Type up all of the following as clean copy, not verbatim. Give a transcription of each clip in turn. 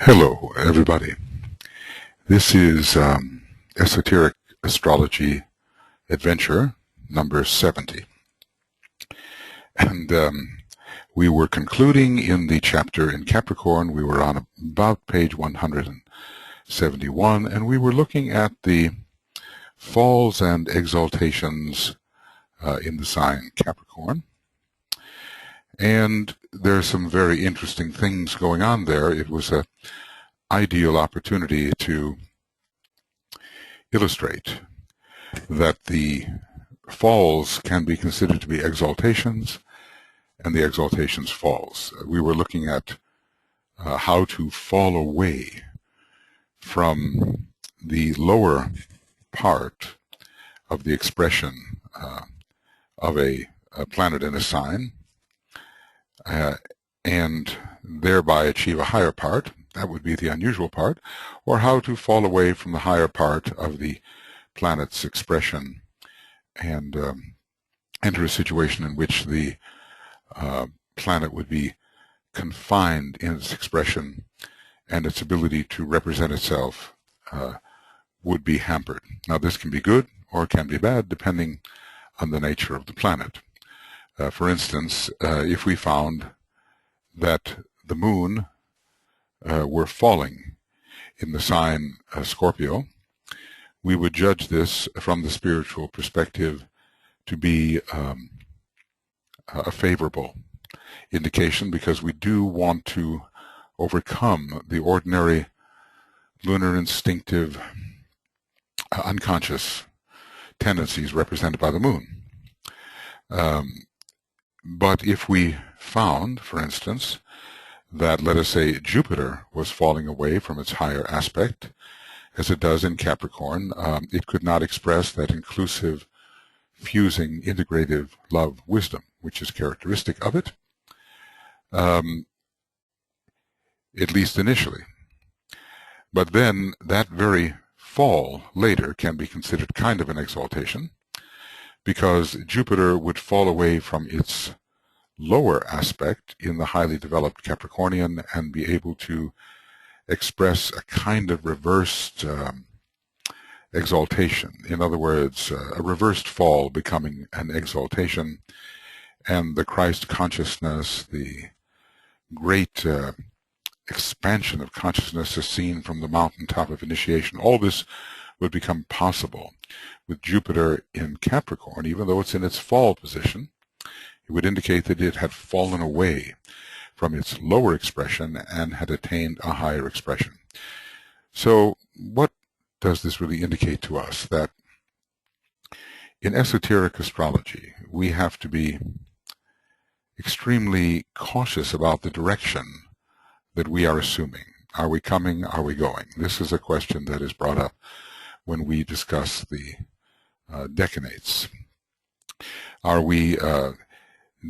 Hello, everybody. This is Esoteric Astrology Adventure number 70. And we were concluding in the chapter in Capricorn. We were on about page 171, and we were looking at the falls and exaltations in the sign Capricorn. And there are some very interesting things going on there. It was an ideal opportunity to illustrate that the falls can be considered to be exaltations and the exaltations falls. We were looking at how to fall away from the lower part of the expression of a planet in a sign, and thereby achieve a higher part. That would be the unusual part, or how to fall away from the higher part of the planet's expression and enter a situation in which the planet would be confined in its expression and its ability to represent itself would be hampered. Now, this can be good or it can be bad depending on the nature of the planet. For instance, if we found that the moon were falling in the sign Scorpio, we would judge this from the spiritual perspective to be a favorable indication, because we do want to overcome the ordinary lunar instinctive unconscious tendencies represented by the moon. But if we found, for instance, that, let us say, Jupiter was falling away from its higher aspect, as it does in Capricorn, it could not express that inclusive, fusing, integrative love wisdom, which is characteristic of it, at least initially. But then that very fall later can be considered kind of an exaltation, because Jupiter would fall away from its lower aspect in the highly developed Capricornian and be able to express a kind of reversed exaltation. In other words, a reversed fall becoming an exaltation, and the Christ consciousness, the great expansion of consciousness as seen from the mountaintop of initiation, all this would become possible with Jupiter in Capricorn. Even though it's in its fall position, it would indicate that it had fallen away from its lower expression and had attained a higher expression. So what does this really indicate to us? That in esoteric astrology, we have to be extremely cautious about the direction that we are assuming. Are we coming? Are we going? This is a question that is brought up when we discuss the decanates. Are we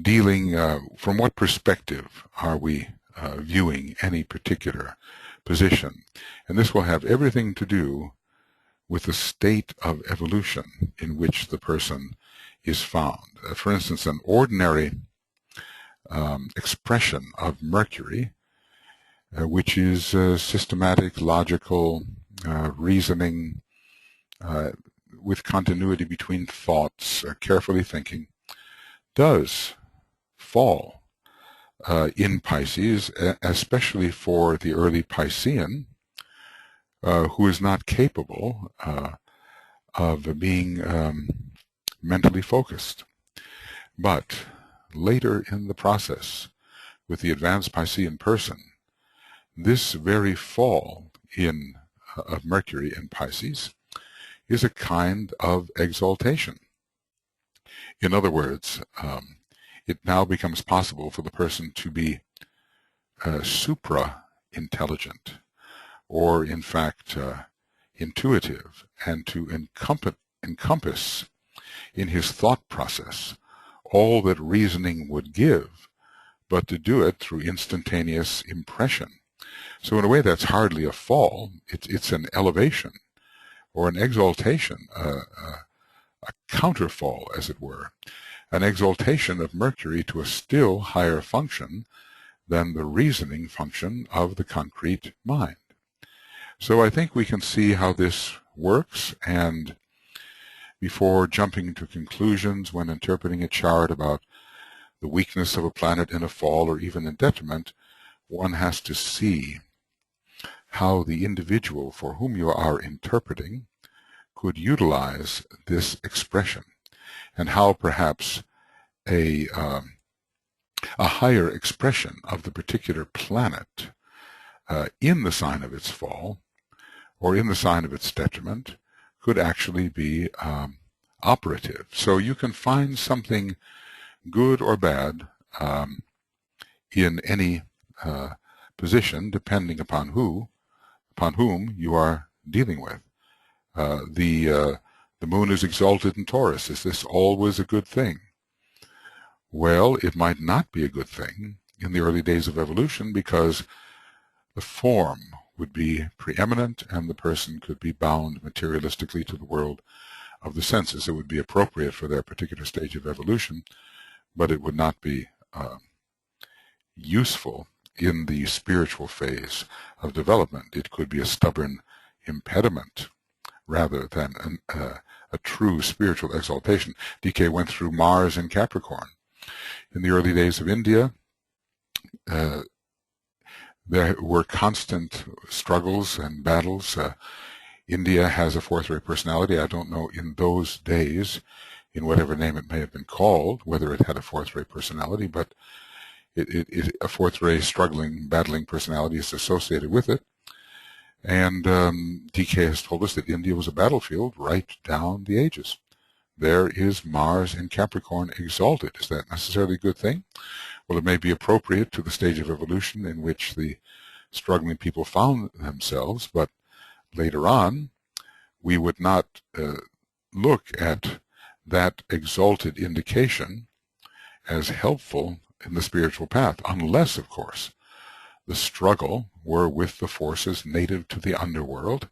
dealing, from what perspective are we viewing any particular position? And this will have everything to do with the state of evolution in which the person is found. For instance, an ordinary expression of Mercury, which is systematic, logical, reasoning, with continuity between thoughts, carefully thinking, does fall in Pisces, especially for the early Piscean, who is not capable of being mentally focused. But later in the process, with the advanced Piscean person, this very fall of Mercury in Pisces is a kind of exaltation. In other words, it now becomes possible for the person to be supra-intelligent, or in fact intuitive, and to encompass in his thought process all that reasoning would give, but to do it through instantaneous impression. So in a way, that's hardly a fall. It's an elevation or an exaltation, a counterfall, as it were, an exaltation of Mercury to a still higher function than the reasoning function of the concrete mind. So I think we can see how this works, and before jumping to conclusions when interpreting a chart about the weakness of a planet in a fall or even in detriment, one has to see how the individual for whom you are interpreting could utilize this expression, and how perhaps a higher expression of the particular planet in the sign of its fall or in the sign of its detriment could actually be operative. So you can find something good or bad in any position, depending upon whom you are dealing with. The moon is exalted in Taurus. Is this always a good thing? Well, it might not be a good thing in the early days of evolution, because the form would be preeminent and the person could be bound materialistically to the world of the senses. It would be appropriate for their particular stage of evolution, but it would not be useful in the spiritual phase of development. It could be a stubborn impediment rather than a true spiritual exaltation. DK went through Mars in Capricorn. In the early days of India, there were constant struggles and battles. India has a fourth-rate personality. I don't know in those days, in whatever name it may have been called, whether it had a fourth-rate personality, but a fourth-rate struggling, battling personality is associated with it. And DK has told us that India was a battlefield right down the ages. There is Mars in Capricorn exalted. Is that necessarily a good thing? Well, it may be appropriate to the stage of evolution in which the struggling people found themselves, but later on, we would not look at that exalted indication as helpful in the spiritual path, unless, of course, the struggle were with the forces native to the underworld,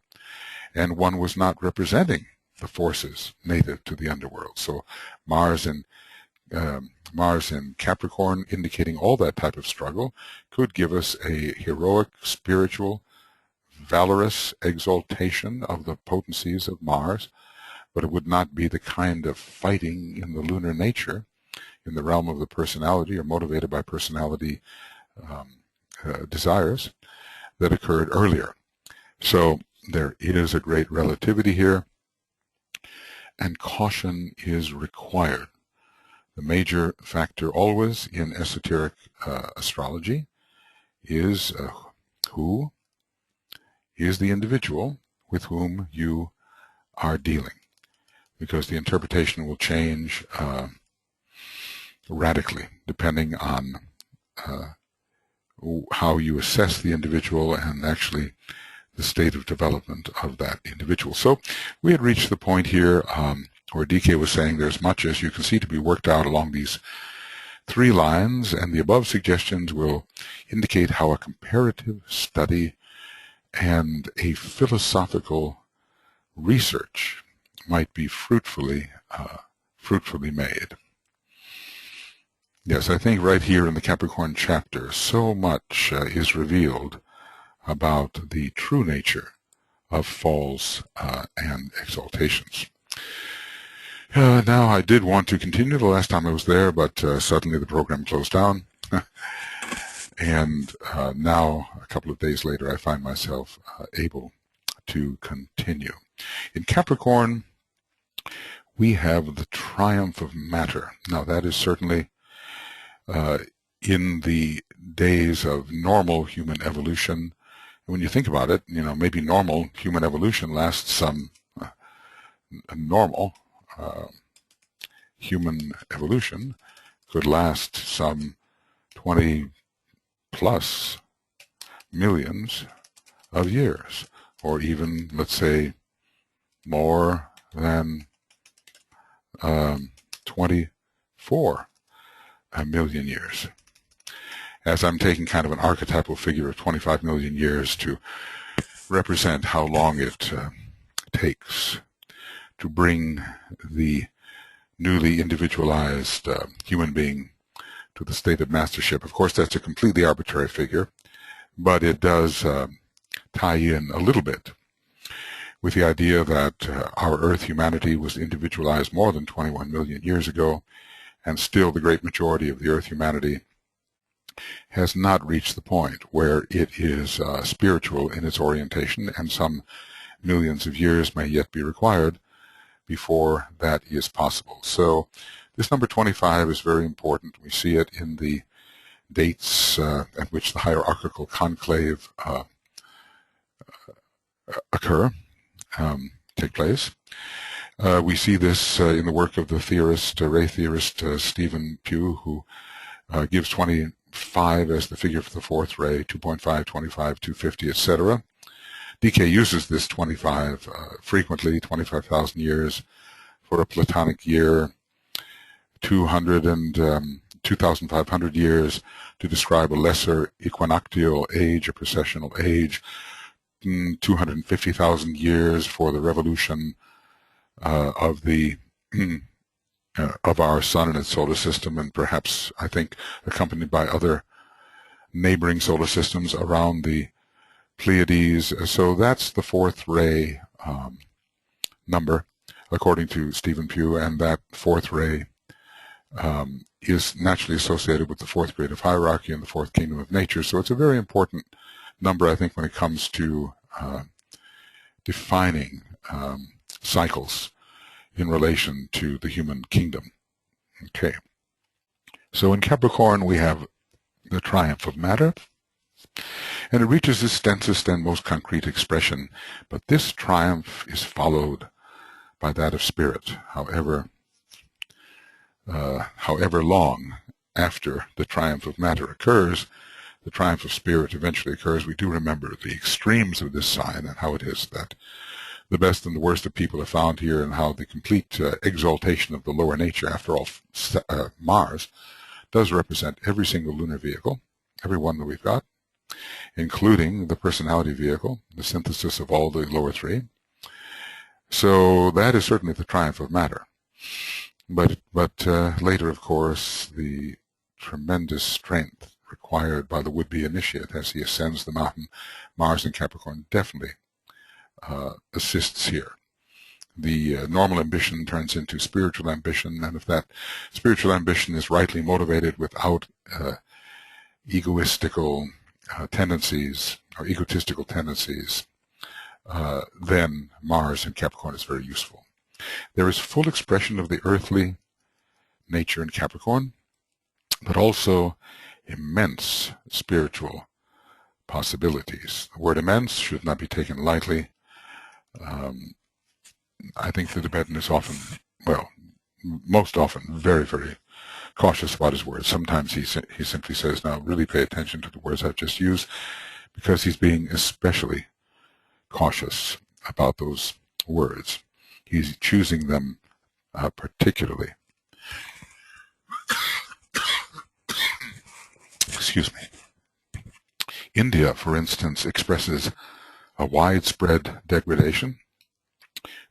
and one was not representing the forces native to the underworld. So Mars in Capricorn, indicating all that type of struggle, could give us a heroic, spiritual, valorous exaltation of the potencies of Mars, but it would not be the kind of fighting in the lunar nature, in the realm of the personality or motivated by personality desires that occurred earlier. So there is a great relativity here, and caution is required. The major factor always in esoteric astrology is who is the individual with whom you are dealing, because the interpretation will change radically depending on how you assess the individual and actually the state of development of that individual. So we had reached the point here where DK was saying there's much, as you can see, to be worked out along these three lines, and the above suggestions will indicate how a comparative study and a philosophical research might be fruitfully made. Yes, I think right here in the Capricorn chapter, so much is revealed about the true nature of falls and exaltations. Now, I did want to continue the last time I was there, but suddenly the program closed down. And now, a couple of days later, I find myself able to continue. In Capricorn, we have the triumph of matter. Now, that is certainly in the days of normal human evolution. When you think about it, maybe normal human evolution lasts some normal human evolution could last some 20 plus millions of years, or even, let's say, more than 24 million years. As I'm taking kind of an archetypal figure of 25 million years to represent how long it takes to bring the newly individualized human being to the state of mastership. Of course, that's a completely arbitrary figure, but it does tie in a little bit with the idea that our Earth humanity was individualized more than 21 million years ago, and still the great majority of the Earth humanity has not reached the point where it is spiritual in its orientation, and some millions of years may yet be required before that is possible. So this number 25 is very important. We see it in the dates at which the hierarchical conclave take place. We see this in the work of the theorist, ray theorist Stephen Pugh, who gives 25 as the figure for the fourth ray, 2.5, 25, 250, etc. DK uses this 25 frequently, 25,000 years for a Platonic year, 200 and 2,500 years to describe a lesser equinoctial age, a precessional age, 250,000 years for the revolution of the of our sun and its solar system, and perhaps, I think, accompanied by other neighboring solar systems around the Pleiades. So that's the fourth ray number, according to Stephen Pugh, and that fourth ray is naturally associated with the fourth grade of hierarchy and the fourth kingdom of nature. So it's a very important number, I think, when it comes to defining cycles in relation to the human kingdom. Okay. So in Capricorn, we have the triumph of matter, and it reaches its densest and most concrete expression. But this triumph is followed by that of spirit, however long after the triumph of matter occurs, the triumph of spirit eventually occurs. We do remember the extremes of this sign and how it is that the best and the worst of people are found here, and how the complete exaltation of the lower nature, after all, Mars, does represent every single lunar vehicle, every one that we've got, including the personality vehicle, the synthesis of all the lower three. So that is certainly the triumph of matter. But later, of course, the tremendous strength required by the would-be initiate as he ascends the mountain, Mars and Capricorn, definitely assists here. The normal ambition turns into spiritual ambition, and if that spiritual ambition is rightly motivated without egoistical tendencies or egotistical tendencies, then Mars in Capricorn is very useful. There is full expression of the earthly nature in Capricorn, but also immense spiritual possibilities. The word immense should not be taken lightly. I think the Tibetan is often, well, most often, very, very cautious about his words. Sometimes he simply says, now really pay attention to the words I've just used, because he's being especially cautious about those words. He's choosing them particularly. Excuse me. India, for instance, expresses a widespread degradation.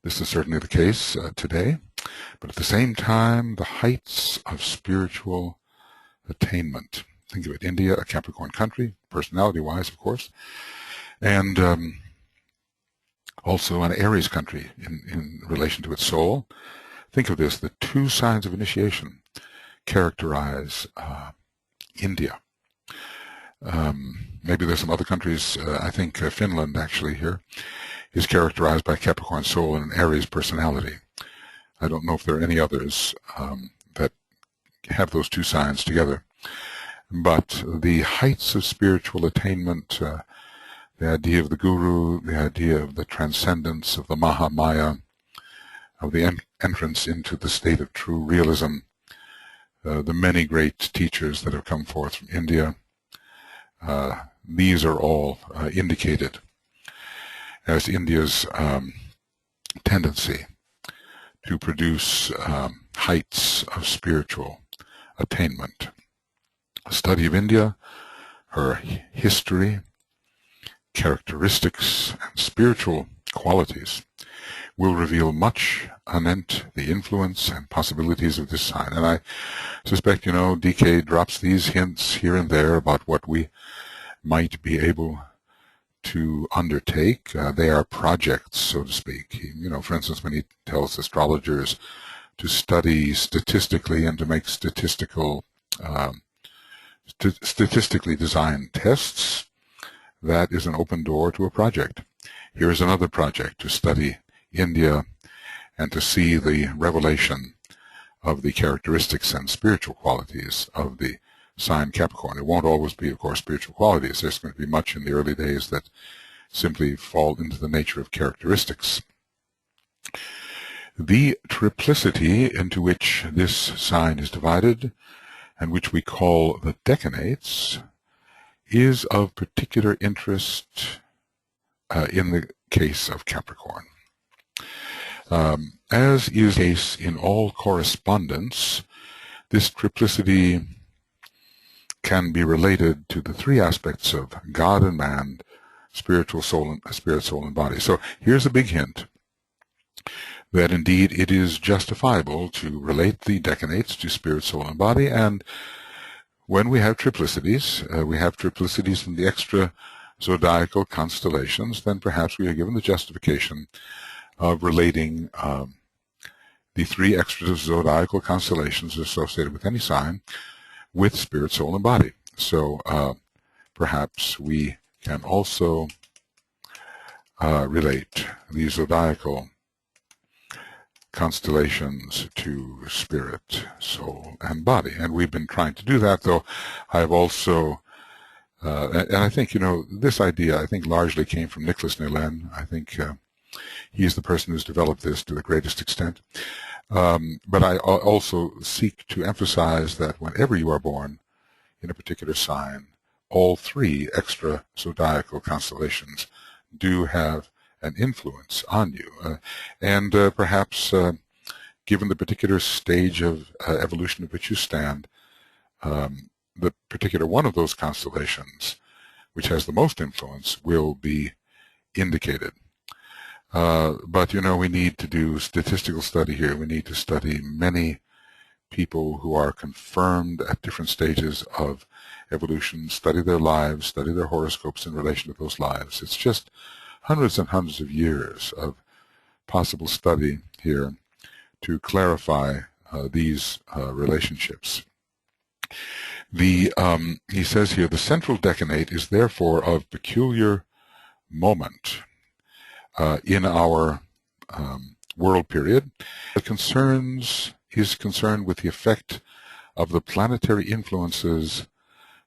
This is certainly the case today, but at the same time, the heights of spiritual attainment. Think of it, India, a Capricorn country, personality-wise, of course, and also an Aries country in relation to its soul. Think of this, the two signs of initiation characterize India. Maybe there's some other countries, I think Finland actually here is characterized by Capricorn soul and an Aries personality. I don't know if there are any others that have those two signs together. But the heights of spiritual attainment, the idea of the guru, the idea of the transcendence of the Mahamaya, of the entrance into the state of true realism, the many great teachers that have come forth from India, these are all indicated as India's tendency to produce heights of spiritual attainment. A study of India, her history, characteristics, and spiritual qualities will reveal much anent the influence and possibilities of this sign. And I suspect, DK drops these hints here and there about what we might be able to undertake. They are projects, so to speak. For instance, when he tells astrologers to study statistically and to make statistically designed tests, that is an open door to a project. Here is another project, to study India and to see the revelation of the characteristics and spiritual qualities of the sign Capricorn. It won't always be, of course, spiritual qualities. There's going to be much in the early days that simply fall into the nature of characteristics. The triplicity into which this sign is divided, and which we call the decanates, is of particular interest in the case of Capricorn. As is the case in all correspondence, this triplicity can be related to the three aspects of God and man, spirit, soul, and body. So here's a big hint that indeed it is justifiable to relate the decanates to spirit, soul, and body. And when we have triplicities in the extra-zodiacal constellations, then perhaps we are given the justification of relating the three extra-zodiacal constellations associated with any sign with spirit, soul, and body. So perhaps we can also relate the zodiacal constellations to spirit, soul, and body. And we've been trying to do that, though I've also, and I think, this idea, I think, largely came from Nicholas Nelen. I think he's the person who's developed this to the greatest extent. But I also seek to emphasize that whenever you are born in a particular sign, all three extra-zodiacal constellations do have an influence on you. And perhaps, given the particular stage of evolution at which you stand, the particular one of those constellations, which has the most influence, will be indicated. But, we need to do statistical study here. We need to study many people who are confirmed at different stages of evolution, study their lives, study their horoscopes in relation to those lives. It's just hundreds and hundreds of years of possible study here to clarify these relationships. He says here, the central decanate is therefore of peculiar moment in our world period. It is concerned with the effect of the planetary influences,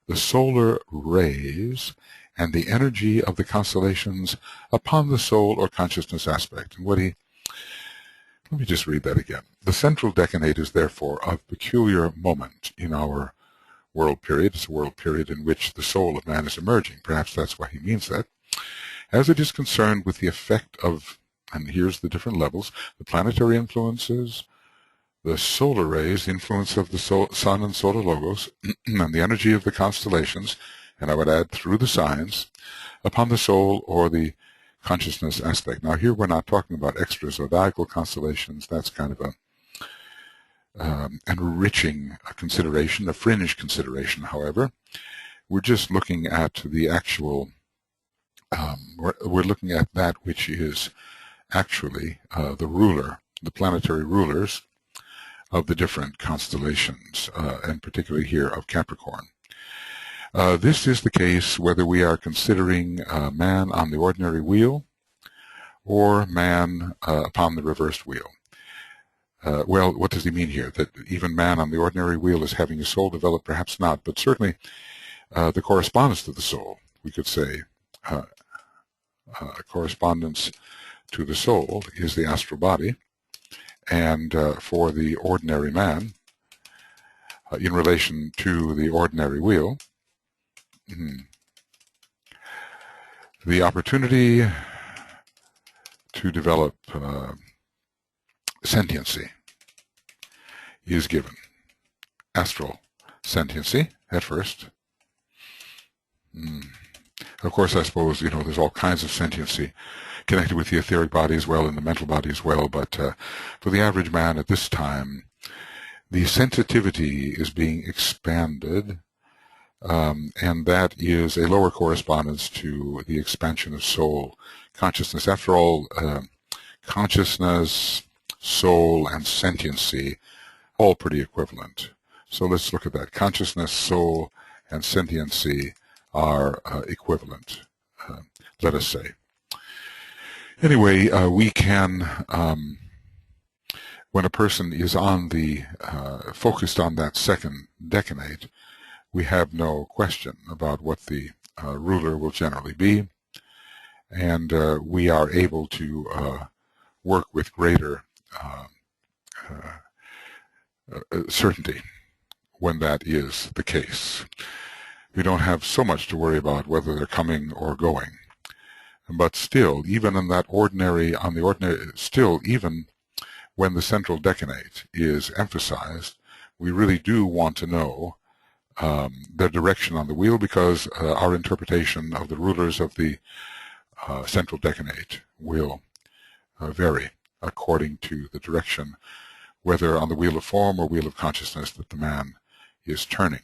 the solar rays, and the energy of the constellations upon the soul or consciousness aspect. And let me just read that again. The central decanate is therefore of peculiar moment in our world period. It's a world period in which the soul of man is emerging. Perhaps that's why he means that. As it is concerned with the effect of, and here's the different levels, the planetary influences, the solar rays, the influence of the sun and solar logos, and the energy of the constellations, and I would add through the signs, upon the soul or the consciousness aspect. Now here we're not talking about extra-zodiacal constellations. That's kind of an enriching consideration, a fringe consideration, however. We're just looking at the actual, we're looking at that which is actually the ruler, the planetary rulers of the different constellations, and particularly here of Capricorn. This is the case whether we are considering man on the ordinary wheel or man upon the reversed wheel. Well, what does he mean here? That even man on the ordinary wheel is having his soul develop? Perhaps not, but certainly the correspondence to the soul, we could say, correspondence to the soul is the astral body, and for the ordinary man, in relation to the ordinary wheel, the opportunity to develop sentiency is given. Astral sentiency at first. Of course, I suppose, there's all kinds of sentiency. connected with the etheric body as well and the mental body as well. But for the average man at this time, the sensitivity is being expanded, and that is a lower correspondence to the expansion of soul consciousness. After all, consciousness, soul, and sentiency, all pretty equivalent. So let's look at that. Consciousness, soul, and sentiency are equivalent, let us say. Anyway, we can, when a person is on the, focused on that second decanate, we have no question about what the ruler will generally be, and we are able to work with greater certainty when that is the case. We don't have so much to worry about whether they're coming or going. But still, even in that ordinary, still, even when the central decanate is emphasized, we really do want to know their direction on the wheel, because our interpretation of the rulers of the central decanate will vary according to the direction, whether on the wheel of form or wheel of consciousness, that the man is turning.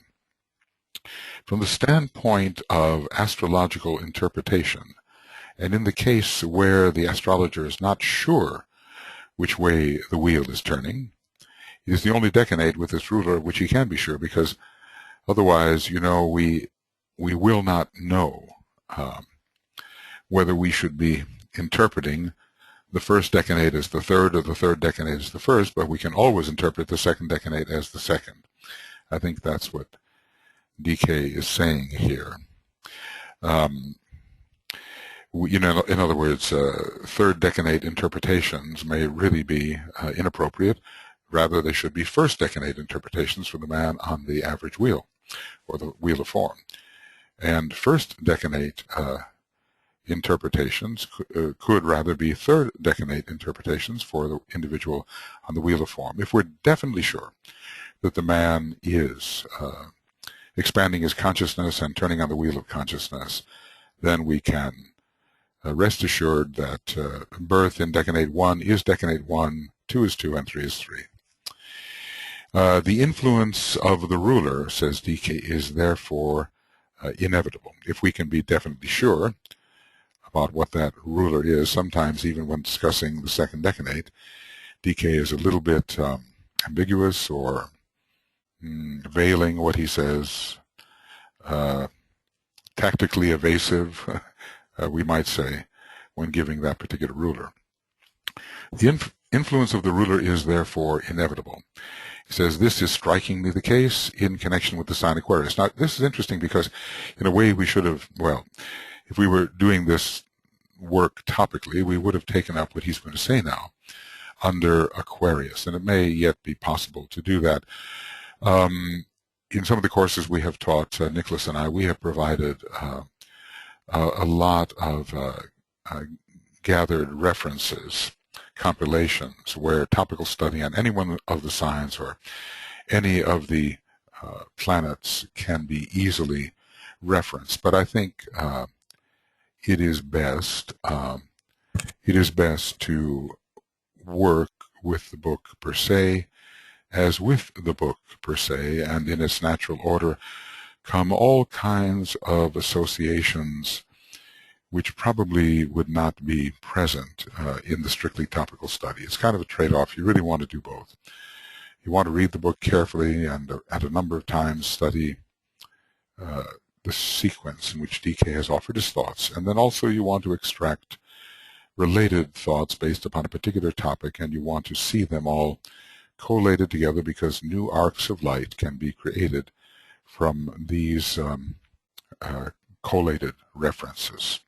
From the standpoint of astrological interpretation, and in the case where the astrologer is not sure which way the wheel is turning, it is the only decanate with its ruler which he can be sure, because otherwise, you know, we will not know whether we should be interpreting the first decanate as the third or the third decanate as the first, but we can always interpret the second decanate as the second. I think that's what DK is saying here. You know, in other words, third decanate interpretations may really be inappropriate. Rather, they should be first decanate interpretations for the man on the average wheel, or the wheel of form. And first decanate interpretations could rather be third decanate interpretations for the individual on the wheel of form, if we're definitely sure that the man is expanding his consciousness and turning on the wheel of consciousness. Then we can rest assured that birth in decanate 1 is decanate 1, 2 is 2, and 3 is 3. The influence of the ruler, says DK, is therefore inevitable. If we can be definitely sure about what that ruler is, sometimes even when discussing the second decanate, DK is a little bit ambiguous or veiling what he says, tactically evasive, we might say, when giving that particular ruler. The influence of the ruler is therefore inevitable. He says, this is strikingly the case in connection with the sign Aquarius. Now, this is interesting because, in a way, we should have, well, if we were doing this work topically, we would have taken up what he's going to say now under Aquarius, and it may yet be possible to do that. In some of the courses we have taught, Nicholas and I, we have provided a lot of gathered references, compilations, where topical study on any one of the signs or any of the planets can be easily referenced. But I think it is best to work with the book per se, as with the book per se, and in its natural order come all kinds of associations which probably would not be present in the strictly topical study. It's kind of a trade-off. You really want to do both. You want to read the book carefully and at a number of times study the sequence in which DK has offered his thoughts, and then also you want to extract related thoughts based upon a particular topic, and you want to see them all collated together, because new arcs of light can be created from these collated references.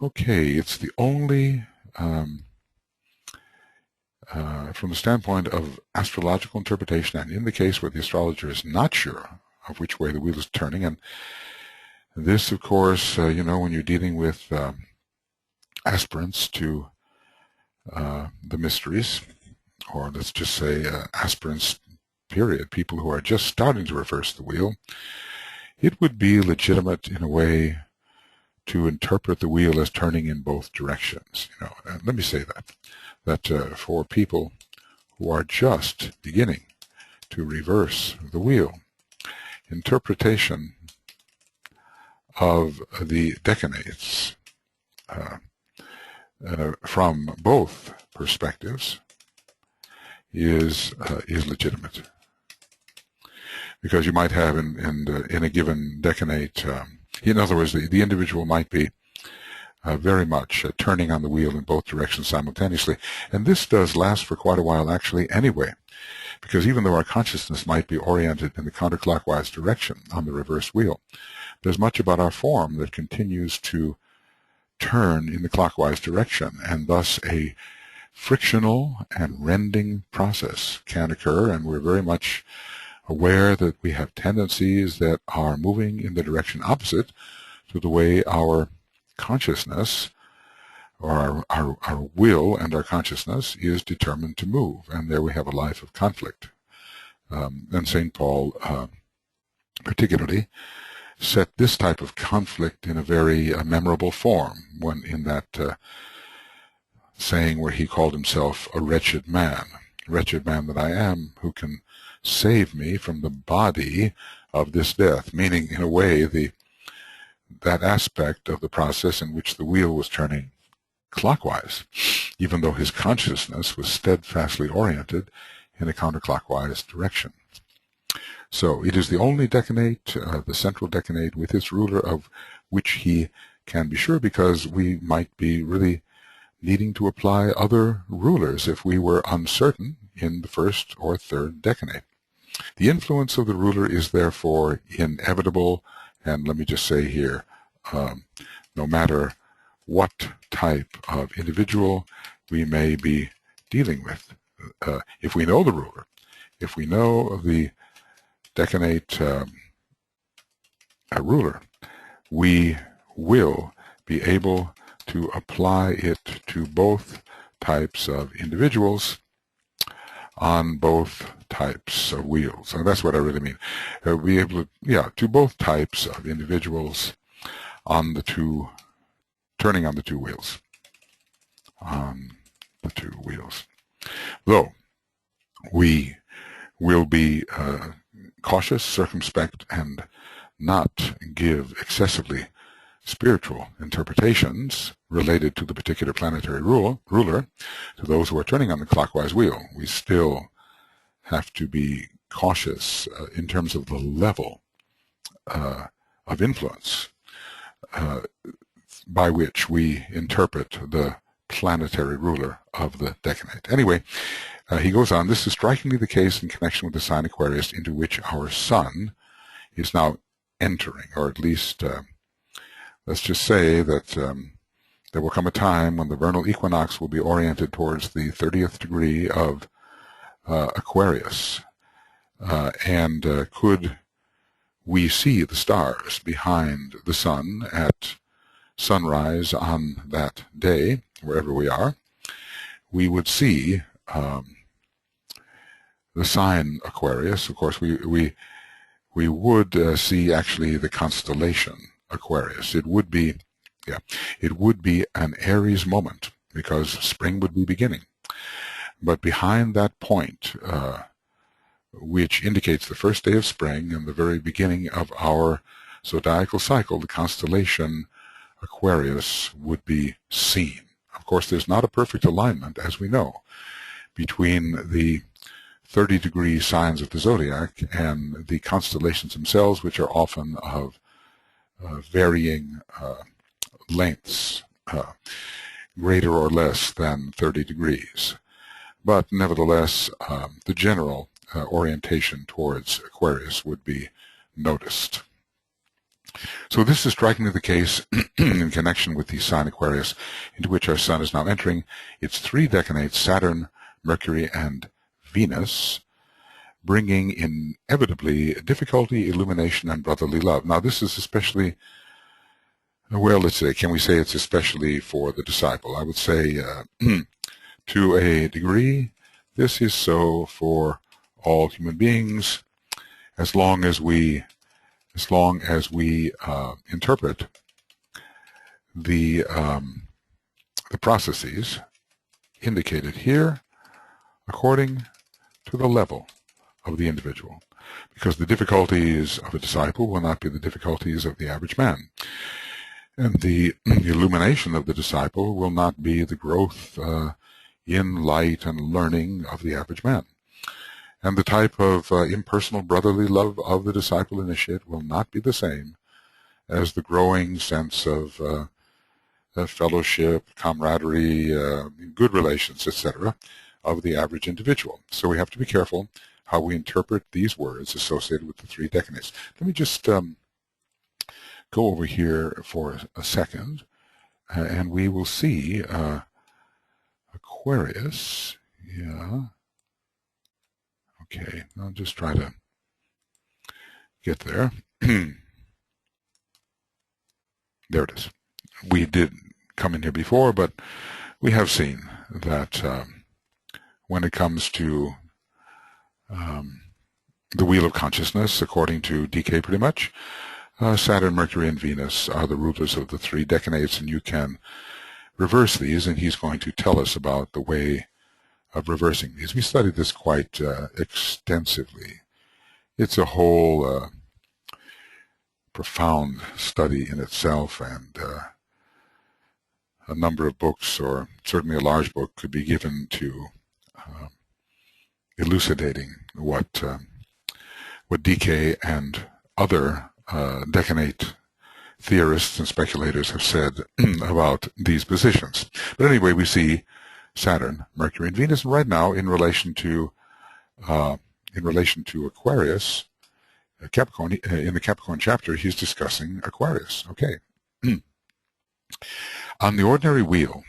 Okay, it's the only, from the standpoint of astrological interpretation, and in the case where the astrologer is not sure of which way the wheel is turning, and this, of course, you know, when you're dealing with aspirants to the mysteries, or let's just say aspirants, period, people who are just starting to reverse the wheel, it would be legitimate in a way to interpret the wheel as turning in both directions. Let me say that for people who are just beginning to reverse the wheel, interpretation of the decanates from both perspectives is legitimate, because you might have in a given decanate, in other words, the individual might be very much turning on the wheel in both directions simultaneously, and this does last for quite a while actually anyway, because even though our consciousness might be oriented in the counterclockwise direction on the reverse wheel, there's much about our form that continues to turn in the clockwise direction, and thus a frictional and rending process can occur, and we're very much aware that we have tendencies that are moving in the direction opposite to the way our consciousness, or our will and our consciousness, is determined to move, and there we have a life of conflict. And St. Paul particularly set this type of conflict in a very memorable form when in that saying where he called himself a wretched man that I am, who can save me from the body of this death, meaning in a way that aspect of the process in which the wheel was turning clockwise, even though his consciousness was steadfastly oriented in a counterclockwise direction. So it is the only decanate, the central decanate, with its ruler of which he can be sure, because we might be really needing to apply other rulers if we were uncertain in the first or third decanate. The influence of the ruler is therefore inevitable, and let me just say here, no matter what type of individual we may be dealing with, if we know the ruler, if we know the decanate ruler, we will be able to apply it to both types of individuals on both types of wheels. And that's what I really mean. We'll be able to, to both types of individuals on the two, turning on the two wheels. On the two wheels. Though we will be cautious, circumspect, and not give excessively spiritual interpretations related to the particular planetary ruler to those who are turning on the clockwise wheel. We still have to be cautious in terms of the level of influence by which we interpret the planetary ruler of the decanate. Anyway, he goes on, this is strikingly the case in connection with the sign Aquarius, into which our sun is now entering, or at least let's just say that there will come a time when the vernal equinox will be oriented towards the 30th degree of Aquarius. And could we see the stars behind the sun at sunrise on that day, wherever we are, we would see the sign Aquarius. Of course, we would see actually the constellation Aquarius. It would be an Aries moment, because spring would be beginning. But behind that point, which indicates the first day of spring and the very beginning of our zodiacal cycle, the constellation Aquarius would be seen. Of course, there's not a perfect alignment, as we know, between the 30-degree signs of the zodiac and the constellations themselves, which are often of varying lengths, greater or less than 30 degrees. But nevertheless, the general orientation towards Aquarius would be noticed. So this is strikingly the case in connection with the sign Aquarius, into which our sun is now entering. Its three decanates, Saturn, Mercury, and Venus, bringing inevitably difficulty, illumination, and brotherly love. Now this is especially, well, let's say, can we say it's especially for the disciple? I would say to a degree, this is so for all human beings, as long as we interpret the processes indicated here according to the level of the individual, because the difficulties of a disciple will not be the difficulties of the average man, and the illumination of the disciple will not be the growth in light and learning of the average man. And the type of impersonal brotherly love of the disciple initiate will not be the same as the growing sense of fellowship, camaraderie, good relations, etc., of the average individual. So we have to be careful how we interpret these words associated with the three decanates. Let me just go over here for a second, and we will see Aquarius. Yeah. Okay, I'll just try to get there. There it is. We did come in here before, but we have seen that when it comes to the wheel of consciousness, according to DK pretty much, Saturn, Mercury, and Venus are the rulers of the three decanates, and you can reverse these, and he's going to tell us about the way of reversing these. We studied this quite extensively. It's a whole profound study in itself, and a number of books, or certainly a large book, could be given to elucidating what DK and other decanate theorists and speculators have said about these positions. But anyway, we see Saturn, Mercury, and Venus, and right now in relation to Aquarius, Capricorn, in the Capricorn chapter, he's discussing Aquarius. Okay. On the ordinary wheel,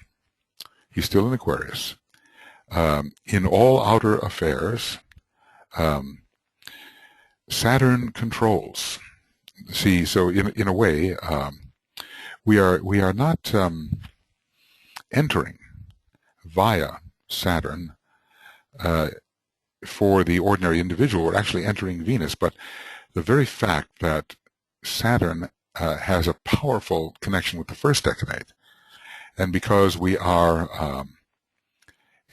he's still in Aquarius. In all outer affairs, Saturn controls. See, so in a way, we are not entering via Saturn for the ordinary individual. We're actually entering Venus, but the very fact that Saturn has a powerful connection with the first decade, and because we are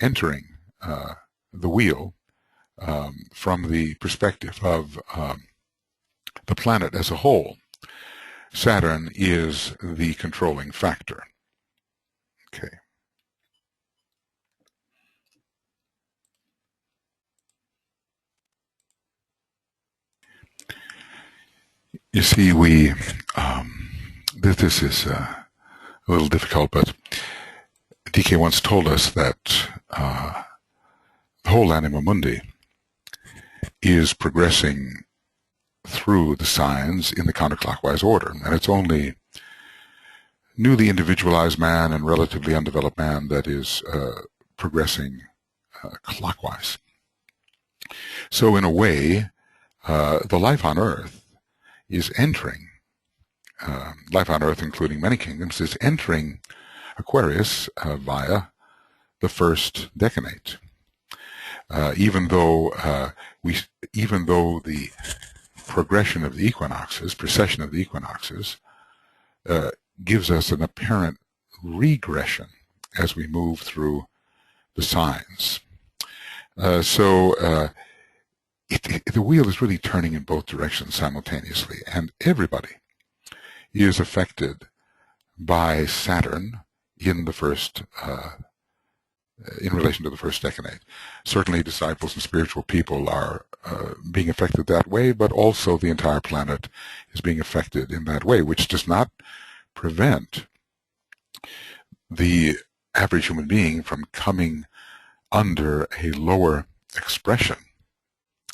entering the wheel from the perspective of the planet as a whole, Saturn is the controlling factor. Okay. You see, this is a little difficult, but DK once told us that the whole anima mundi is progressing through the signs in the counterclockwise order, and it's only newly individualized man and relatively undeveloped man that is progressing clockwise. So in a way, the life on Earth is entering, life on Earth, including many kingdoms, is entering Aquarius via the first decanate. Even though the progression of the equinoxes, precession of the equinoxes, gives us an apparent regression as we move through the signs. The wheel is really turning in both directions simultaneously, and everybody is affected by Saturn in the first, in relation to the first decanate. Certainly disciples and spiritual people are being affected that way, but also the entire planet is being affected in that way, which does not prevent the average human being from coming under a lower expression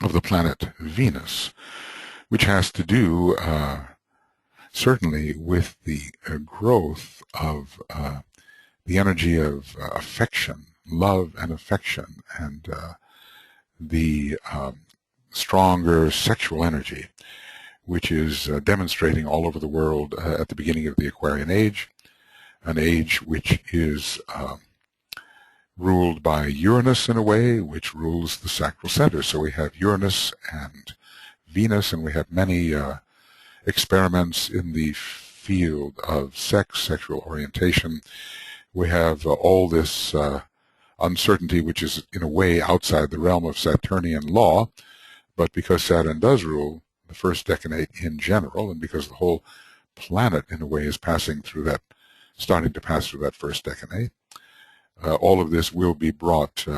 of the planet Venus, which has to do certainly with the growth of the energy of affection, love and affection, and the stronger sexual energy, which is demonstrating all over the world at the beginning of the Aquarian age, an age which is ruled by Uranus in a way, which rules the sacral center. So we have Uranus and Venus, and we have many experiments in the field of sex, sexual orientation. We have all this uncertainty, which is in a way outside the realm of Saturnian law, but because Saturn does rule the first decanate in general, and because the whole planet in a way is passing through that, starting to pass through that first decanate, all of this will be brought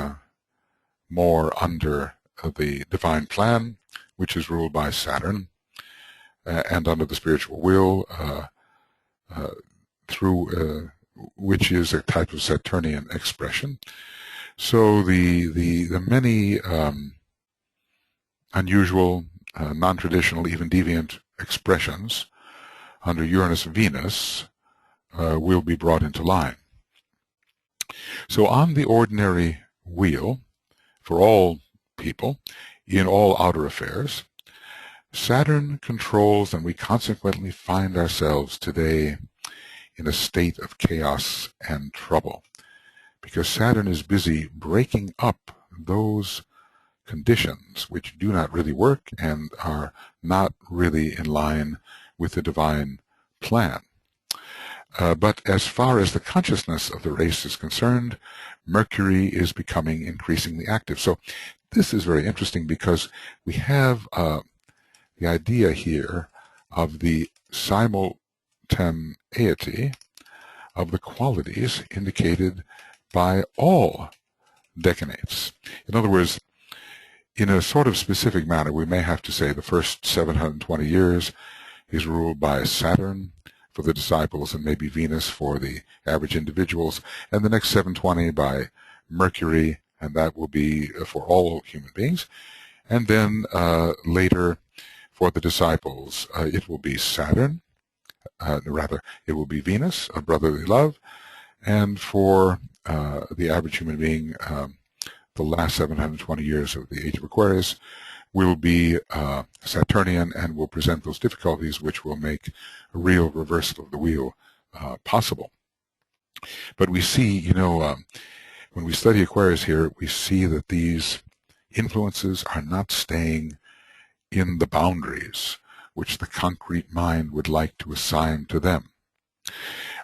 more under the divine plan, which is ruled by Saturn, and under the spiritual will, through which is a type of Saturnian expression. So the many unusual, non-traditional, even deviant expressions under Uranus-Venus will be brought into line. So on the ordinary wheel, for all people, in all outer affairs, Saturn controls, and we consequently find ourselves today in a state of chaos and trouble, because Saturn is busy breaking up those conditions which do not really work and are not really in line with the divine plan. But as far as the consciousness of the race is concerned, Mercury is becoming increasingly active. So this is very interesting because we have the idea here of the simultaneity of the qualities indicated by all decanates. In other words, in a sort of specific manner, we may have to say the first 720 years is ruled by Saturn for the disciples and maybe Venus for the average individuals, and the next 720 by Mercury, and that will be for all human beings. And then later for the disciples, it will be Saturn, rather, it will be Venus, a brotherly love, and for the average human being, the last 720 years of the age of Aquarius will be Saturnian and will present those difficulties which will make a real reversal of the wheel possible. But we see, when we study Aquarius here, we see that these influences are not staying in the boundaries which the concrete mind would like to assign to them.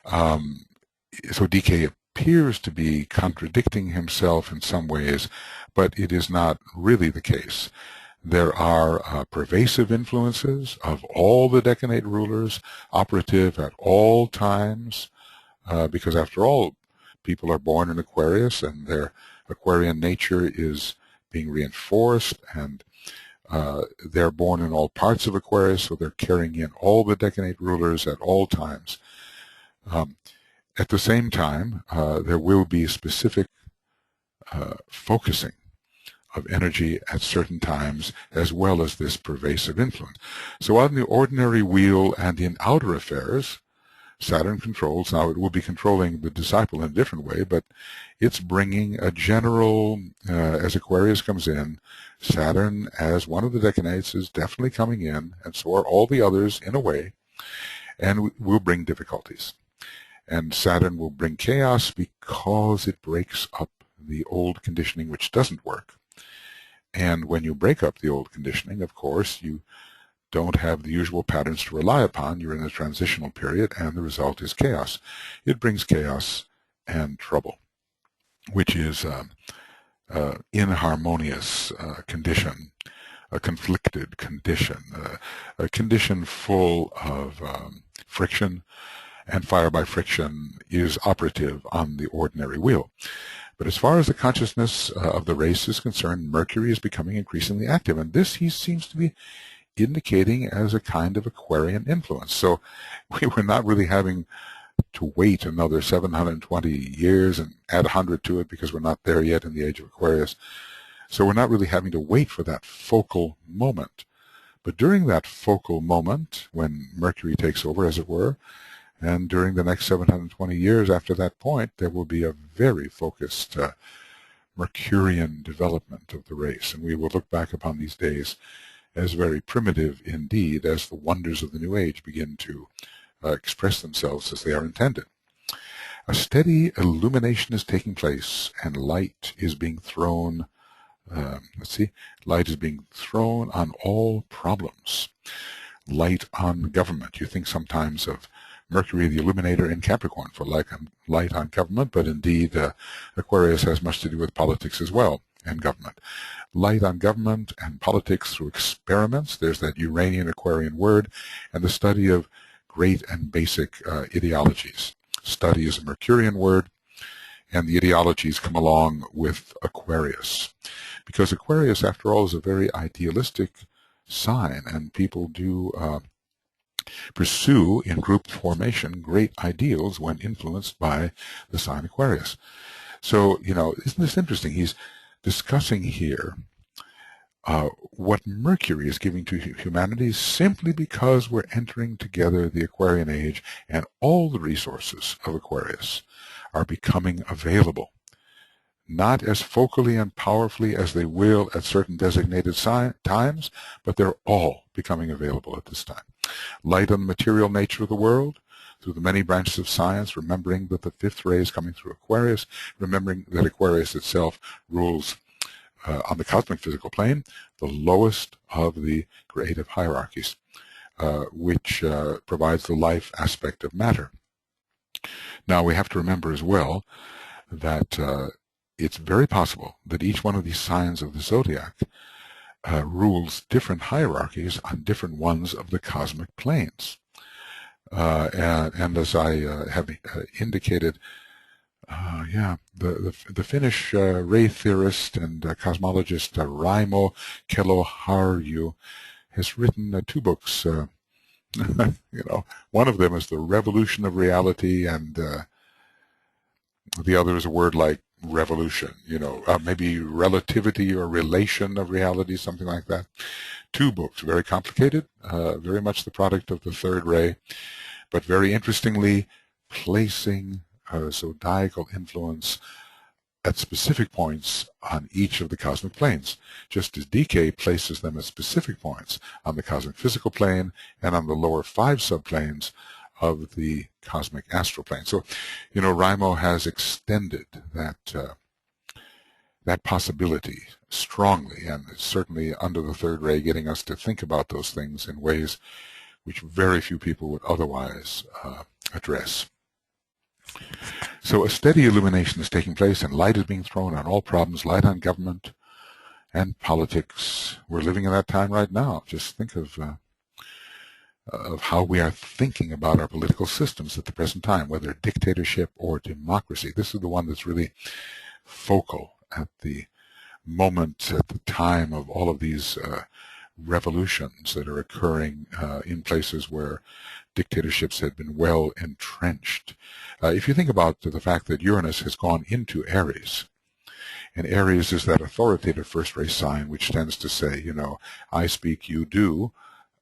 So DK appears to be contradicting himself in some ways, but it is not really the case. There are pervasive influences of all the decanate rulers operative at all times, because after all, people are born in Aquarius and their Aquarian nature is being reinforced, and they're born in all parts of Aquarius, so they're carrying in all the decanate rulers at all times. At the same time, there will be specific focusing of energy at certain times, as well as this pervasive influence. So on the ordinary wheel and in outer affairs, Saturn controls. Now it will be controlling the disciple in a different way, but it's bringing a general, as Aquarius comes in, Saturn as one of the decanates is definitely coming in, and so are all the others in a way, and will bring difficulties. And Saturn will bring chaos because it breaks up the old conditioning which doesn't work. And when you break up the old conditioning, of course, you don't have the usual patterns to rely upon. You're in a transitional period, and the result is chaos. It brings chaos and trouble, which is inharmonious condition, a conflicted condition, a condition full of friction, and fire by friction is operative on the ordinary wheel. But as far as the consciousness of the race is concerned, Mercury is becoming increasingly active, and this he seems to be indicating as a kind of Aquarian influence. So we were not really having to wait another 720 years and add 100 to it because we're not there yet in the age of Aquarius. So we're not really having to wait for that focal moment. But during that focal moment, when Mercury takes over, as it were, and during the next 720 years after that point, there will be a very focused Mercurian development of the race. And we will look back upon these days as very primitive indeed, as the wonders of the New Age begin to express themselves as they are intended. A steady illumination is taking place, and light is being thrown, light is being thrown on all problems. Light on government. You think sometimes of Mercury the illuminator in Capricorn for light on government, but indeed Aquarius has much to do with politics as well and government. Light on government and politics through experiments. There's that Uranian Aquarian word, and the study of great and basic ideologies. Study is a Mercurian word, and the ideologies come along with Aquarius. Because Aquarius, after all, is a very idealistic sign, and people do pursue in group formation great ideals when influenced by the sign Aquarius. So, isn't this interesting? He's discussing here what Mercury is giving to humanity simply because we're entering together the Aquarian age, and all the resources of Aquarius are becoming available, not as focally and powerfully as they will at certain designated times, but they're all becoming available at this time. Light on the material nature of the world through the many branches of science, remembering that the fifth ray is coming through Aquarius, remembering that Aquarius itself rules on the cosmic physical plane, the lowest of the creative hierarchies, which provides the life aspect of matter. Now, we have to remember as well that it's very possible that each one of these signs of the zodiac rules different hierarchies on different ones of the cosmic planes. And as I have indicated, the Finnish ray theorist and cosmologist Raimo Kelloharju has written 2 books. One of them is The Revolution of Reality, and the other is a word like revolution, maybe relativity or relation of reality, something like that. 2 books, very complicated, very much the product of the third ray, but very interestingly placing zodiacal influence at specific points on each of the cosmic planes, just as DK places them at specific points on the cosmic physical plane and on the lower 5 subplanes of the cosmic astral plane. So, Raimo has extended that possibility strongly, and certainly under the third ray, getting us to think about those things in ways which very few people would otherwise address. So a steady illumination is taking place, and light is being thrown on all problems, light on government and politics. We're living in that time right now. Just think of how we are thinking about our political systems at the present time, whether dictatorship or democracy. This is the one that's really focal at the moment, at the time of all of these revolutions that are occurring in places where dictatorships had been well entrenched. If you think about the fact that Uranus has gone into Aries, and Aries is that authoritative first ray sign which tends to say, I speak, you do.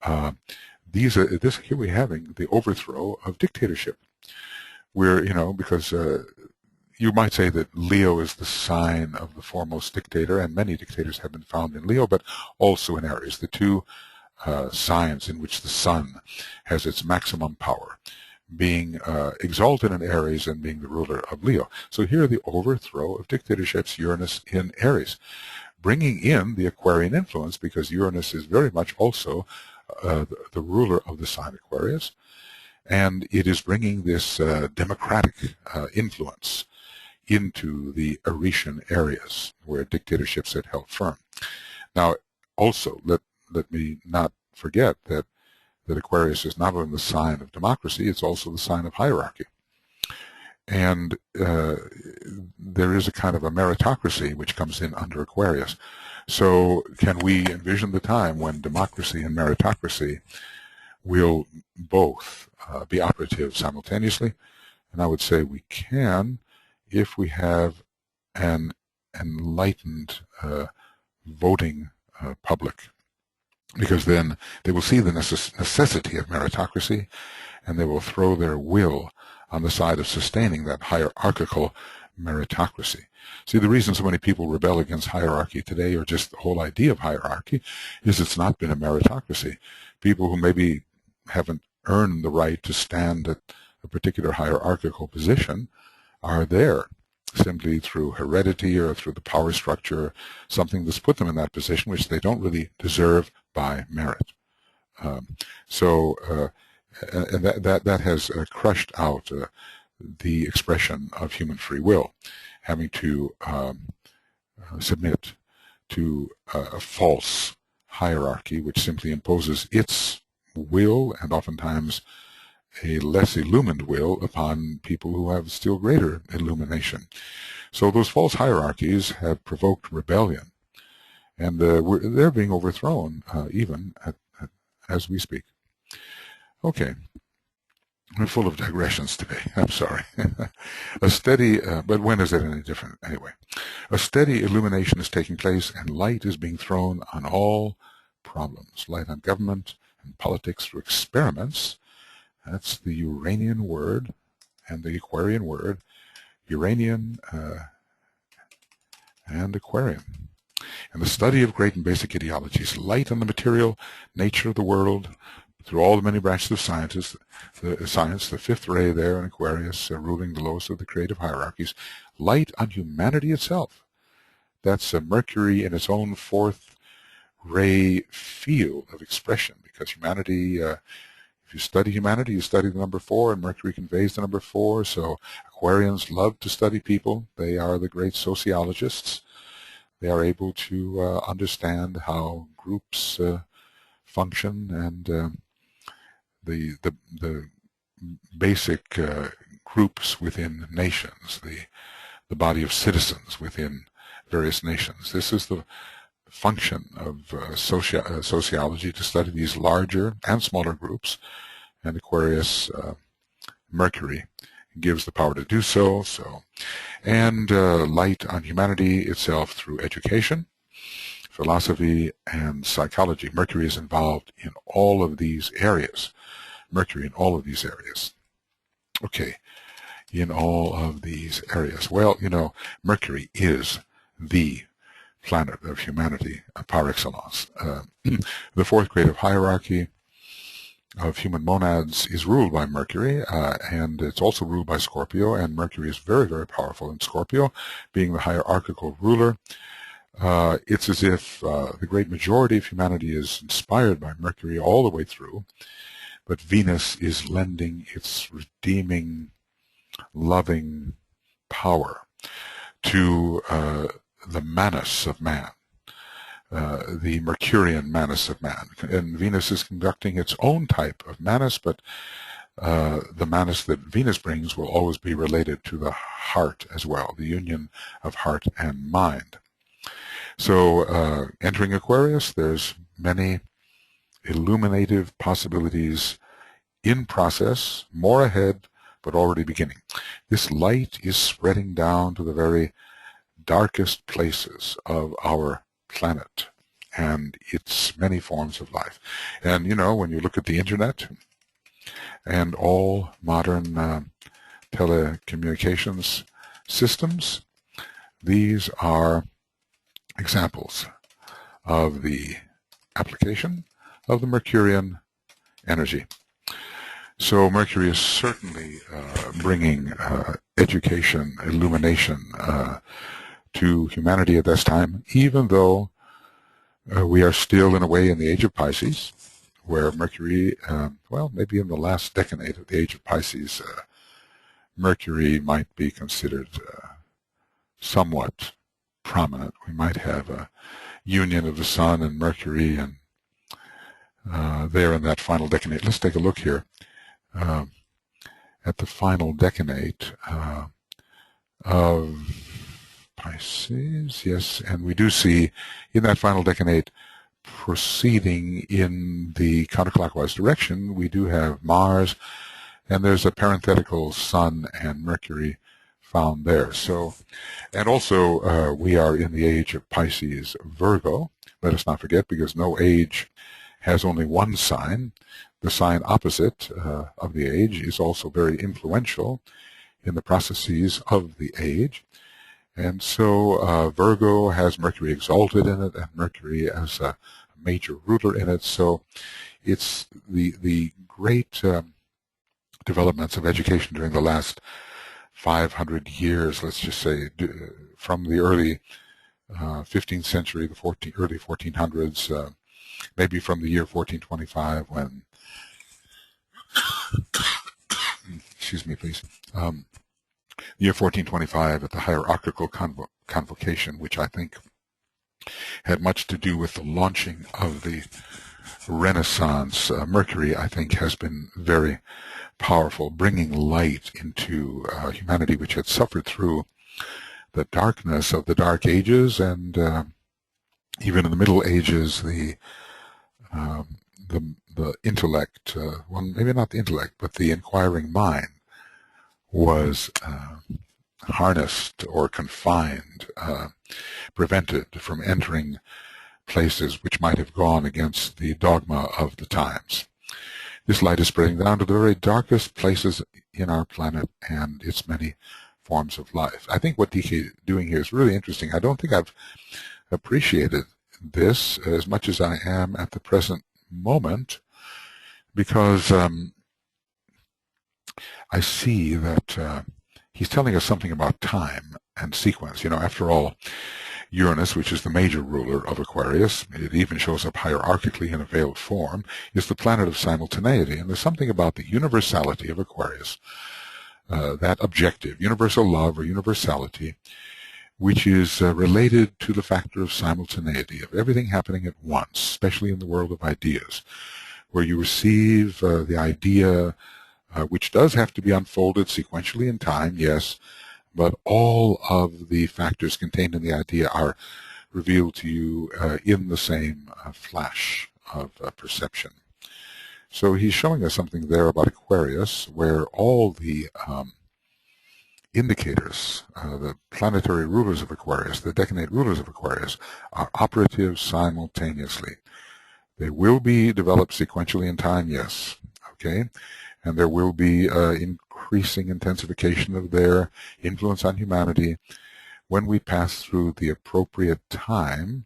Here we're having the overthrow of dictatorship. Where, because you might say that Leo is the sign of the foremost dictator, and many dictators have been found in Leo, but also in Aries, the 2 signs in which the sun has its maximum power, being exalted in Aries and being the ruler of Leo. So here the overthrow of dictatorships, Uranus in Aries, bringing in the Aquarian influence, because Uranus is very much also the ruler of the sign Aquarius, and it is bringing this democratic influence into the Aretian areas where dictatorships had held firm. Now, also, let me not forget that Aquarius is not only the sign of democracy, it's also the sign of hierarchy. And there is a kind of a meritocracy which comes in under Aquarius. So can we envision the time when democracy and meritocracy will both be operative simultaneously? And I would say we can if we have an enlightened voting public, because then they will see the necessity of meritocracy, and they will throw their will on the side of sustaining that hierarchical meritocracy. See, the reason so many people rebel against hierarchy today, or just the whole idea of hierarchy, is it's not been a meritocracy. People who maybe haven't earned the right to stand at a particular hierarchical position are there simply through heredity or through the power structure, something that's put them in that position which they don't really deserve by merit. and that has crushed out the expression of human free will, having to submit to a false hierarchy which simply imposes its will, and oftentimes a less illumined will, upon people who have still greater illumination. So those false hierarchies have provoked rebellion, and they're being overthrown even as we speak. Okay. I'm full of digressions today. I'm sorry. A steady, but when is it any different? Anyway, a steady illumination is taking place, and light is being thrown on all problems. Light on government and politics through experiments. That's the Uranian word and the Aquarian word. Uranian and Aquarian. And the study of great and basic ideologies. Light on the material nature of the world, through all the many branches of science, the fifth ray there in Aquarius, ruling the lowest of the creative hierarchies. Light on humanity itself. That's Mercury in its own fourth ray field of expression, because humanity, if you study humanity, you study the number 4, and Mercury conveys the number 4, so Aquarians love to study people. They are the great sociologists. They are able to understand how groups function, and the basic groups within nations, the body of citizens within various nations. This is the function of sociology, to study these larger and smaller groups, and Aquarius, Mercury, gives the power to do so. And light on humanity itself through education, philosophy, and psychology. Mercury is involved in all of these areas. Mercury in all of these areas. Okay, in all of these areas. Well, you know, Mercury is the planet of humanity par excellence. The fourth creative hierarchy of human monads is ruled by Mercury, and it's also ruled by Scorpio, and Mercury is very, very powerful in Scorpio, being the hierarchical ruler. It's as if the great majority of humanity is inspired by Mercury all the way through, but Venus is lending its redeeming, loving power to the Manus of man, the Mercurian Manus of man. And Venus is conducting its own type of Manus, but the Manus that Venus brings will always be related to the heart as well, the union of heart and mind. So entering Aquarius, there's many illuminative possibilities in process, more ahead, but already beginning. This light is spreading down to the very darkest places of our planet and its many forms of life. And, you know, when you look at the internet and all modern telecommunications systems, these are examples of the application of the Mercurian energy. So Mercury is certainly bringing education, illumination to humanity at this time, even though we are still in a way in the age of Pisces, where Mercury, well, maybe in the last decade of the age of Pisces, Mercury might be considered somewhat prominent. We might have a union of the Sun and Mercury, and there in that final decade. Let's take a look here at the final decade of Pisces. Yes, and we do see in that final decade, proceeding in the counterclockwise direction, we do have Mars, and there's a parenthetical Sun and Mercury found there. So, and also we are in the age of Pisces Virgo. Let us not forget, because no age has only one sign. The sign opposite of the age is also very influential in the processes of the age. And so Virgo has Mercury exalted in it, and Mercury as a major ruler in it. So it's the great developments of education during the last 500 years, let's just say, from the early 15th century, the early 1400s, maybe from the year 1425, when excuse me, please. Year 1425 at the hierarchical convocation, which I think had much to do with the launching of the Renaissance. Mercury, I think, has been very powerful, bringing light into humanity, which had suffered through the darkness of the Dark Ages, and even in the Middle Ages, the intellect, well, maybe not the intellect, but the inquiring mind was harnessed or confined, prevented from entering places which might have gone against the dogma of the times. This light is spreading down to the very darkest places in our planet and its many forms of life. I think what DK is doing here is really interesting. I don't think I've appreciated this as much as I am at the present moment, because I see that he's telling us something about time and sequence. You know, after all, Uranus, which is the major ruler of Aquarius, it even shows up hierarchically in a veiled form, is the planet of simultaneity. And there's something about the universality of Aquarius, that objective, universal love or universality, which is related to the factor of simultaneity, of everything happening at once, especially in the world of ideas, where you receive the idea, which does have to be unfolded sequentially in time, yes, but all of the factors contained in the idea are revealed to you in the same flash of perception. So he's showing us something there about Aquarius, where all the indicators, the planetary rulers of Aquarius, the decanate rulers of Aquarius, are operative simultaneously. They will be developed sequentially in time, yes, okay, and there will be increasing intensification of their influence on humanity when we pass through the appropriate time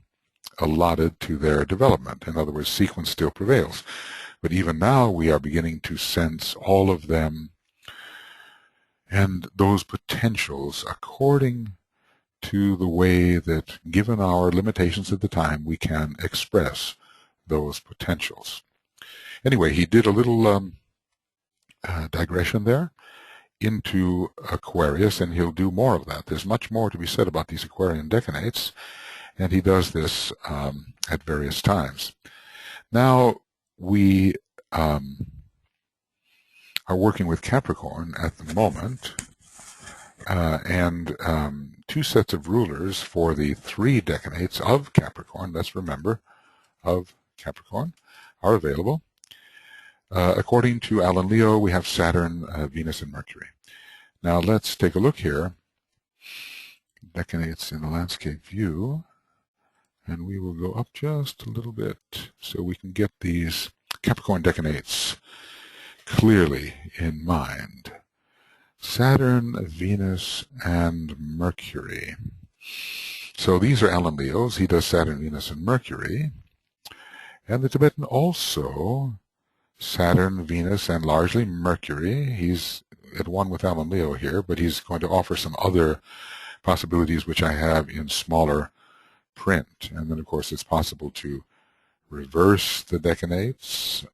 allotted to their development. In other words, sequence still prevails. But even now we are beginning to sense all of them and those potentials according to the way that, given our limitations at the time, we can express those potentials. Anyway, he did a little digression there into Aquarius, and he'll do more of that. There's much more to be said about these Aquarian decanates, and he does this at various times. Now, we are working with Capricorn at the moment, and two sets of rulers for the three decanates of Capricorn, let's remember, of Capricorn, are available. According to Alan Leo, we have Saturn, Venus, and Mercury. Now let's take a look here. Decanates in the landscape view. And we will go up just a little bit so we can get these Capricorn decanates clearly in mind. Saturn, Venus, and Mercury. So these are Alan Leo's. He does Saturn, Venus, and Mercury. And the Tibetan also Saturn, Venus, and largely Mercury. He's at one with Alan Leo here, but he's going to offer some other possibilities which I have in smaller print. And then, of course, it's possible to reverse the decanates.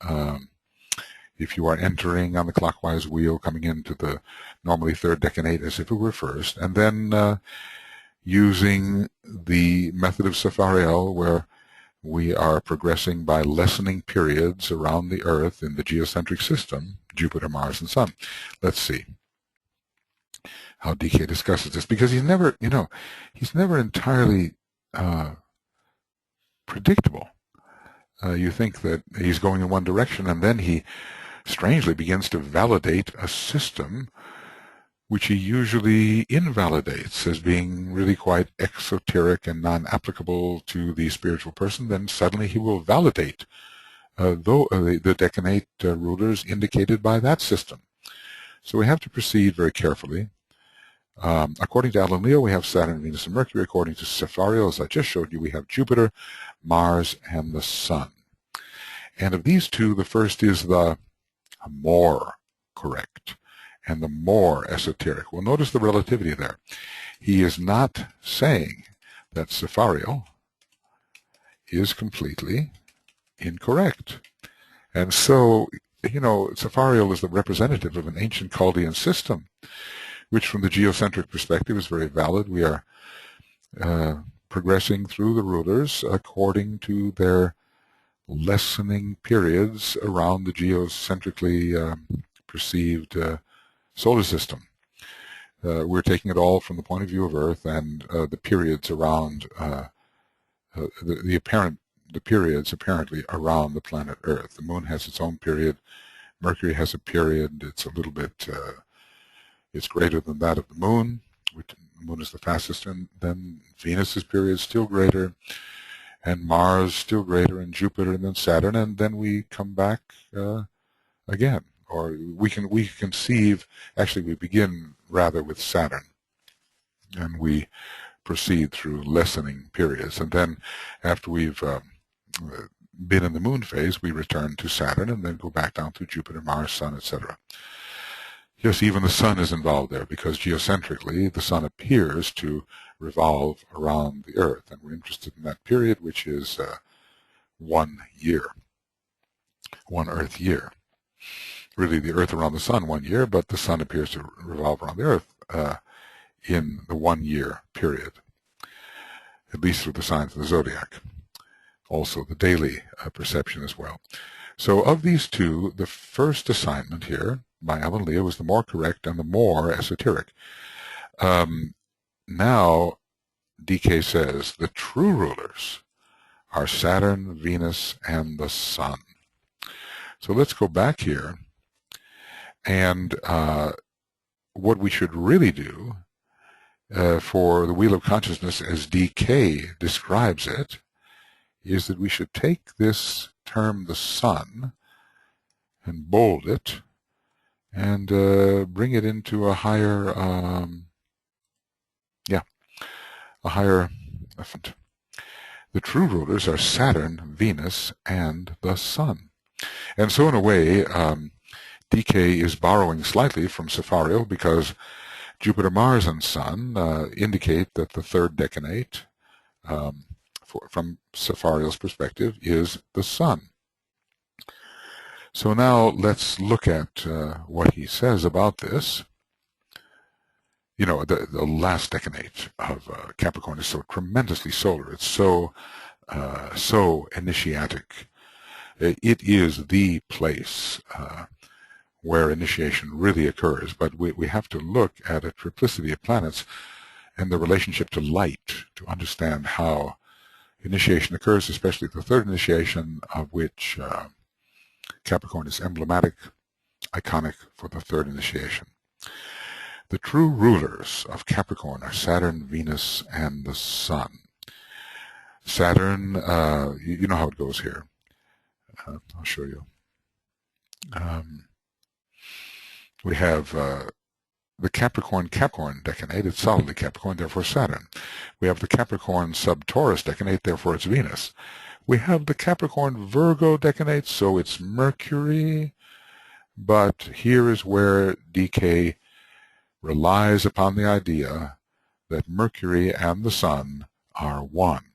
If you are entering on the clockwise wheel, coming into the normally third decanate as if it were first, and then using the method of Safariel, where we are progressing by lessening periods around the Earth in the geocentric system, Jupiter, Mars, and Sun. Let's see how DK discusses this, because he's never, he's never entirely predictable. You think that he's going in one direction, and then he strangely begins to validate a system which he usually invalidates as being really quite exoteric and non-applicable to the spiritual person. Then suddenly he will validate the decanate rulers indicated by that system. So we have to proceed very carefully. According to Alan Leo, we have Saturn, Venus, and Mercury. According to Safariel, as I just showed you, we have Jupiter, Mars, and the Sun. And of these two, the first is the more correct and the more esoteric. Well, notice the relativity there. He is not saying that Safariel is completely incorrect. And so you know, Safarial is the representative of an ancient Chaldean system, which from the geocentric perspective is very valid. We are progressing through the rulers according to their lessening periods around the geocentrically perceived solar system. We're taking it all from the point of view of Earth and the periods around the periods apparently around the planet Earth. The Moon has its own period. Mercury has a period. It's a little bit. It's greater than that of the Moon. The Moon is the fastest, and then Venus's period is still greater, and Mars still greater, and Jupiter, and then Saturn, and then we come back again. Or we conceive. Actually, we begin rather with Saturn, and we proceed through lessening periods, and then after we've been in the Moon phase, we return to Saturn, and then go back down through Jupiter, Mars, Sun, etc. Yes, even the Sun is involved there, because geocentrically the Sun appears to revolve around the Earth, and we're interested in that period, which is 1 year, 1 Earth year. Really, the Earth around the Sun 1 year, but the Sun appears to revolve around the Earth in the 1 year period, at least through the signs of the zodiac. Also the daily perception as well. So of these two, the first assignment here by Alan Leah was the more correct and the more esoteric. Now, DK says the true rulers are Saturn, Venus, and the Sun. So let's go back here, and what we should really do for the Wheel of Consciousness, as DK describes it, is that we should take this term, the Sun, and bold it, and bring it into a higher, a higher effect. The true rulers are Saturn, Venus, and the Sun. And so in a way, DK is borrowing slightly from Safarial, because Jupiter, Mars, and Sun indicate that the third decanate, from Safarial's perspective, is the Sun. So now let's look at what he says about this. You know, the last decanate of Capricorn is so tremendously solar. It's so initiatic. It is the place where initiation really occurs. But we have to look at a triplicity of planets and the relationship to light to understand how initiation occurs, especially the third initiation, of which Capricorn is emblematic, iconic for the third initiation. The true rulers of Capricorn are Saturn, Venus, and the Sun. Saturn, you know how it goes here. I'll show you. We have the Capricorn decanate. It's solidly Capricorn, therefore Saturn. We have the Capricorn sub-Taurus decanate, therefore it's Venus. We have the Capricorn Virgo decanate, so it's Mercury. But here is where DK relies upon the idea that Mercury and the Sun are one.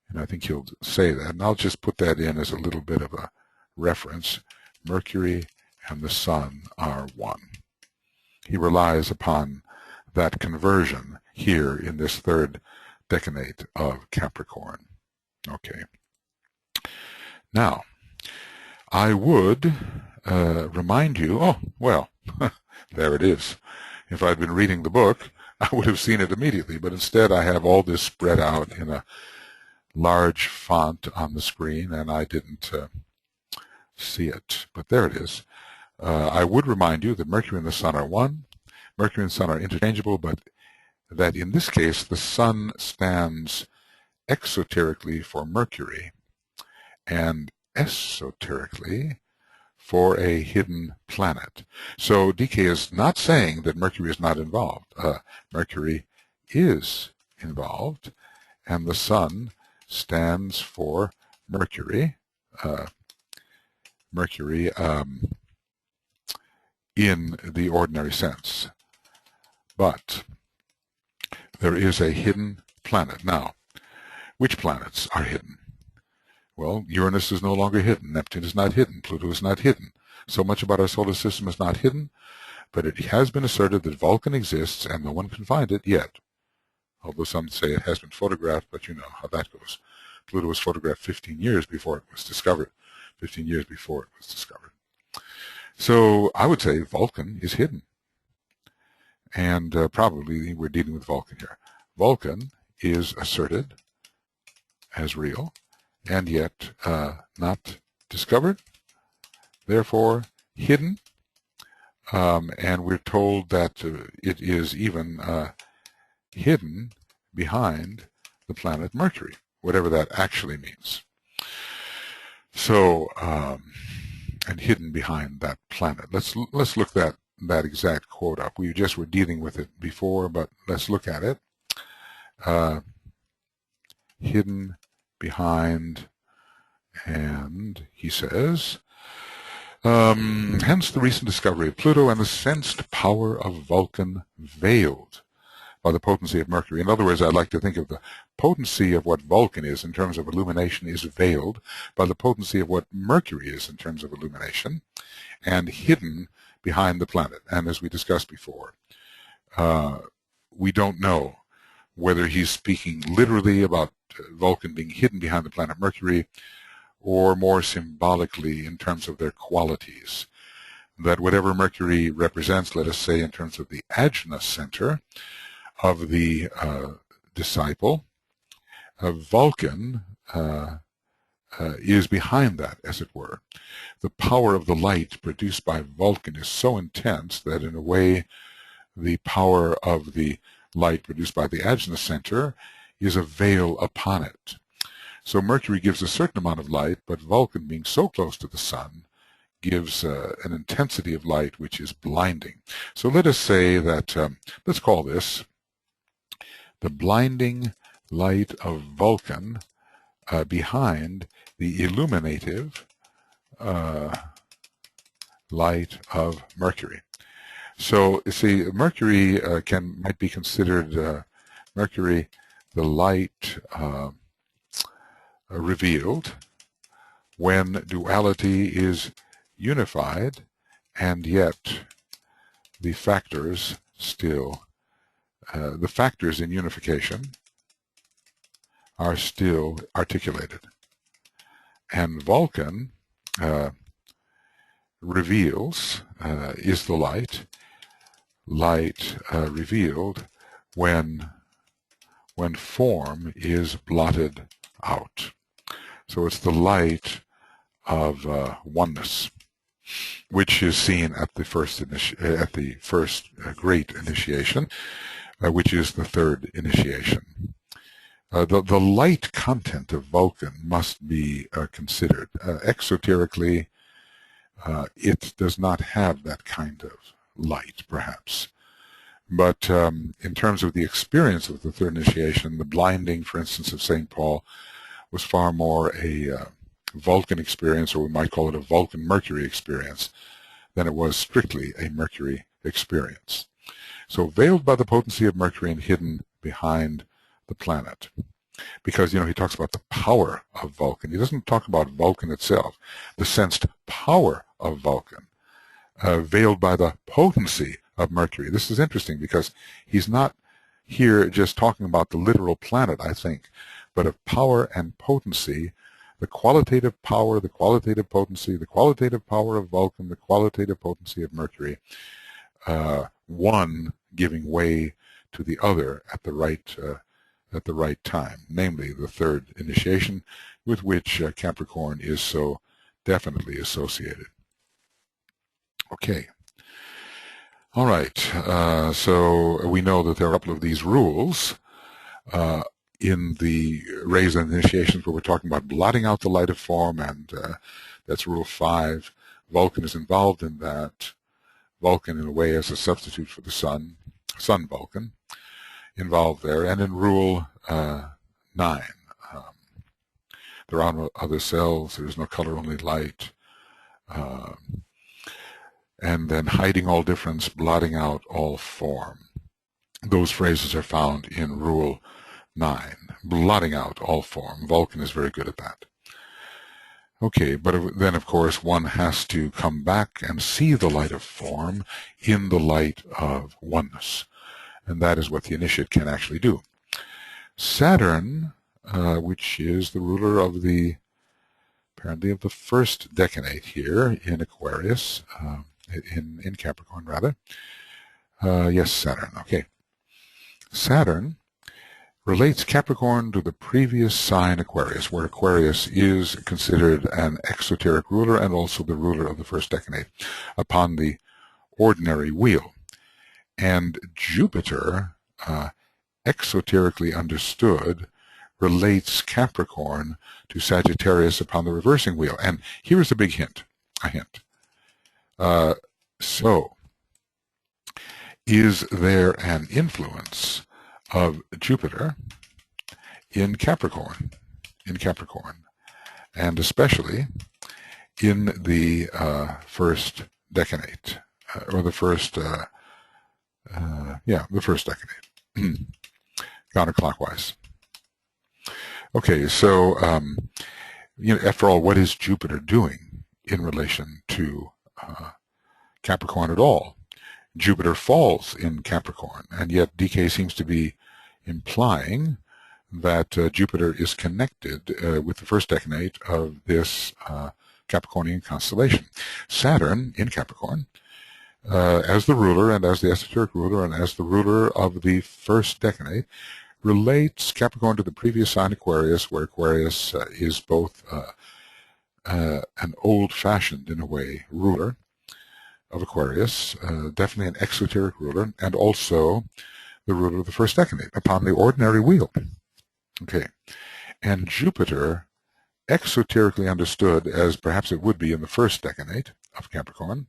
And I think he'll say that, and I'll just put that in as a little bit of a reference. Mercury and the Sun are one. He relies upon that conversion here in this third decanate of Capricorn. Okay. Now, I would remind you, oh, well, there it is. If I'd been reading the book, I would have seen it immediately, but instead I have all this spread out in a large font on the screen, and I didn't see it. But there it is. I would remind you that Mercury and the Sun are one. Mercury and the Sun are interchangeable, but that in this case the Sun stands exoterically for Mercury and esoterically for a hidden planet. So DK is not saying that Mercury is not involved. Mercury is involved, and the Sun stands for Mercury. Mercury in the ordinary sense. But there is a hidden planet. Now, which planets are hidden? Well, Uranus is no longer hidden. Neptune is not hidden. Pluto is not hidden. So much about our solar system is not hidden, but it has been asserted that Vulcan exists and no one can find it yet. Although some say it has been photographed, but you know how that goes. Pluto was photographed 15 years before it was discovered. 15 years before it was discovered. So I would say Vulcan is hidden. And probably we're dealing with Vulcan here. Vulcan is asserted as real and yet not discovered, therefore hidden. And we're told that it is even hidden behind the planet Mercury, whatever that actually means. So, and hidden behind that planet. Let's look that exact quote up. We just were dealing with it before, but let's look at it. Hidden behind, and he says, hence the recent discovery of Pluto and the sensed power of Vulcan veiled by the potency of Mercury. In other words, I'd like to think of the potency of what Vulcan is in terms of illumination is veiled by the potency of what Mercury is in terms of illumination, and hidden behind the planet. And as we discussed before, we don't know whether he's speaking literally about Vulcan being hidden behind the planet Mercury, or more symbolically in terms of their qualities. That whatever Mercury represents, let us say in terms of the ajna center of the disciple, Vulcan is behind that, as it were. The power of the light produced by Vulcan is so intense that in a way the power of the light produced by the ajna center is a veil upon it. So Mercury gives a certain amount of light, but Vulcan, being so close to the sun, gives an intensity of light which is blinding. So let us say that, let's call this the blinding light of Vulcan behind the illuminative light of Mercury. So you see, Mercury might be considered Mercury, the light revealed when duality is unified, and yet the factors still, the factors in unification are still articulated. And Vulcan reveals, is the light revealed when form is blotted out. So it's the light of oneness, which is seen at the first great initiation, which is the third initiation. The light content of Vulcan must be considered. Exoterically, it does not have that kind of light, perhaps. But in terms of the experience of the third initiation, the blinding, for instance, of St. Paul was far more a Vulcan experience, or we might call it a Vulcan-Mercury experience, than it was strictly a Mercury experience. So veiled by the potency of Mercury and hidden behind the planet. Because, you know, he talks about the power of Vulcan. He doesn't talk about Vulcan itself. The sensed power of Vulcan, veiled by the potency of Mercury. This is interesting because he's not here just talking about the literal planet, I think, but of power and potency, the qualitative power, the qualitative potency, the qualitative power of Vulcan, the qualitative potency of Mercury, one giving way to the other at the right time, namely the third initiation, with which Capricorn is so definitely associated. Okay. All right. So we know that there are a couple of these rules in the rays and initiations where we're talking about blotting out the light of form, and that's Rule 5. Vulcan is involved in that. Vulcan, in a way, as a substitute for the sun Vulcan, involved there. And in Rule 9, there are no other cells, there is no color, only light. And then hiding all difference, blotting out all form. Those phrases are found in Rule 9, blotting out all form. Vulcan is very good at that. Okay, but then of course one has to come back and see the light of form in the light of oneness. And that is what the initiate can actually do. Saturn, which is the ruler of the, apparently of the first decanate here in Aquarius, in Capricorn rather. Yes, Saturn, okay. Saturn relates Capricorn to the previous sign Aquarius, where Aquarius is considered an exoteric ruler and also the ruler of the first decanate upon the ordinary wheel. And Jupiter, exoterically understood, relates Capricorn to Sagittarius upon the reversing wheel. And here's a big hint, So, is there an influence of Jupiter in Capricorn, and especially in the first decanate, or the first, the first decanate, counterclockwise. Okay, so after all, what is Jupiter doing in relation to Capricorn at all? Jupiter falls in Capricorn, and yet DK seems to be implying that Jupiter is connected with the first decanate of this Capricornian constellation. Saturn in Capricorn, as the ruler and as the esoteric ruler and as the ruler of the first decanate, relates Capricorn to the previous sign Aquarius, where Aquarius is both an old-fashioned, in a way, ruler of Aquarius, definitely an exoteric ruler, and also the ruler of the first decanate upon the ordinary wheel. Okay, and Jupiter, exoterically understood as perhaps it would be in the first decanate of Capricorn,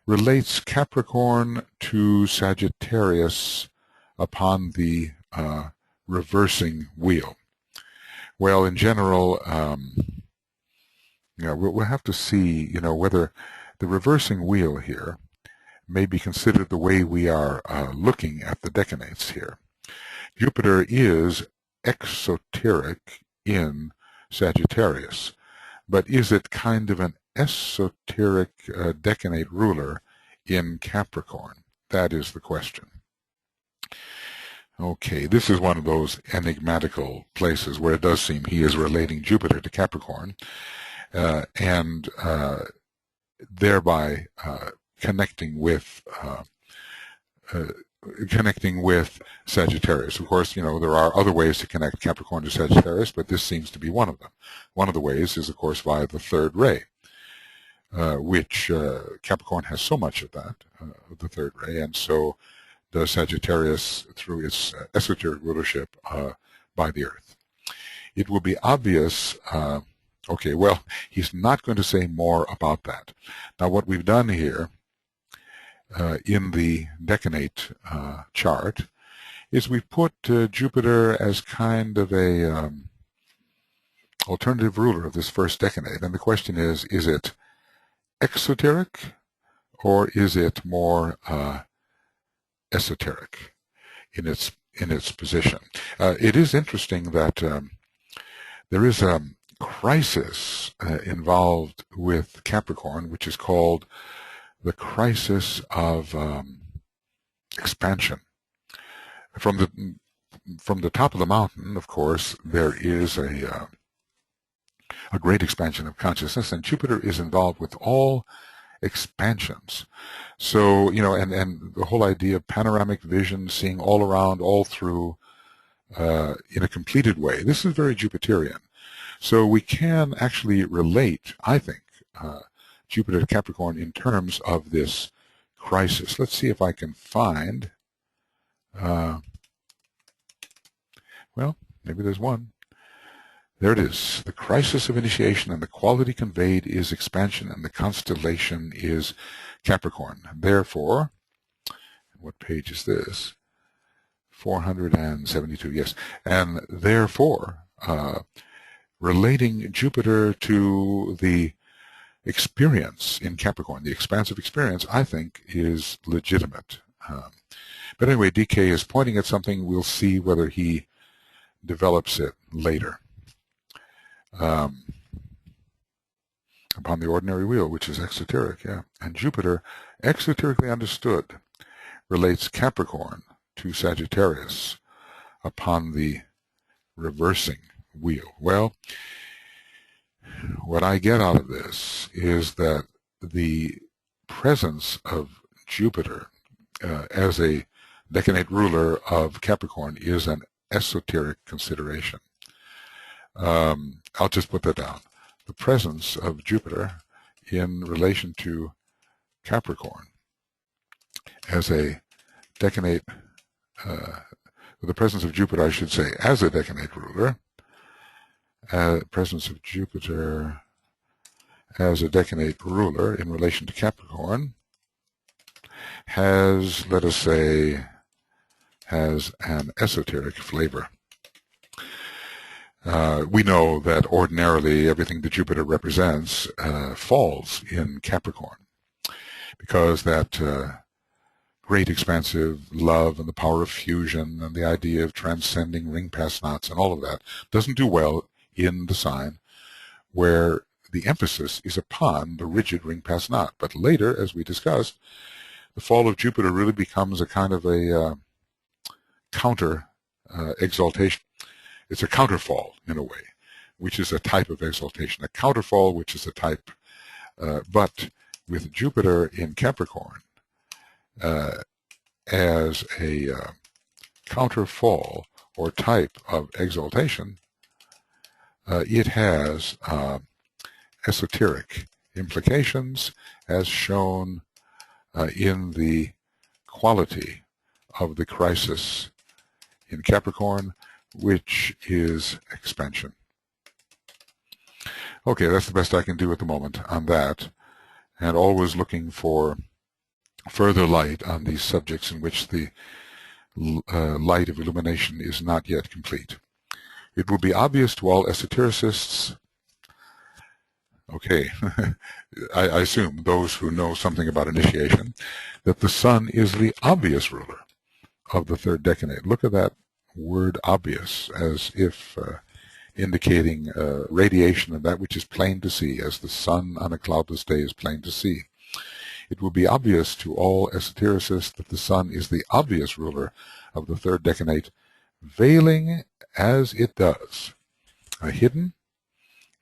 relates Capricorn to Sagittarius upon the reversing wheel. Well, in general, we'll have to see, whether the reversing wheel here may be considered the way we are looking at the decanates here. Jupiter is exoteric in Sagittarius, but is it kind of an esoteric decanate ruler in Capricorn? That is the question. Okay, this is one of those enigmatical places where it does seem he is relating Jupiter to Capricorn, and thereby connecting with Sagittarius. Of course, there are other ways to connect Capricorn to Sagittarius, but this seems to be one of them. One of the ways is, of course, via the third ray, which Capricorn has so much of that, the third ray, and so does Sagittarius through its esoteric rulership by the Earth. It will be obvious. Okay, well, he's not going to say more about that. Now, what we've done here in the decanate chart is we've put Jupiter as kind of a alternative ruler of this first decanate. And the question is it exoteric or is it more esoteric in its position? It is interesting that there is a crisis involved with Capricorn, which is called the crisis of expansion. From the top of the mountain, of course, there is a great expansion of consciousness, and Jupiter is involved with all expansions. So, and the whole idea of panoramic vision, seeing all around, all through, in a completed way. This is very Jupiterian. So we can actually relate, I think, Jupiter to Capricorn in terms of this crisis. Let's see if I can find, well, maybe there's one. There it is. The crisis of initiation, and the quality conveyed is expansion, and the constellation is Capricorn. Therefore, what page is this? 472, yes. And therefore, relating Jupiter to the experience in Capricorn, the expansive experience, I think is legitimate. But anyway, DK is pointing at something. We'll see whether he develops it later. upon the ordinary wheel, which is exoteric, yeah. And Jupiter, exoterically understood, relates Capricorn to Sagittarius upon the reversing wheel. Well, what I get out of this is that the presence of Jupiter as a decanate ruler of Capricorn is an esoteric consideration. I'll just put that down. The presence of Jupiter in relation to Capricorn as a decanate, the presence of Jupiter, I should say, as a decanate ruler, presence of Jupiter as a decanate ruler in relation to Capricorn has, let us say, has an esoteric flavor. We know that ordinarily everything that Jupiter represents falls in Capricorn, because that great expansive love and the power of fusion and the idea of transcending ring pass knots and all of that doesn't do well in the sign where the emphasis is upon the rigid ring pass knot. But later, as we discussed, the fall of Jupiter really becomes a kind of a counter exaltation. It's a counterfall in a way, which is a type of exaltation. A counterfall, which is a type, but with Jupiter in Capricorn as a counterfall or type of exaltation, it has esoteric implications as shown in the quality of the crisis in Capricorn, which is expansion. Okay, that's the best I can do at the moment on that, and always looking for further light on these subjects in which the light of illumination is not yet complete. It will be obvious to all esotericists, okay, I assume those who know something about initiation, that the sun is the obvious ruler of the third decanate. Look at that word obvious, as if indicating radiation of that which is plain to see, as the sun on a cloudless day is plain to see. It will be obvious to all esotericists that the sun is the obvious ruler of the third decanate, veiling as it does a hidden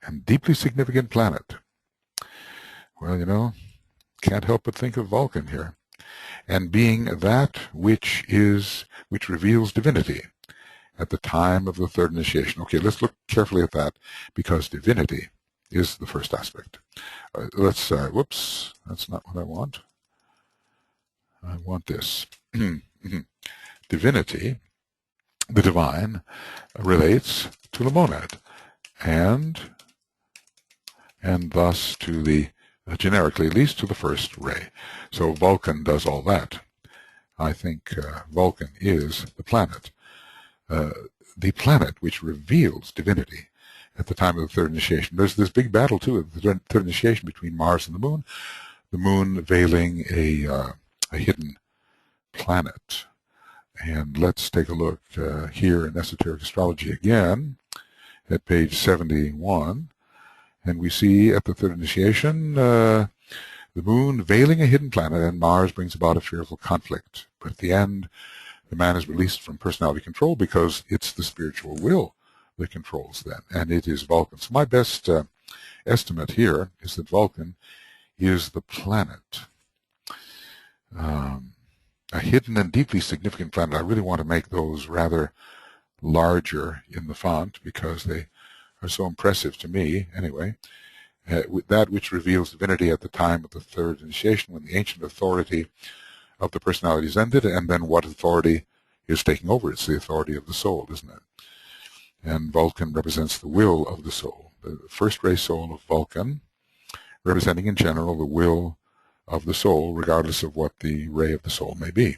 and deeply significant planet. Well, you know, can't help but think of Vulcan here, and being that which reveals divinity at the time of the third initiation. Okay, let's look carefully at that, because divinity is the first aspect. Whoops, that's not what I want. I want this. Divinity, the divine, relates to the monad, and thus to the, generically at least, to the first ray. So Vulcan does all that. I think Vulcan is the planet which reveals divinity at the time of the third initiation. There's this big battle, too, at the third initiation between Mars and the moon veiling a hidden planet. And let's take a look here in Esoteric Astrology again at page 71. And we see at the third initiation the moon veiling a hidden planet, and Mars brings about a fearful conflict. But at the end, the man is released from personality control, because it's the spiritual will that controls them, and it is Vulcan. So my best estimate here is that Vulcan is the planet, a hidden and deeply significant planet. I really want to make those rather larger in the font, because they are so impressive to me, anyway. That which reveals divinity at the time of the third initiation, when the ancient authority of the personality is ended, and then what authority is taking over? It's the authority of the soul, isn't it? And Vulcan represents the will of the soul. The first ray soul of Vulcan, representing in general the will of the soul, regardless of what the ray of the soul may be.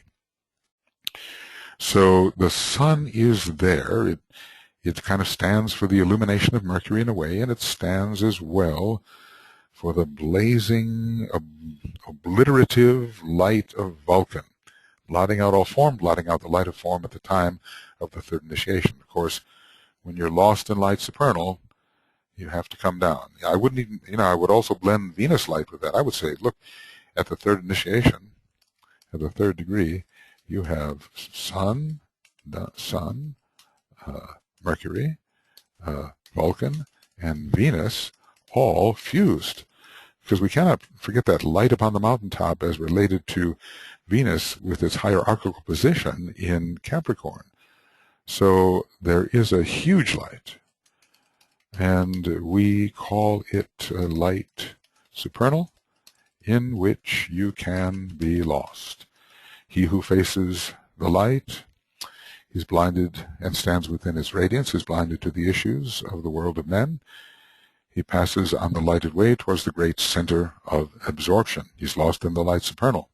So the sun is there. It kind of stands for the illumination of Mercury in a way, and it stands as well for the blazing, obliterative light of Vulcan, blotting out all form, blotting out the light of form at the time of the third initiation. Of course, when you're lost in light supernal, You have to come down. I wouldn't even, I would also blend Venus light with that. I would say, look, at the third initiation, at the third degree, you have Sun, Mercury, Vulcan, and Venus all fused. Because we cannot forget that light upon the mountaintop as related to Venus with its hierarchical position in Capricorn. So there is a huge light, and we call it light supernal, in which you can be lost. He who faces the light is blinded and stands within its radiance, is blinded to the issues of the world of men. He passes on the lighted way towards the great center of absorption. He's lost in the light supernal.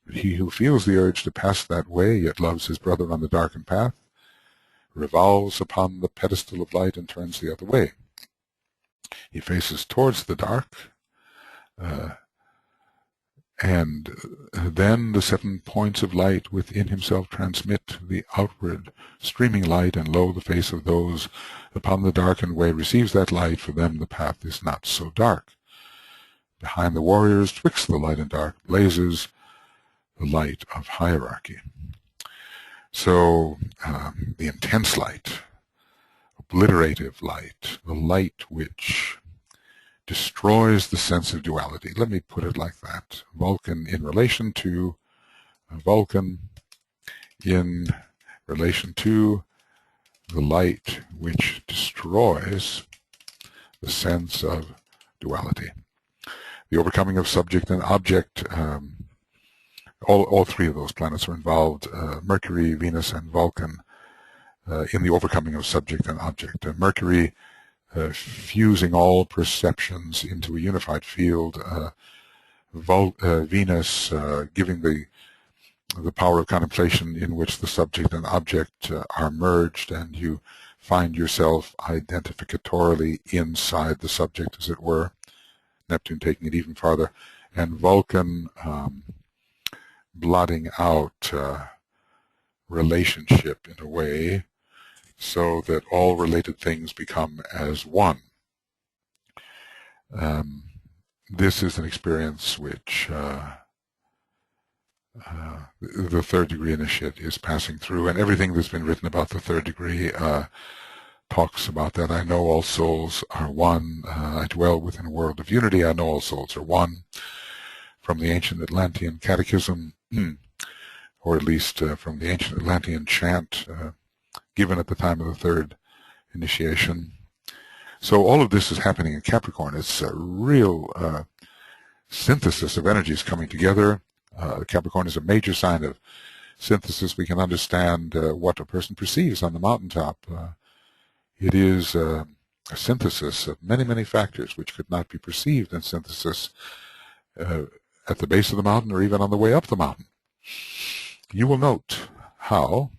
But he who feels the urge to pass that way, yet loves his brother on the darkened path, revolves upon the pedestal of light and turns the other way. He faces towards the dark, and then the 7 points of light within himself transmit the outward streaming light, and lo, the face of those upon the darkened way receives that light. For them the path is not so dark. Behind the warriors, twixt the light and dark, blazes the light of hierarchy. So the intense light, obliterative light, the light which destroys the sense of duality. Let me put it like that. Vulcan in relation to the light which destroys the sense of duality. The overcoming of subject and object, all three of those planets are involved, Mercury, Venus, and Vulcan, in the overcoming of subject and object. Mercury fusing all perceptions into a unified field, Venus giving the power of contemplation in which the subject and object are merged, and you find yourself identificatorily inside the subject, as it were. Neptune taking it even farther, and Vulcan blotting out relationship in a way, so that all related things become as one. This is an experience which the third degree initiate is passing through, and everything that's been written about the third degree talks about that. I know all souls are one. I dwell within a world of unity. I know all souls are one. From the ancient Atlantean catechism, or at least from the ancient Atlantean chant given at the time of the third initiation. So all of this is happening in Capricorn. It's a real synthesis of energies coming together. Capricorn is a major sign of synthesis. We can understand what a person perceives on the mountaintop. It is a synthesis of many, many factors which could not be perceived in synthesis at the base of the mountain or even on the way up the mountain. You will note how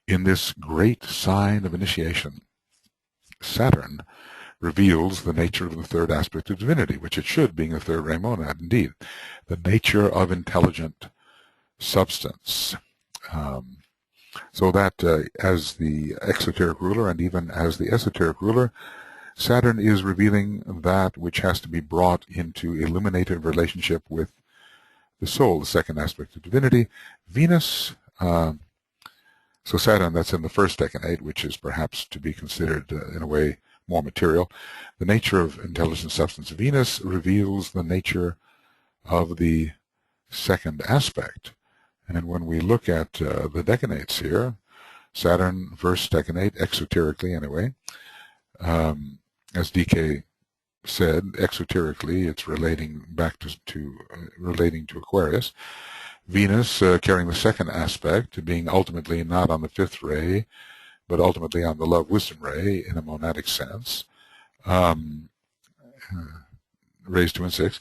in this great sign of initiation, Saturn reveals the nature of the third aspect of divinity, which it should, being the third ray monad, indeed, the nature of intelligent substance. So that as the exoteric ruler and even as the esoteric ruler, Saturn is revealing that which has to be brought into illuminative relationship with the soul, the second aspect of divinity. Venus, so Saturn, that's in the first decanate, which is perhaps to be considered in a way more material. The nature of intelligent substance. Venus reveals the nature of the second aspect. And when we look at the decanates here, Saturn, first decanate, exoterically anyway, as DK said, exoterically, it's relating back to relating to Aquarius. Venus carrying the second aspect, being ultimately not on the fifth ray, but ultimately on the love-wisdom ray in a monadic sense, rays 2 and 6.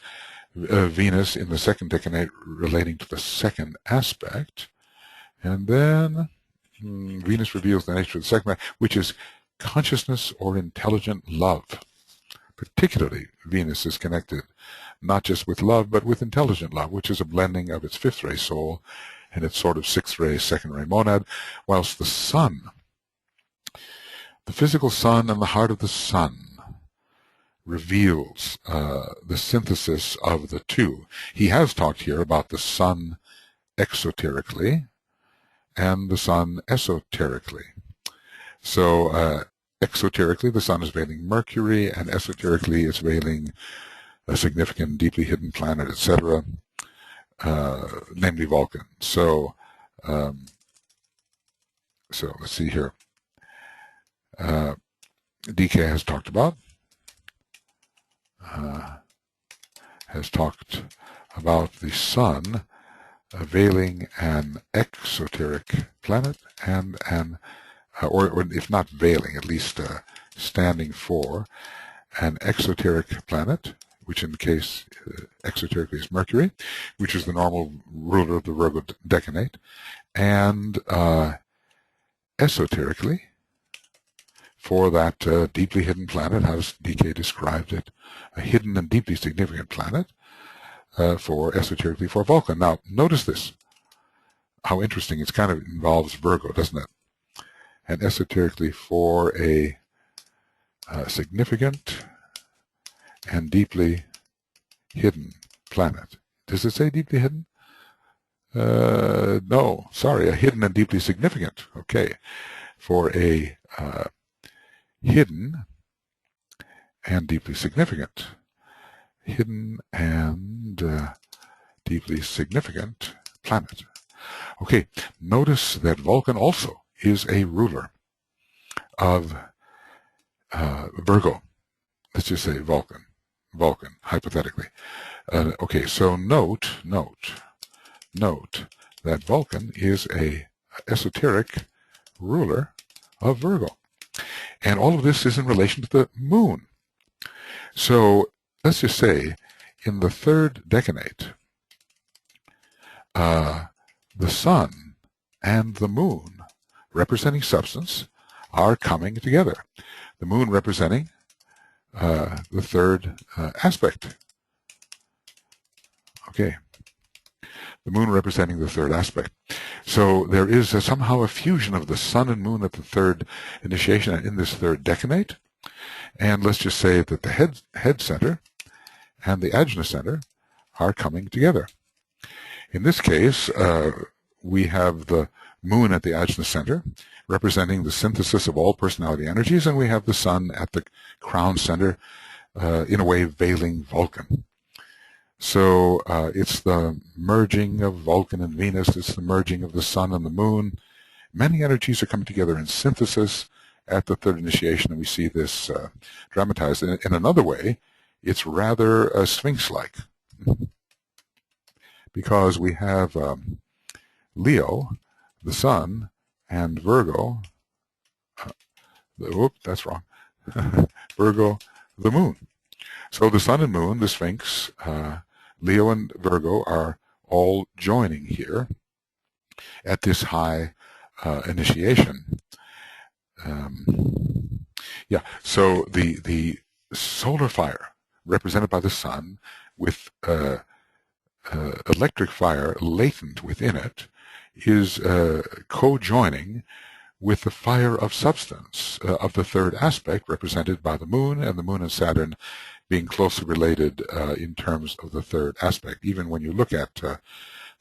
Venus in the second decanate relating to the second aspect. And then Venus reveals the nature of the second aspect, which is consciousness or intelligent love. Particularly, Venus is connected not just with love, but with intelligent love, which is a blending of its fifth ray soul and its sort of sixth ray, second ray monad, whilst the Sun The physical sun and the heart of the sun reveals the synthesis of the two. He has talked here about the sun exoterically and the sun esoterically. So exoterically, the sun is veiling Mercury, and esoterically, it's veiling a significant, deeply hidden planet, etc., namely Vulcan. So let's see here. DK has talked about the sun veiling an exoteric planet and an or if not veiling, at least standing for an exoteric planet, which in the case exoterically is Mercury, which is the normal ruler of the Virgo decanate, and esoterically for that deeply hidden planet, as DK described it, a hidden and deeply significant planet, for esoterically for Vulcan. Now, notice this, how interesting. It kind of involves Virgo, doesn't it? And esoterically for a significant and deeply hidden planet. Does it say deeply hidden? No, sorry, a hidden and deeply significant. Okay, for a hidden and deeply significant. Hidden and deeply significant planet. Okay, notice that Vulcan also is a ruler of Virgo. Let's just say Vulcan, hypothetically. Okay, so note that Vulcan is a esoteric ruler of Virgo. And all of this is in relation to the moon. So let's just say in the third decanate, the sun and the moon, representing substance, are coming together. The moon representing the third aspect. Okay. The moon representing the third aspect. So there is somehow a fusion of the sun and moon at the third initiation in this third decanate. And let's just say that the head center and the ajna center are coming together. In this case, we have the moon at the ajna center, representing the synthesis of all personality energies, and we have the sun at the crown center, in a way veiling Vulcan. So it's the merging of Vulcan and Venus, it's the merging of the sun and the moon. Many energies are coming together in synthesis at the third initiation, and we see this dramatized. In another way, it's rather Sphinx-like, because we have Leo, the sun, and Virgo, that's wrong, Virgo, the moon. So the sun and moon, the Sphinx, Leo and Virgo are all joining here at this high initiation. Yeah, so the solar fire represented by the sun with electric fire latent within it is co-joining with the fire of substance of the third aspect represented by the moon, and the moon and Saturn being closely related in terms of the third aspect. Even when you look at the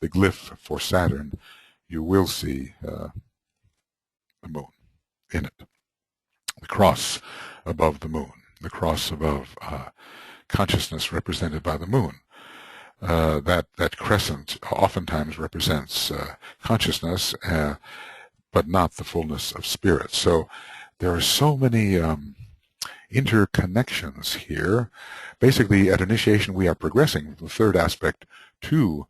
glyph for Saturn, you will see the moon in it. The cross above the moon, the cross above consciousness represented by the moon. That crescent oftentimes represents consciousness, but not the fullness of spirit. So there are so many interconnections here. Basically, at initiation, we are progressing from the third aspect to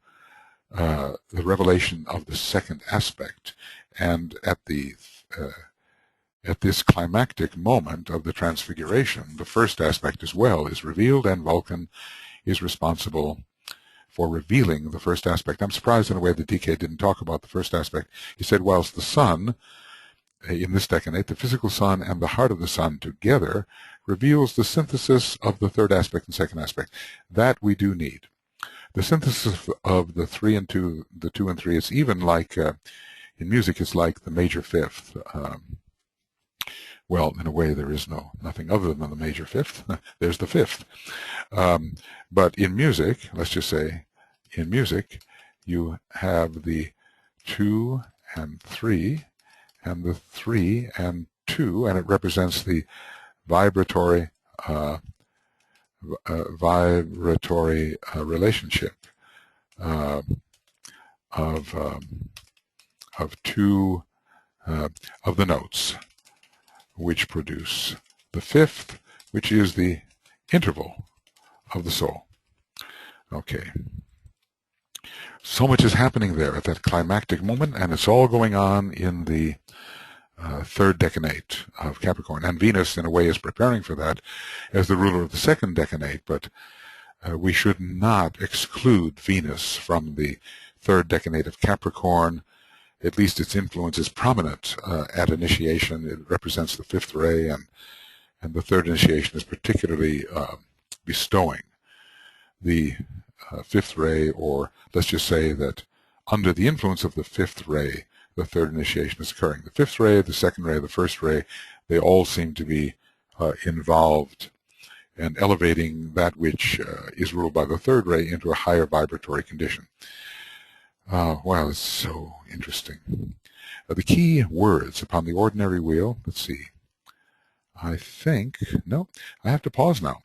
the revelation of the second aspect, and at this climactic moment of the transfiguration, the first aspect as well is revealed, and Vulcan is responsible for revealing the first aspect. I'm surprised in a way that DK didn't talk about the first aspect. He said, whilst the sun, in this decanate, the physical sun and the heart of the sun together reveals the synthesis of the third aspect and second aspect. That we do need. The synthesis of the 3 and 2, the 2 and 3, it's even like, in music, it's like the major fifth. Well, in a way, there is nothing other than the major fifth. There's the fifth. But in music, let's just say, in music, you have the 2 and 3, and the 3 and 2, and it represents the vibratory relationship of two of the notes, which produce the fifth, which is the interval of the soul. Okay. So much is happening there at that climactic moment, and it's all going on in the third decanate of Capricorn. And Venus, in a way, is preparing for that as the ruler of the second decanate, but we should not exclude Venus from the third decanate of Capricorn. At least its influence is prominent at initiation. It represents the fifth ray, and the third initiation is particularly bestowing the fifth ray, or let's just say that under the influence of the fifth ray, the third initiation is occurring. The fifth ray, the second ray, the first ray, they all seem to be involved in elevating that which is ruled by the third ray into a higher vibratory condition. Wow, it's so interesting. The key words upon the ordinary wheel, let's see. I think, no, I have to pause now.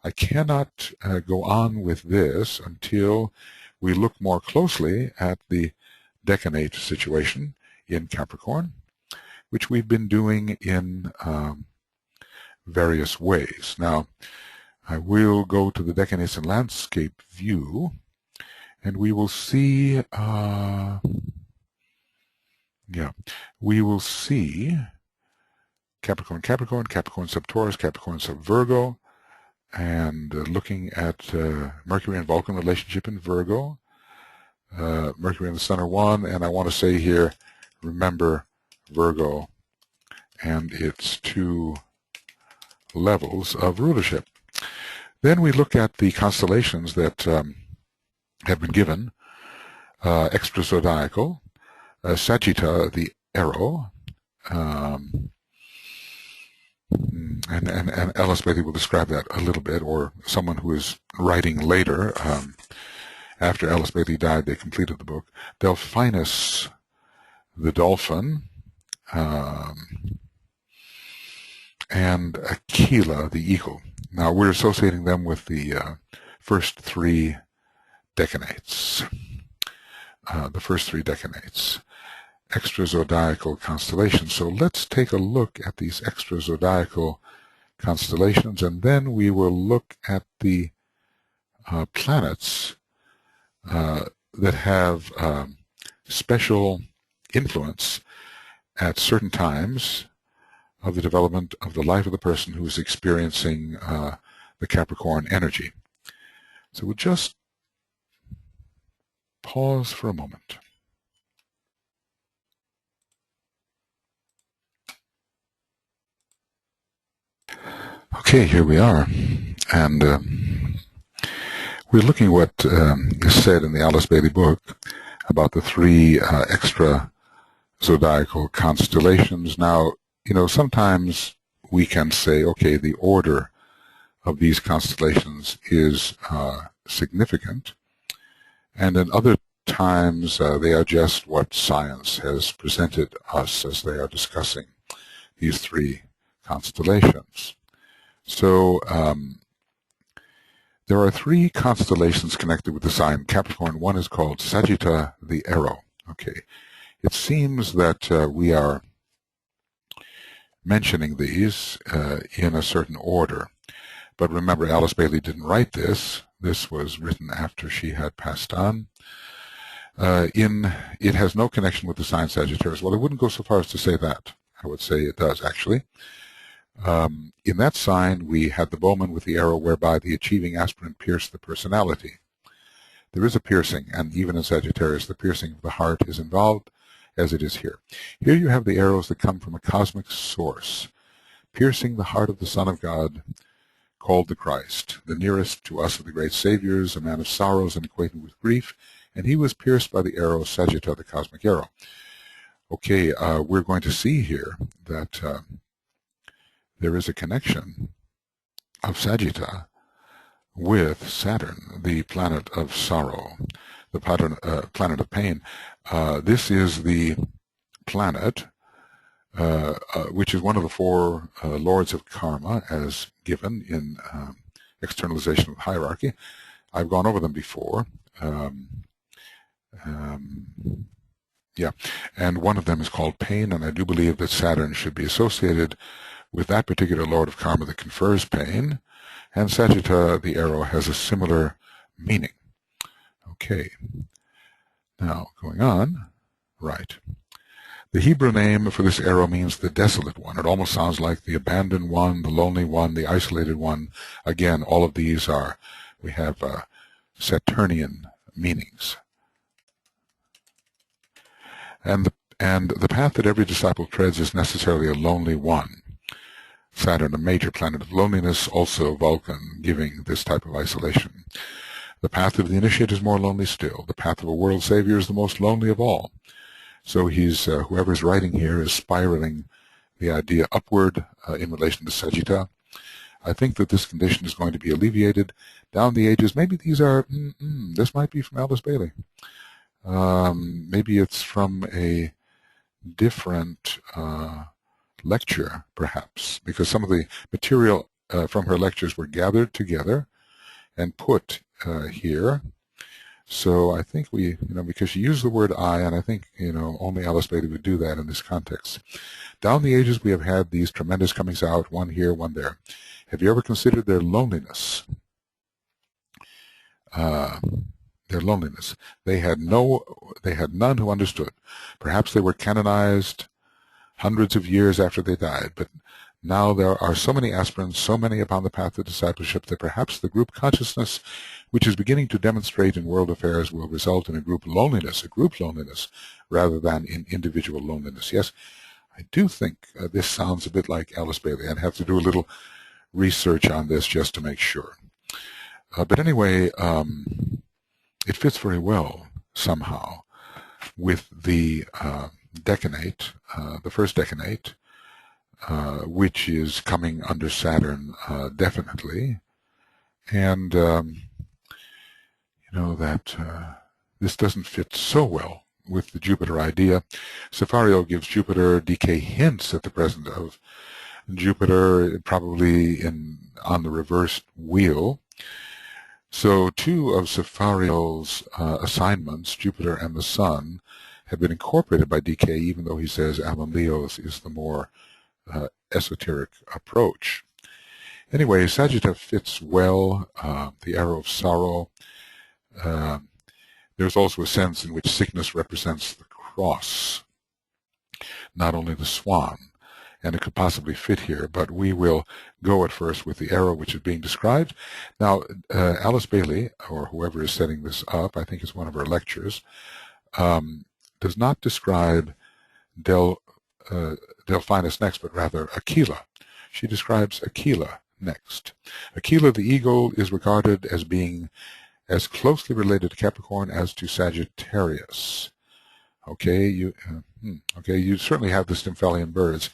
I cannot go on with this until we look more closely at the decanate situation in Capricorn, which we've been doing in various ways. Now, I will go to the decanates and landscape view, and we will see, we will see Capricorn, Capricorn, Capricorn sub Taurus, Capricorn sub Virgo, and looking at Mercury and Vulcan relationship in Virgo. Mercury and the Sun are one, and I want to say here, remember Virgo and its two levels of rulership. Then we look at the constellations that have been given, extra-zodiacal, Sagitta, the arrow, and Alice Bailey will describe that a little bit, or someone who is writing later. After Alice Bailey died, they completed the book. Delphinus, the dolphin, and Aquila, the eagle. Now, we're associating them with the first three decanates. Extra-zodiacal constellations. So let's take a look at these extra-zodiacal constellations, and then we will look at the planets that have special influence at certain times of the development of the life of the person who is experiencing the Capricorn energy. So we'll just pause for a moment. Okay, here we are, and we're looking at what is said in the Alice Bailey book about the three extra-zodiacal constellations. Now, sometimes we can say, okay, the order of these constellations is significant, and in other times they are just what science has presented us as they are discussing these three constellations. So there are three constellations connected with the sign Capricorn. One is called Sagitta, the arrow. Okay, it seems that we are mentioning these in a certain order. But remember, Alice Bailey didn't write this. This was written after she had passed on. It has no connection with the sign Sagittarius. Well, I wouldn't go so far as to say that. I would say it does, actually. In that sign, we had the bowman with the arrow whereby the achieving aspirant pierced the personality. There is a piercing, and even in Sagittarius, the piercing of the heart is involved, as it is here. Here you have the arrows that come from a cosmic source, piercing the heart of the Son of God, called the Christ, the nearest to us of the great Saviors, a man of sorrows and acquainted with grief, and he was pierced by the arrow Sagitta, the cosmic arrow. Okay, we're going to see here that there is a connection of Sagitta with Saturn, the planet of sorrow, the planet of pain. This is the planet which is one of the four lords of karma as given in externalization of hierarchy. I've gone over them before. Yeah, and one of them is called pain, and I do believe that Saturn should be associated with that particular lord of karma that confers pain, and Sagitta, the arrow, has a similar meaning. Okay, now going on, right. The Hebrew name for this arrow means the desolate one. It almost sounds like the abandoned one, the lonely one, the isolated one. Again, all of these are, we have Saturnian meanings. And the path that every disciple treads is necessarily a lonely one. Saturn, a major planet of loneliness, also Vulcan, giving this type of isolation. The path of the initiate is more lonely still. The path of a world savior is the most lonely of all. So he's whoever's writing here is spiraling the idea upward in relation to Sagitta. I think that this condition is going to be alleviated down the ages. Maybe these are, this might be from Alice Bailey. Maybe it's from a different lecture, perhaps, because some of the material from her lectures were gathered together and put here. So I think we, because she used the word I, and I think, only Alice Bailey would do that in this context. Down the ages, we have had these tremendous comings out, one here, one there. Have you ever considered their loneliness? Their loneliness. They had none who understood. Perhaps they were canonized hundreds of years after they died, but now there are so many aspirants, so many upon the path of discipleship, that perhaps the group consciousness, which is beginning to demonstrate in world affairs, will result in a group loneliness, rather than in individual loneliness. Yes, I do think this sounds a bit like Alice Bailey. I'd have to do a little research on this just to make sure. But anyway, it fits very well somehow with the decanate, the first decanate, which is coming under Saturn definitely, and that this doesn't fit so well with the Jupiter idea. Cefario gives Jupiter decay hints at the present of Jupiter, probably on the reversed wheel. So two of Cefario's assignments, Jupiter and the Sun, have been incorporated by decay, even though he says Alan Leo's is the more esoteric approach. Anyway, Sagitta fits well, the arrow of sorrow. There's also a sense in which sickness represents the cross, not only the swan, and it could possibly fit here, but we will go at first with the arrow which is being described. Now, Alice Bailey, or whoever is setting this up, I think it's one of her lectures, does not describe Delphinus next, but rather Aquila. She describes Aquila next. Aquila the eagle is regarded as being as closely related to Capricorn as to Sagittarius. Okay, you certainly have the Stymphalian birds,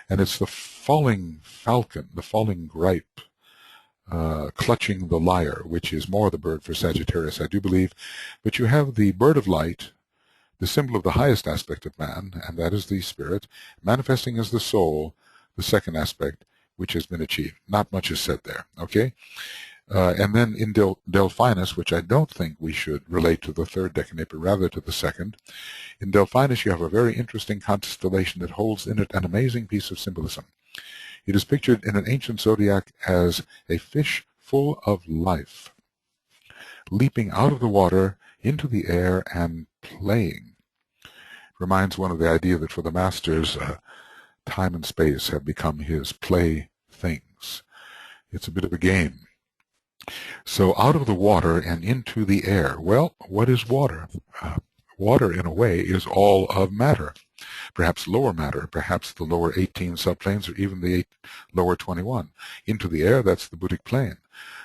and it's the falling falcon, the falling gripe, clutching the lyre, which is more the bird for Sagittarius, I do believe. But you have the bird of light, the symbol of the highest aspect of man, and that is the spirit, manifesting as the soul, the second aspect, which has been achieved. Not much is said there, okay? And then in Delphinus, which I don't think we should relate to the third decanate, but rather to the second, in Delphinus you have a very interesting constellation that holds in it an amazing piece of symbolism. It is pictured in an ancient zodiac as a fish full of life, leaping out of the water into the air and playing. Reminds one of the idea that for the masters, time and space have become his play things. It's a bit of a game. So out of the water and into the air. Well, what is water? Water, in a way, is all of matter. Perhaps lower matter, perhaps the lower 18 subplanes, or even the lower 21. Into the air, that's the Buddhic plane.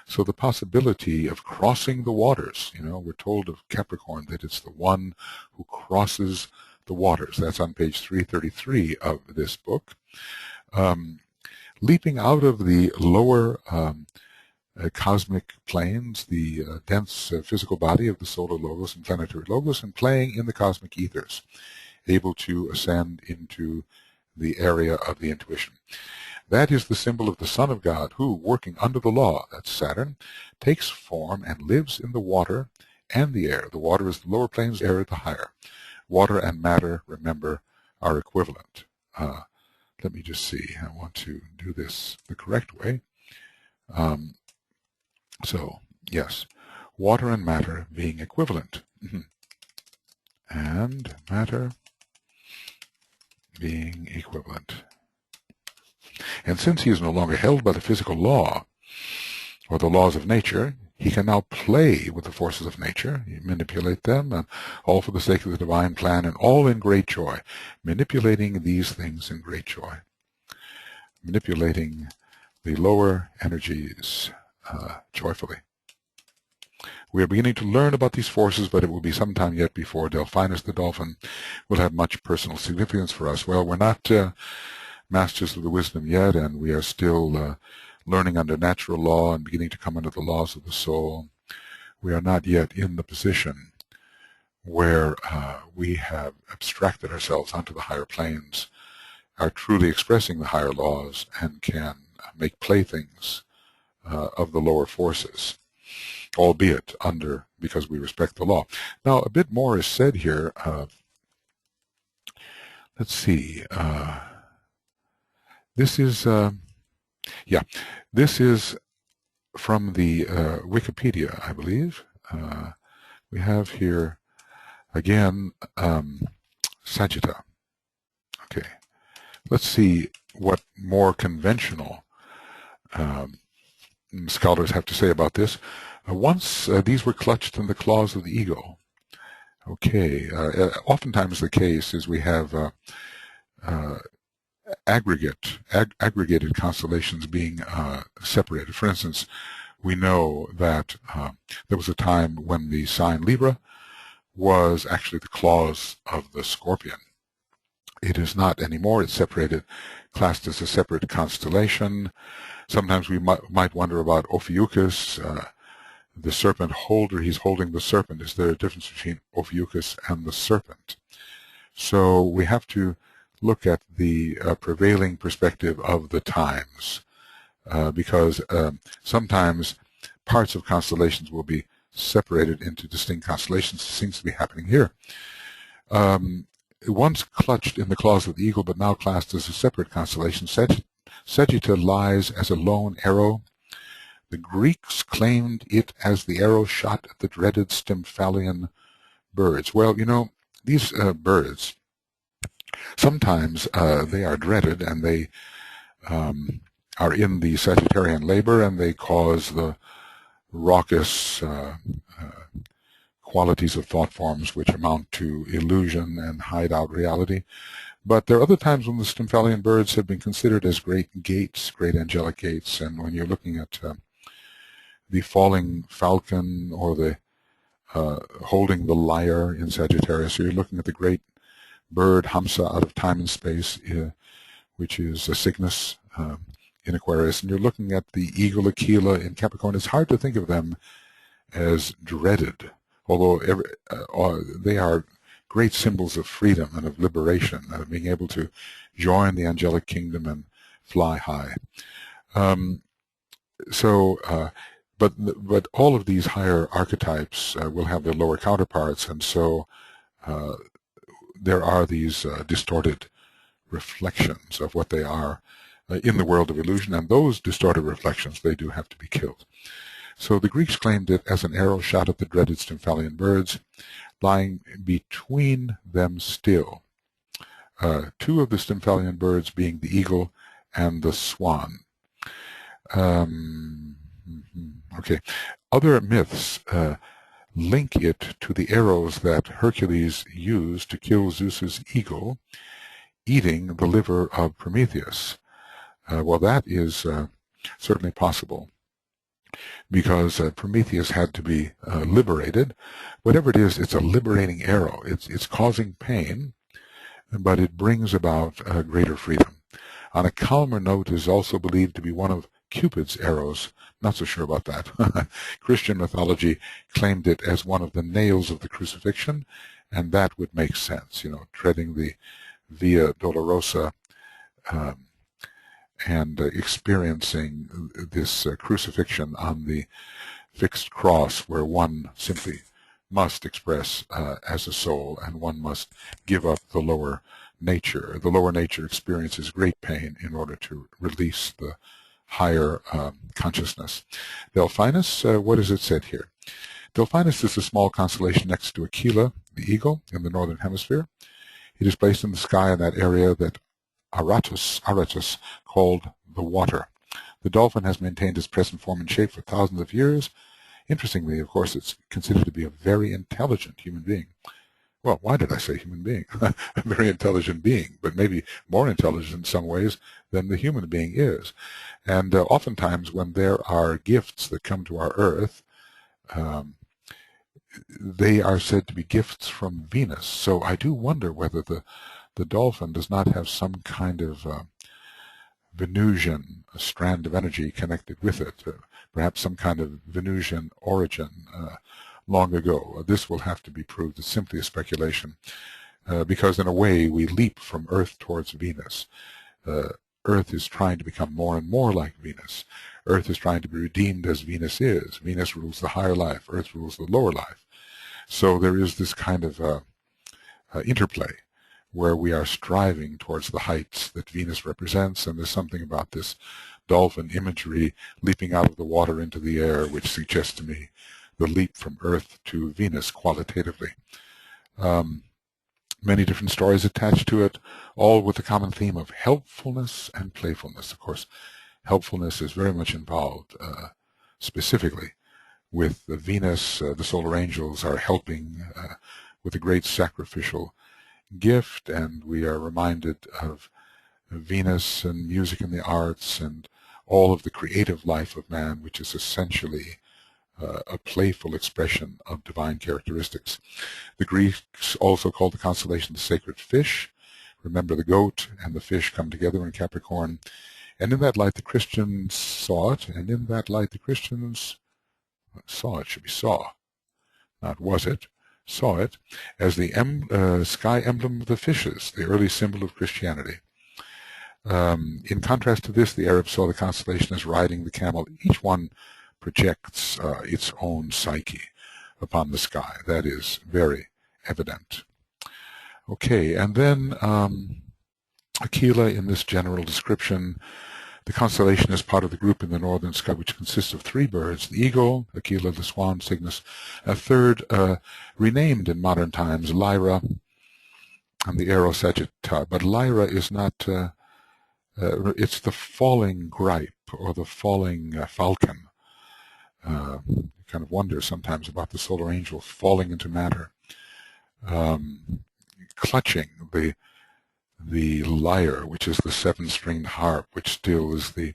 So the possibility of crossing the waters, we're told of Capricorn that it's the one who crosses the waters. That's on page 333 of this book. leaping out of the lower cosmic planes, the dense physical body of the solar logos and planetary logos, and playing in the cosmic ethers, able to ascend into the area of the intuition. That is the symbol of the Son of God, who, working under the law, that's Saturn, takes form and lives in the water and the air. The water is the lower planes, the air the higher. Water and matter, remember, are equivalent. Let me just see. I want to do this the correct way. So, yes, water and matter being equivalent. And matter being equivalent. And since he is no longer held by the physical law or the laws of nature, he can now play with the forces of nature, manipulate them, and all for the sake of the divine plan, and all in great joy, manipulating these things in great joy, manipulating the lower energies joyfully. We are beginning to learn about these forces, but it will be some time yet before Delphinus the dolphin will have much personal significance for us. Well, we're not masters of the wisdom yet, and we are still learning under natural law and beginning to come under the laws of the soul. We are not yet in the position where we have abstracted ourselves onto the higher planes, are truly expressing the higher laws, and can make playthings of the lower forces, albeit because we respect the law. Now, a bit more is said here. Let's see. This is this is from the Wikipedia, I believe. We have here again Sagitta. Okay, let's see what more conventional scholars have to say about this. Once these were clutched in the claws of the ego. Okay, oftentimes the case is we have aggregated constellations being separated. For instance, we know that there was a time when the sign Libra was actually the claws of the Scorpion. It is not anymore. It's separated, classed as a separate constellation. Sometimes we might wonder about Ophiuchus, the serpent holder. He's holding the serpent. Is there a difference between Ophiuchus and the serpent? So we have to look at the prevailing perspective of the times, because sometimes parts of constellations will be separated into distinct constellations. It seems to be happening here. Once clutched in the claws of the eagle, but now classed as a separate constellation, Sagitta lies as a lone arrow. The Greeks claimed it as the arrow shot at the dreaded Stymphalian birds. Well, you know, these birds, sometimes they are dreaded, and they are in the Sagittarian labor, and they cause the raucous qualities of thought forms which amount to illusion and hide out reality. But there are other times when the Stymphalian birds have been considered as great gates, great angelic gates, and when you're looking at the falling falcon or the holding the lyre in Sagittarius, so you're looking at the great bird Hamsa out of time and space, which is a Cygnus in Aquarius, and you're looking at the eagle Aquila in Capricorn. It's hard to think of them as dreaded, although they are great symbols of freedom and of liberation, of being able to join the angelic kingdom and fly high. But all of these higher archetypes will have their lower counterparts, and so there are these distorted reflections of what they are in the world of illusion, and those distorted reflections, they do have to be killed. So the Greeks claimed it as an arrow shot at the dreaded Stymphalian birds, lying between them still. Two of the Stymphalian birds being the eagle and the swan. Okay. Other myths link it to the arrows that Hercules used to kill Zeus's eagle, eating the liver of Prometheus. Well, that is certainly possible, because Prometheus had to be liberated. Whatever it is, it's a liberating arrow. It's causing pain, but it brings about greater freedom. On a calmer note, is also believed to be one of Cupid's arrows. Not so sure about that. Christian mythology claimed it as one of the nails of the crucifixion, and that would make sense, treading the Via Dolorosa and experiencing this crucifixion on the fixed cross, where one simply must express as a soul, and one must give up the lower nature. The lower nature experiences great pain in order to release the higher consciousness. Delphinus, what is it said here? Delphinus is a small constellation next to Aquila, the eagle, in the northern hemisphere. It is placed in the sky in that area that Aratus called the water. The dolphin has maintained its present form and shape for thousands of years. Interestingly, of course, it's considered to be a very intelligent human being. Well, why did I say human being? A very intelligent being, but maybe more intelligent in some ways than the human being is. And oftentimes when there are gifts that come to our Earth, they are said to be gifts from Venus. So I do wonder whether the dolphin does not have some kind of Venusian strand of energy connected with it, perhaps some kind of Venusian origin long ago. This will have to be proved. It's simply a speculation, because in a way we leap from Earth towards Venus. Earth is trying to become more and more like Venus. Earth is trying to be redeemed as Venus is. Venus rules the higher life. Earth rules the lower life. So there is this kind of interplay where we are striving towards the heights that Venus represents, and there's something about this dolphin imagery leaping out of the water into the air which suggests to me the leap from Earth to Venus qualitatively. Many different stories attached to it, all with the common theme of helpfulness and playfulness. Of course, helpfulness is very much involved, specifically with the Venus. The solar angels are helping with a great sacrificial gift, and we are reminded of Venus and music and the arts and all of the creative life of man, which is essentially a playful expression of divine characteristics. The Greeks also called the constellation the sacred fish. Remember, the goat and the fish come together in Capricorn, and in that light the Christians saw it, and in that light the Christians saw it, should be saw, not was it, saw it as the sky emblem of the fishes, the early symbol of Christianity. In contrast to this, the Arabs saw the constellation as riding the camel. Each one projects its own psyche upon the sky. That is very evident. Okay, and then Aquila, in this general description, the constellation is part of the group in the northern sky which consists of three birds: the eagle, Aquila, the swan, Cygnus, a third renamed in modern times, Lyra, and the arrow Sagittarius. But Lyra is not, it's the falling gripe or the falling falcon. You kind of wonder sometimes about the solar angel falling into matter, clutching the lyre, which is the seven-stringed harp, which still is the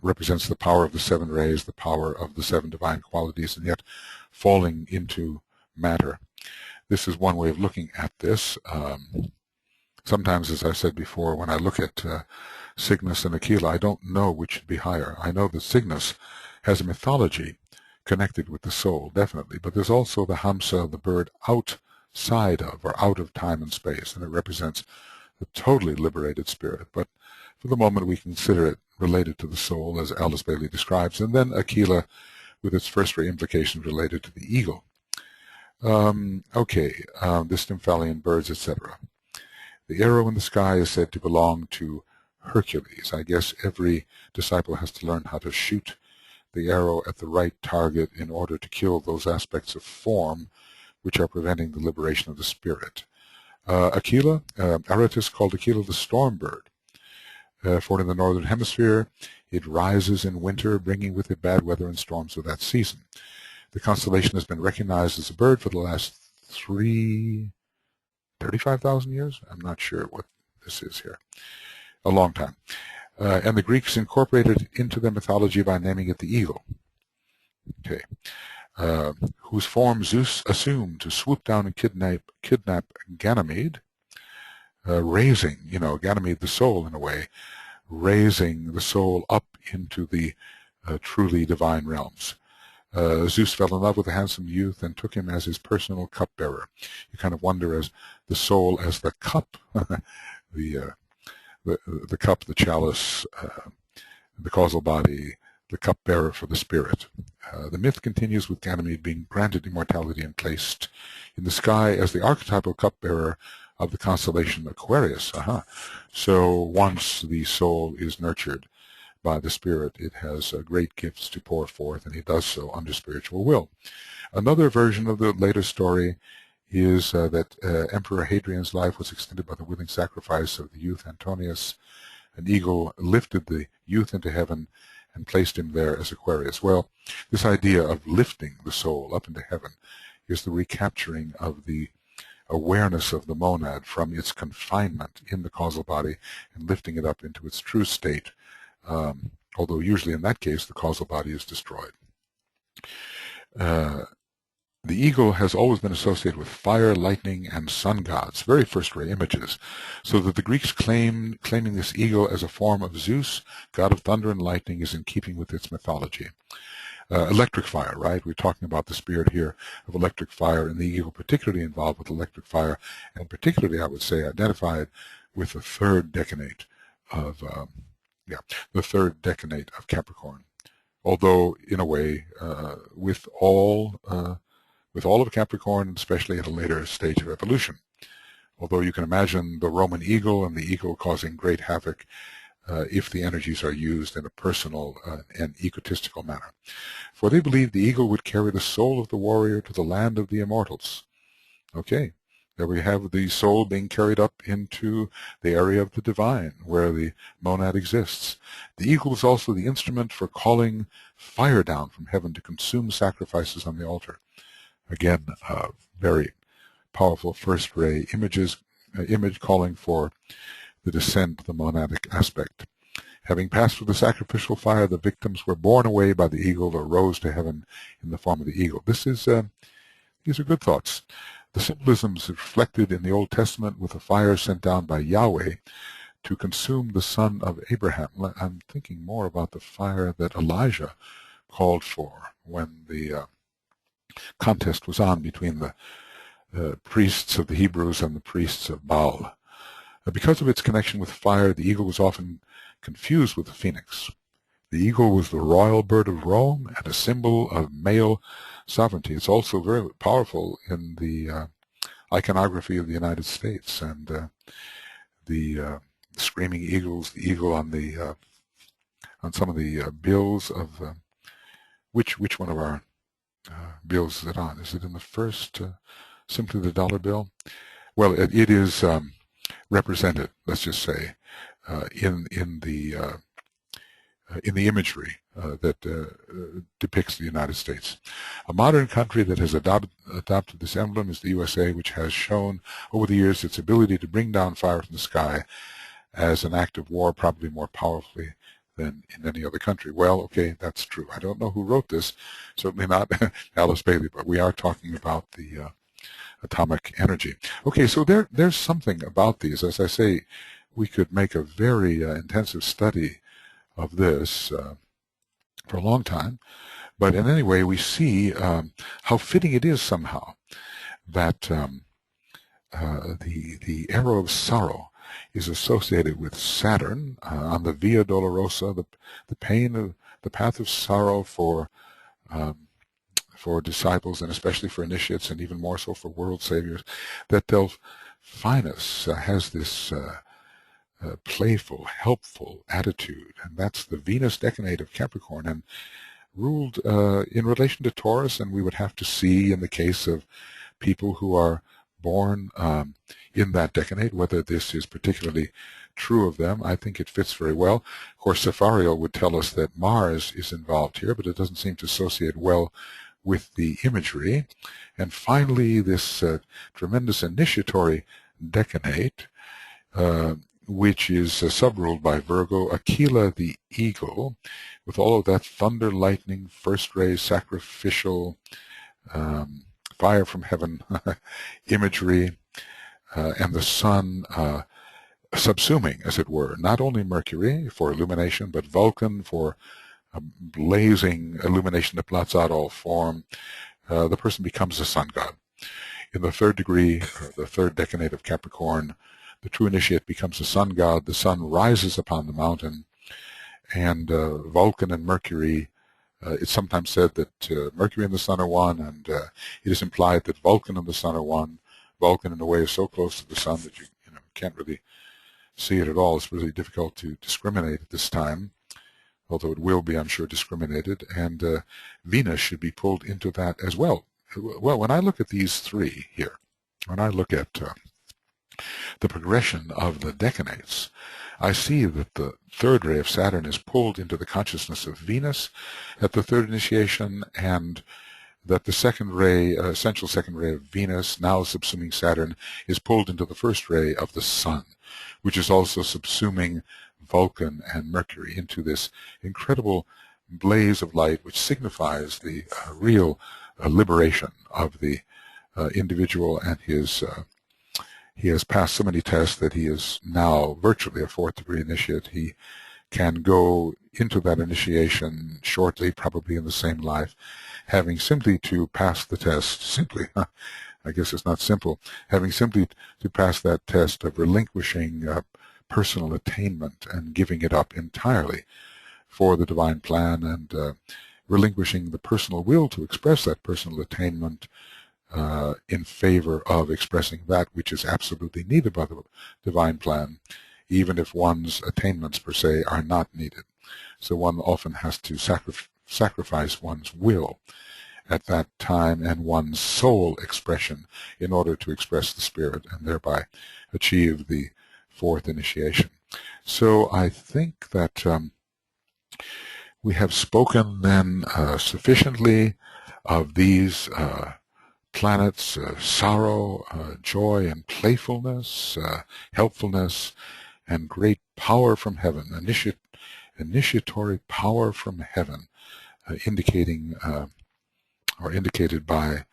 represents the power of the seven rays, the power of the seven divine qualities, and yet falling into matter. This is one way of looking at this. Sometimes, as I said before, when I look at Cygnus and Aquila, I don't know which should be higher. I know that Cygnus has a mythology connected with the soul, definitely, but there's also the Hamsa, the bird outside of or out of time and space, and it represents the totally liberated spirit. But for the moment, we consider it related to the soul, as Alice Bailey describes, and then Aquila with its first-rate implications related to the eagle. The Stymphalian birds, etc. The arrow in the sky is said to belong to Hercules. I guess every disciple has to learn how to shoot the arrow at the right target in order to kill those aspects of form which are preventing the liberation of the spirit. Aquila, Aratus called Aquila the storm bird. For in the northern hemisphere, it rises in winter, bringing with it bad weather and storms of that season. The constellation has been recognized as a bird for the last 35,000 years? I'm not sure what this is here. A long time. And the Greeks incorporated it into their mythology by naming it the eagle, whose form Zeus assumed to swoop down and kidnap Ganymede. raising, Ganymede, the soul in a way, raising the soul up into the truly divine realms. Zeus fell in love with a handsome youth and took him as his personal cupbearer. You kind of wonder, as the soul as the cup, the cup, the chalice, the causal body, the cupbearer for the spirit. The myth continues with Ganymede being granted immortality and placed in the sky as the archetypal cupbearer of the constellation Aquarius. So once the soul is nurtured by the spirit, it has great gifts to pour forth, and he does so under spiritual will. Another version of the later story is that Emperor Hadrian's life was extended by the willing sacrifice of the youth Antonius. An eagle lifted the youth into heaven and placed him there as Aquarius. Well, this idea of lifting the soul up into heaven is the recapturing of the awareness of the monad from its confinement in the causal body and lifting it up into its true state, although usually in that case the causal body is destroyed. The eagle has always been associated with fire, lightning, and sun gods, very first-rate images, so that the Greeks claiming this eagle as a form of Zeus, god of thunder and lightning, is in keeping with its mythology. Electric fire, right? We're talking about the spirit here of electric fire, and the eagle particularly involved with electric fire, and particularly, I would say, identified with the third decanate of Capricorn. Although, in a way, with all of Capricorn, especially at a later stage of evolution. Although you can imagine the Roman eagle and the eagle causing great havoc if the energies are used in a personal and egotistical manner. For they believed the eagle would carry the soul of the warrior to the land of the immortals. Okay, there we have the soul being carried up into the area of the divine, where the monad exists. The eagle is also the instrument for calling fire down from heaven to consume sacrifices on the altar. Again, very powerful first-ray image calling for the descent of the monadic aspect. Having passed through the sacrificial fire, the victims were borne away by the eagle or rose to heaven in the form of the eagle. These are good thoughts. The symbolism is reflected in the Old Testament with a fire sent down by Yahweh to consume the son of Abraham. I'm thinking more about the fire that Elijah called for when the contest was on between the priests of the Hebrews and the priests of Baal. Because of its connection with fire, the eagle was often confused with the phoenix. The eagle was the royal bird of Rome and a symbol of male sovereignty. It's also very powerful in the iconography of the United States, and the screaming eagles, the eagle on the on some of the bills of which one of our bills is it on? Is it in the first, simply the dollar bill? Well, it is represented, let's just say, in the imagery that depicts the United States. A modern country that has adopted this emblem is the USA, which has shown over the years its ability to bring down fire from the sky as an act of war, probably more powerfully than in any other country. Well, okay, that's true. I don't know who wrote this, certainly not Alice Bailey, but we are talking about the atomic energy. Okay, so there's something about these. As I say, we could make a very intensive study of this for a long time, but in any way we see how fitting it is somehow that the arrow of sorrow is associated with Saturn on the Via Dolorosa, the pain of the path of sorrow for disciples, and especially for initiates, and even more so for world saviors. That Delphinus has this playful, helpful attitude, and that's the Venus decanate of Capricorn, and ruled in relation to Taurus. And we would have to see, in the case of people who are born in that decanate, whether this is particularly true of them. I think it fits very well. Of course, Cephariel would tell us that Mars is involved here, but it doesn't seem to associate well with the imagery. And finally, this tremendous initiatory decanate, which is subruled by Virgo, Aquila the eagle, with all of that thunder, lightning, first ray, sacrificial, fire from heaven imagery, and the sun subsuming, as it were, not only Mercury for illumination, but Vulcan for a blazing illumination that blots out all form. The person becomes a sun god. In the third degree, the third decanate of Capricorn, the true initiate becomes a sun god. The sun rises upon the mountain, and Vulcan and Mercury, it's sometimes said that Mercury and the sun are one, and it is implied that Vulcan and the sun are one. Vulcan, in a way, is so close to the sun that you can't really see it at all. It's really difficult to discriminate at this time, although it will be, I'm sure, discriminated. And Venus should be pulled into that as well. Well, when I look at these three here, when I look at the progression of the decanates, I see that the third ray of Saturn is pulled into the consciousness of Venus at the third initiation, and that the second ray, essential second ray of Venus, now subsuming Saturn, is pulled into the first ray of the Sun, which is also subsuming Vulcan and Mercury into this incredible blaze of light, which signifies the real liberation of the individual and his he has passed so many tests that he is now virtually a fourth degree initiate. He can go into that initiation shortly, probably in the same life, having simply to pass the test, I guess it's not simple, having simply to pass that test of relinquishing personal attainment and giving it up entirely for the divine plan, and relinquishing the personal will to express that personal attainment in favor of expressing that which is absolutely needed by the divine plan, even if one's attainments per se are not needed. So one often has to sacrifice one's will at that time and one's soul expression in order to express the spirit and thereby achieve the fourth initiation. So I think that we have spoken then sufficiently of these planets, sorrow, joy, and playfulness, helpfulness, and great power from heaven, initiatory power from heaven, indicating or indicated by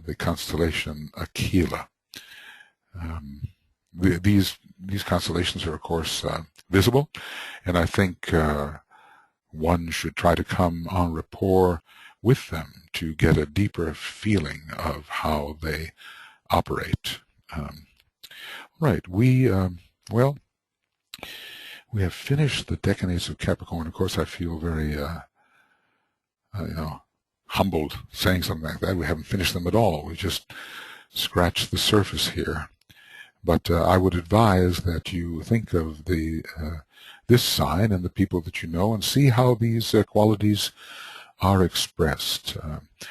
the constellation Aquila. These constellations are, of course, visible, and I think one should try to come en rapport with them to get a deeper feeling of how they operate. Right, we have finished the decanates of Capricorn. Of course, I feel very, humbled saying something like that. We haven't finished them at all. We just scratched the surface here. But I would advise that you think of this sign and the people that you know, and see how these qualities are expressed.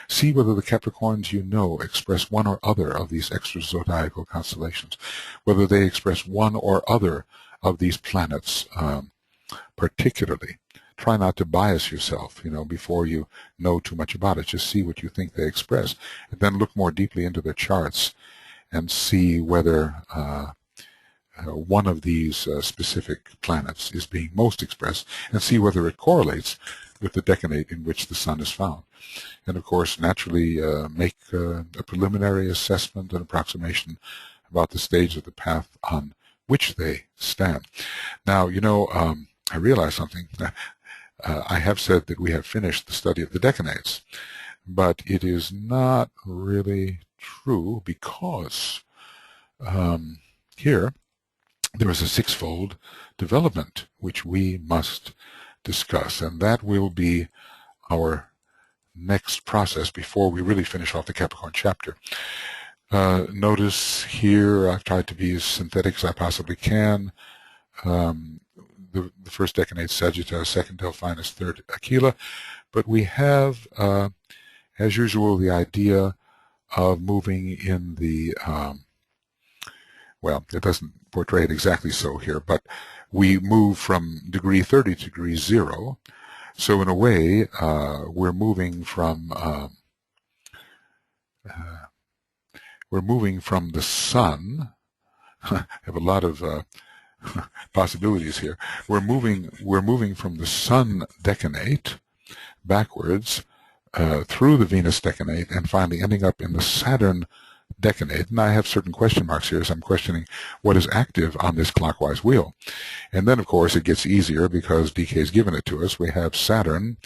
See whether the Capricorns you know express one or other of these extra-zodiacal constellations, whether they express one or other of these planets particularly. Try not to bias yourself, before you know too much about it. Just see what you think they express, and then look more deeply into their charts and see whether one of these specific planets is being most expressed, and see whether it correlates with the decanate in which the sun is found. And of course, naturally make a preliminary assessment and approximation about the stage of the path on which they stand. Now, I realize something. I have said that we have finished the study of the decanates, but it is not really true, because here there is a sixfold development which we must discuss, and that will be our next process before we really finish off the Capricorn chapter. Notice here I've tried to be as synthetic as I possibly can. The first decanate Sagittarius, second Delphinus, third Aquila, but we have, as usual, the idea of moving in the, well, it doesn't portray it exactly so here, but we move from degree 30 to degree 0. So in a way, we're moving from the sun. I have a lot of possibilities here. We're moving from the sun decanate backwards through the Venus decanate, and finally ending up in the Saturn decanate, and I have certain question marks here, so I'm questioning what is active on this clockwise wheel. And then, of course, it gets easier because DK has given it to us. We have Saturn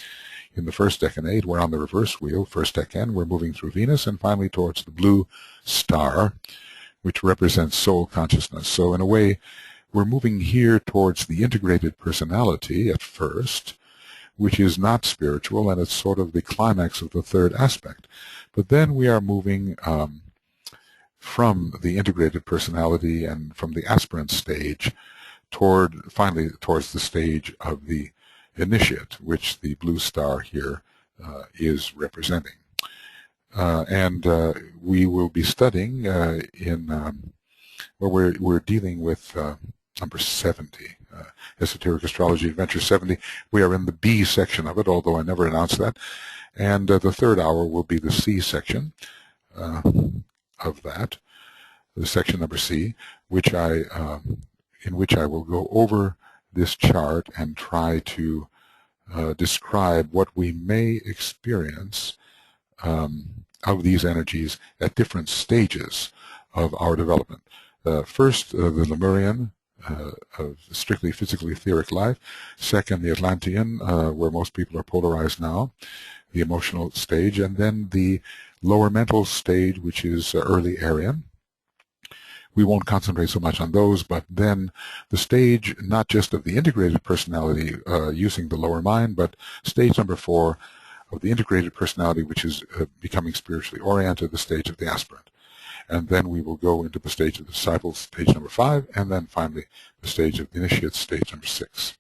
in the first decanate. We're on the reverse wheel, first decan. We're moving through Venus and finally towards the blue star, which represents soul consciousness. So in a way, we're moving here towards the integrated personality at first, which is not spiritual, and it's sort of the climax of the third aspect. But then we are moving from the integrated personality and from the aspirant stage finally towards the stage of the initiate, which the blue star here is representing. We will be studying we're dealing with number 70, Esoteric Astrology Adventure 70. We are in the B section of it, although I never announced that. And the third hour will be the C section of that, the section number C, in which I will go over this chart and try to describe what we may experience of these energies at different stages of our development. First, the Lemurian, of strictly physical etheric life. Second, the Atlantean, where most people are polarized now, the emotional stage. And then the lower mental stage, which is early Aryan. We won't concentrate so much on those, but then the stage, not just of the integrated personality using the lower mind, but stage number 4 of the integrated personality, which is becoming spiritually oriented, the stage of the aspirant. And then we will go into the stage of the disciple, stage number 5, and then finally the stage of the initiate, stage number 6.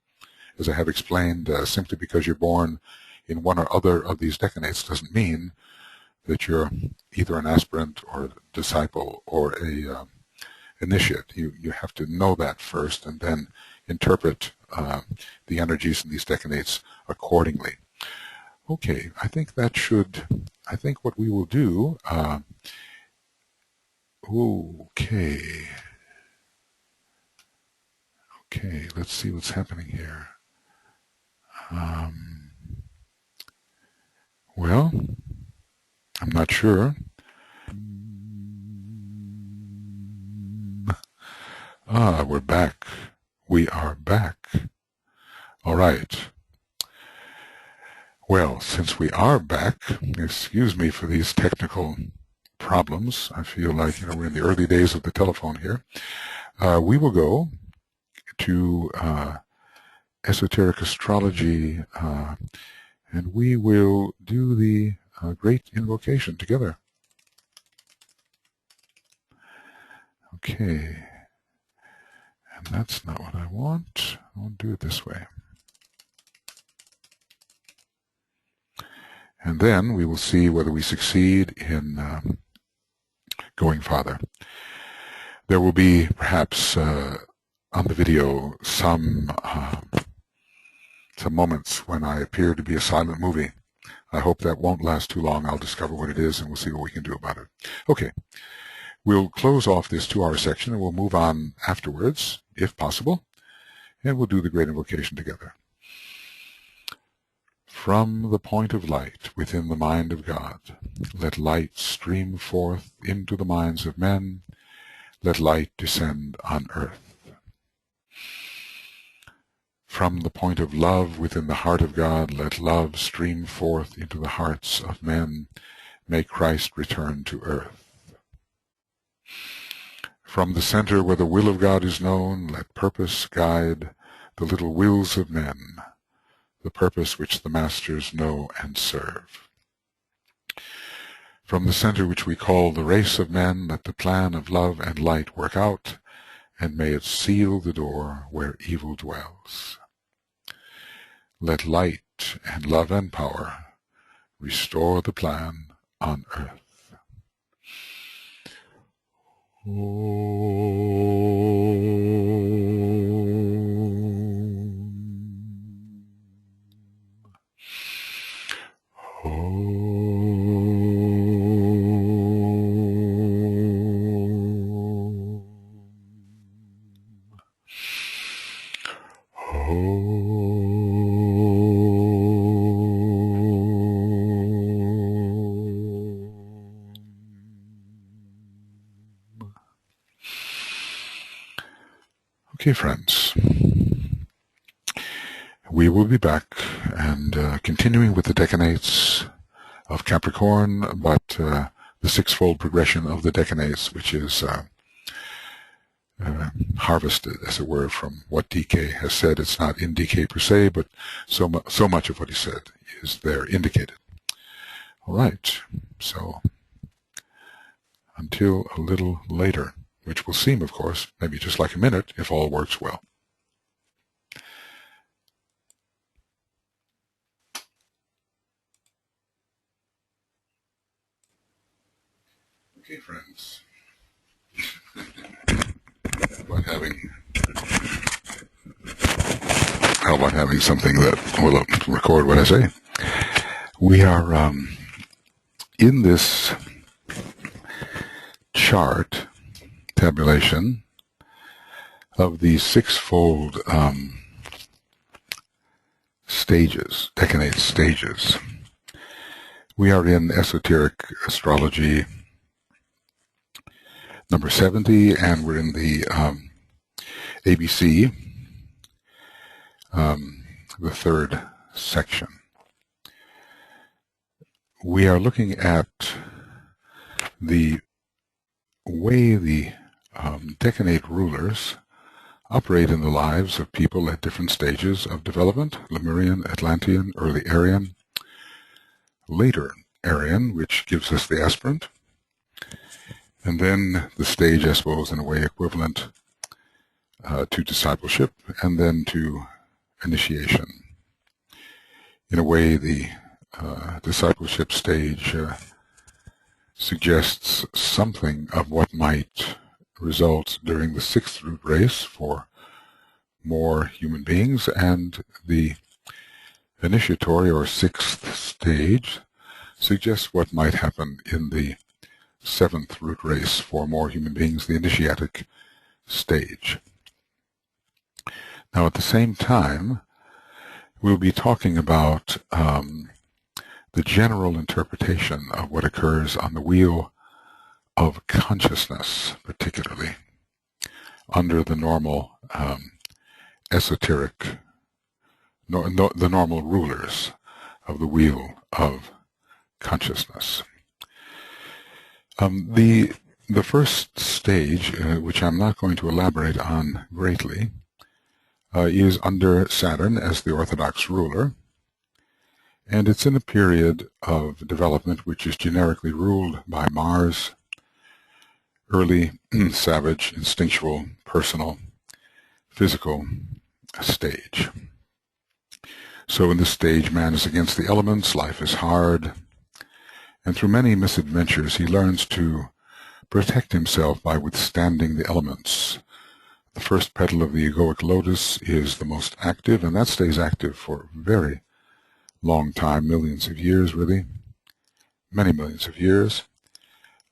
As I have explained, simply because you're born in one or other of these decanates doesn't mean that you're either an aspirant or a disciple or a initiate. You have to know that first and then interpret the energies in these decanates accordingly. Okay, I think what we will do, okay, let's see what's happening here. Well, I'm not sure. We're back. We are back. All right. Well, since we are back, excuse me for these technical problems. I feel like we're in the early days of the telephone here. We will go to Esoteric Astrology, and we will do the great invocation together. Okay. And that's not what I want. I want to do it this way. And then we will see whether we succeed in going farther. There will be perhaps on the video some moments when I appear to be a silent movie. I hope that won't last too long. I'll discover what it is and we'll see what we can do about it. Okay. We'll close off this 2-hour section and we'll move on afterwards, if possible, and we'll do the great invocation together. From the point of light within the mind of God, let light stream forth into the minds of men. Let light descend on earth. From the point of love within the heart of God, let love stream forth into the hearts of men. May Christ return to earth. From the center where the will of God is known, let purpose guide the little wills of men, the purpose which the masters know and serve. From the center which we call the race of men, let the plan of love and light work out, and may it seal the door where evil dwells. Let light and love and power restore the plan on earth. Okay, friends, we will be back and continuing with the decanates of Capricorn, but the sixfold progression of the decanates, which is harvested, as it were, from what DK has said. It's not in DK per se, but so much of what he said is there indicated. All right, so until a little later, which will seem, of course, maybe just like a minute if all works well. Okay, friends. How about having something that will record what I say? We are in this chart tabulation of the sixfold stages, decanate stages. We are in Esoteric Astrology number 70, and we're in the ABC, the third section. We are looking at the way the decanate rulers operate in the lives of people at different stages of development: Lemurian, Atlantean, early Aryan, later Aryan, which gives us the aspirant, and then the stage, I suppose, in a way equivalent to discipleship, and then to initiation. In a way, the discipleship stage suggests something of what might result during the sixth root race for more human beings, and the initiatory or sixth stage suggests what might happen in the seventh root race for more human beings, the initiatic stage. Now, at the same time, we'll be talking about the general interpretation of what occurs on the wheel of consciousness, particularly under the normal esoteric, the normal rulers of the wheel of consciousness. The first stage, which I'm not going to elaborate on greatly, is under Saturn as the orthodox ruler, and it's in a period of development which is generically ruled by Mars, early, savage, instinctual, personal, physical stage. So in this stage, man is against the elements, life is hard, and through many misadventures he learns to protect himself by withstanding the elements. The first petal of the egoic lotus is the most active, and that stays active for a very long time, millions of years, really, many millions of years.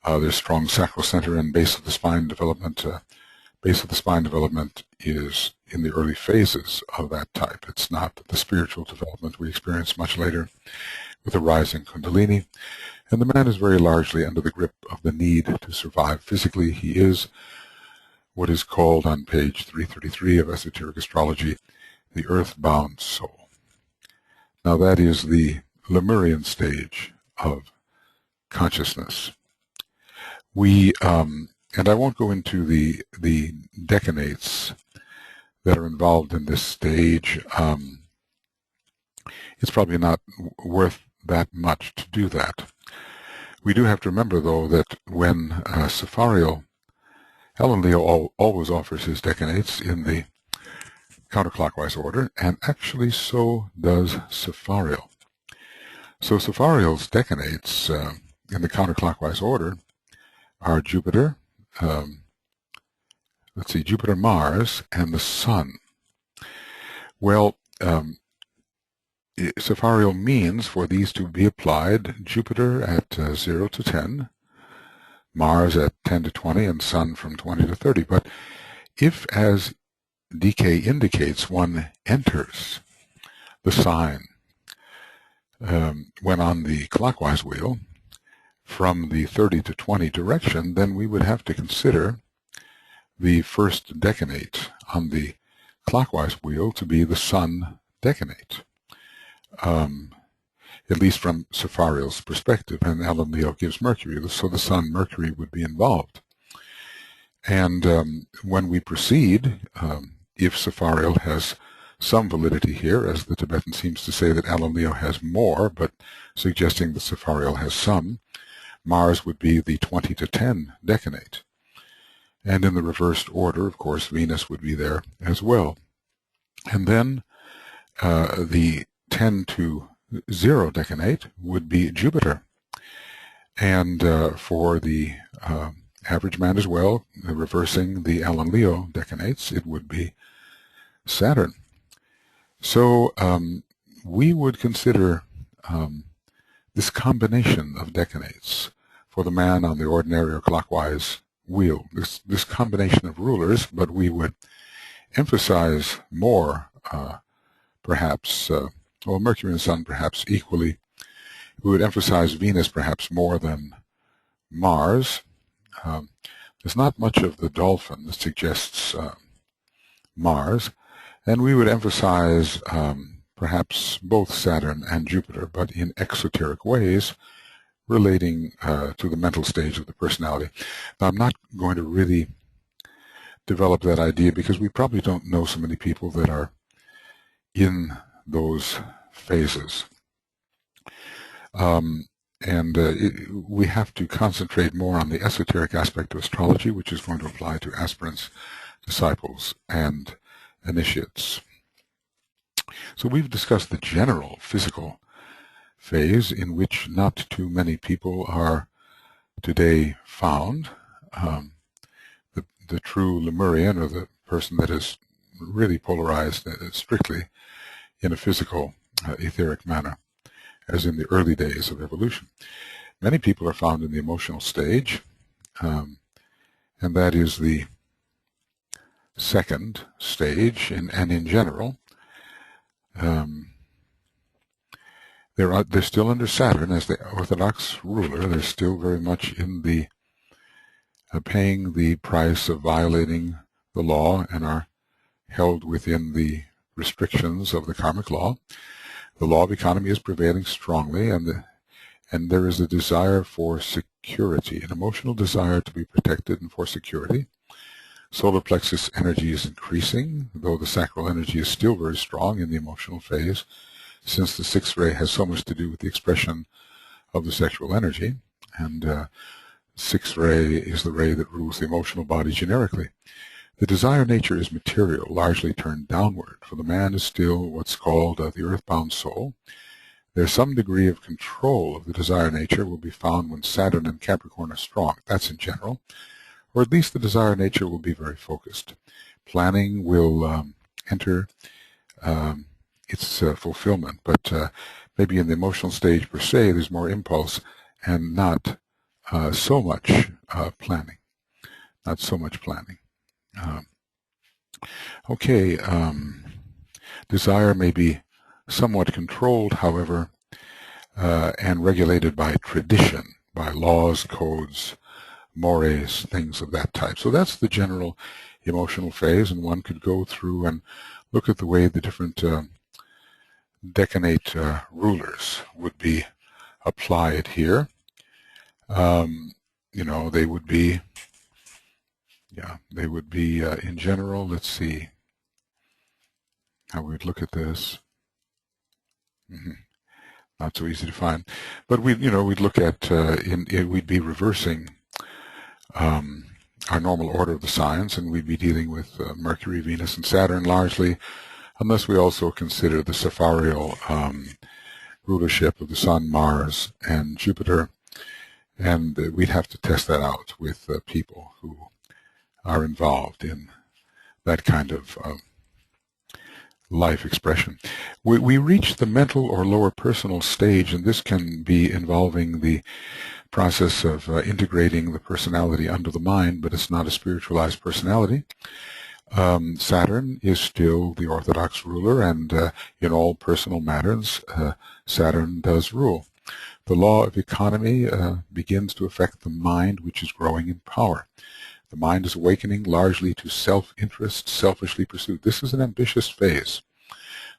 There's strong sacral center and base of the spine development. Base of the spine development is in the early phases of that type. It's not the spiritual development we experience much later with the rising kundalini. And the man is very largely under the grip of the need to survive physically. He is what is called on page 333 of Esoteric Astrology the earth-bound soul. Now that is the Lemurian stage of consciousness. We, and I won't go into the decanates that are involved in this stage. It's probably not worth that much to do that. We do have to remember, though, that when Saphariel, Helen Leo always offers his decanates in the counterclockwise order, and actually so does Saphariel. So Saphariel's decanates in the counterclockwise order are Jupiter, Jupiter, Mars, and the Sun. Well, Saphariel means for these to be applied Jupiter at 0 to 10, Mars at 10 to 20, and Sun from 20 to 30. But if, as DK indicates, one enters the sign when on the clockwise wheel from the 30 to 20 direction, then we would have to consider the first decanate on the clockwise wheel to be the Sun decanate, at least from Saphariel's perspective, and Alan Leo gives Mercury, so the Sun Mercury would be involved. And when we proceed, if Saphariel has some validity here, as the Tibetan seems to say that Alan Leo has more, but suggesting that Saphariel has some, Mars would be the 20 to 10 decanate. And in the reversed order, of course, Venus would be there as well. And then the 10 to 0 decanate would be Jupiter. And for the average man as well, reversing the Alan Leo decanates, it would be Saturn. So we would consider this combination of decanates for the man on the ordinary or clockwise wheel, this combination of rulers, but we would emphasize more, perhaps, well, Mercury and Sun perhaps equally. We would emphasize Venus perhaps more than Mars. There's not much of the dolphin that suggests Mars, and we would emphasize perhaps both Saturn and Jupiter, but in exoteric ways, relating to the mental stage of the personality. Now, I'm not going to really develop that idea because we probably don't know so many people that are in those phases. We have to concentrate more on the esoteric aspect of astrology, which is going to apply to aspirants, disciples, and initiates. So we've discussed the general physical phase in which not too many people are today found. The true Lemurian, or the person that is really polarized strictly in a physical, etheric manner, as in the early days of evolution. Many people are found in the emotional stage, and that is the second stage, and in general, they're still under Saturn as the Orthodox ruler. They're still very much in the paying the price of violating the law and are held within the restrictions of the karmic law. The law of economy is prevailing strongly, and there is a desire for security, an emotional desire to be protected and for security. Solar plexus energy is increasing, though the sacral energy is still very strong in the emotional phase, since the sixth ray has so much to do with the expression of the sexual energy, and sixth ray is the ray that rules the emotional body generically. The desire nature is material, largely turned downward, for the man is still what's called the earthbound soul. There's some degree of control of the desire nature will be found when Saturn and Capricorn are strong. That's in general. Or at least the desire nature will be very focused. Planning will enter its fulfillment, but maybe in the emotional stage per se, there's more impulse and not so much planning. Not so much planning. Desire may be somewhat controlled, however, and regulated by tradition, by laws, codes, mores, things of that type. So that's the general emotional phase, and one could go through and look at the way the different decanate rulers would be applied here. They would be, in general, let's see how we'd look at this. Not so easy to find, but we'd look at we'd be reversing our normal order of the signs, and we'd be dealing with Mercury, Venus, and Saturn largely, unless we also consider the Saphariel rulership of the Sun, Mars, and Jupiter, and we'd have to test that out with people who are involved in that kind of life expression. We reach the mental or lower personal stage, and this can be involving the process of integrating the personality under the mind, but it's not a spiritualized personality. Saturn is still the orthodox ruler, and in all personal matters, Saturn does rule. The law of economy begins to affect the mind, which is growing in power. The mind is awakening largely to self-interest, selfishly pursued. This is an ambitious phase.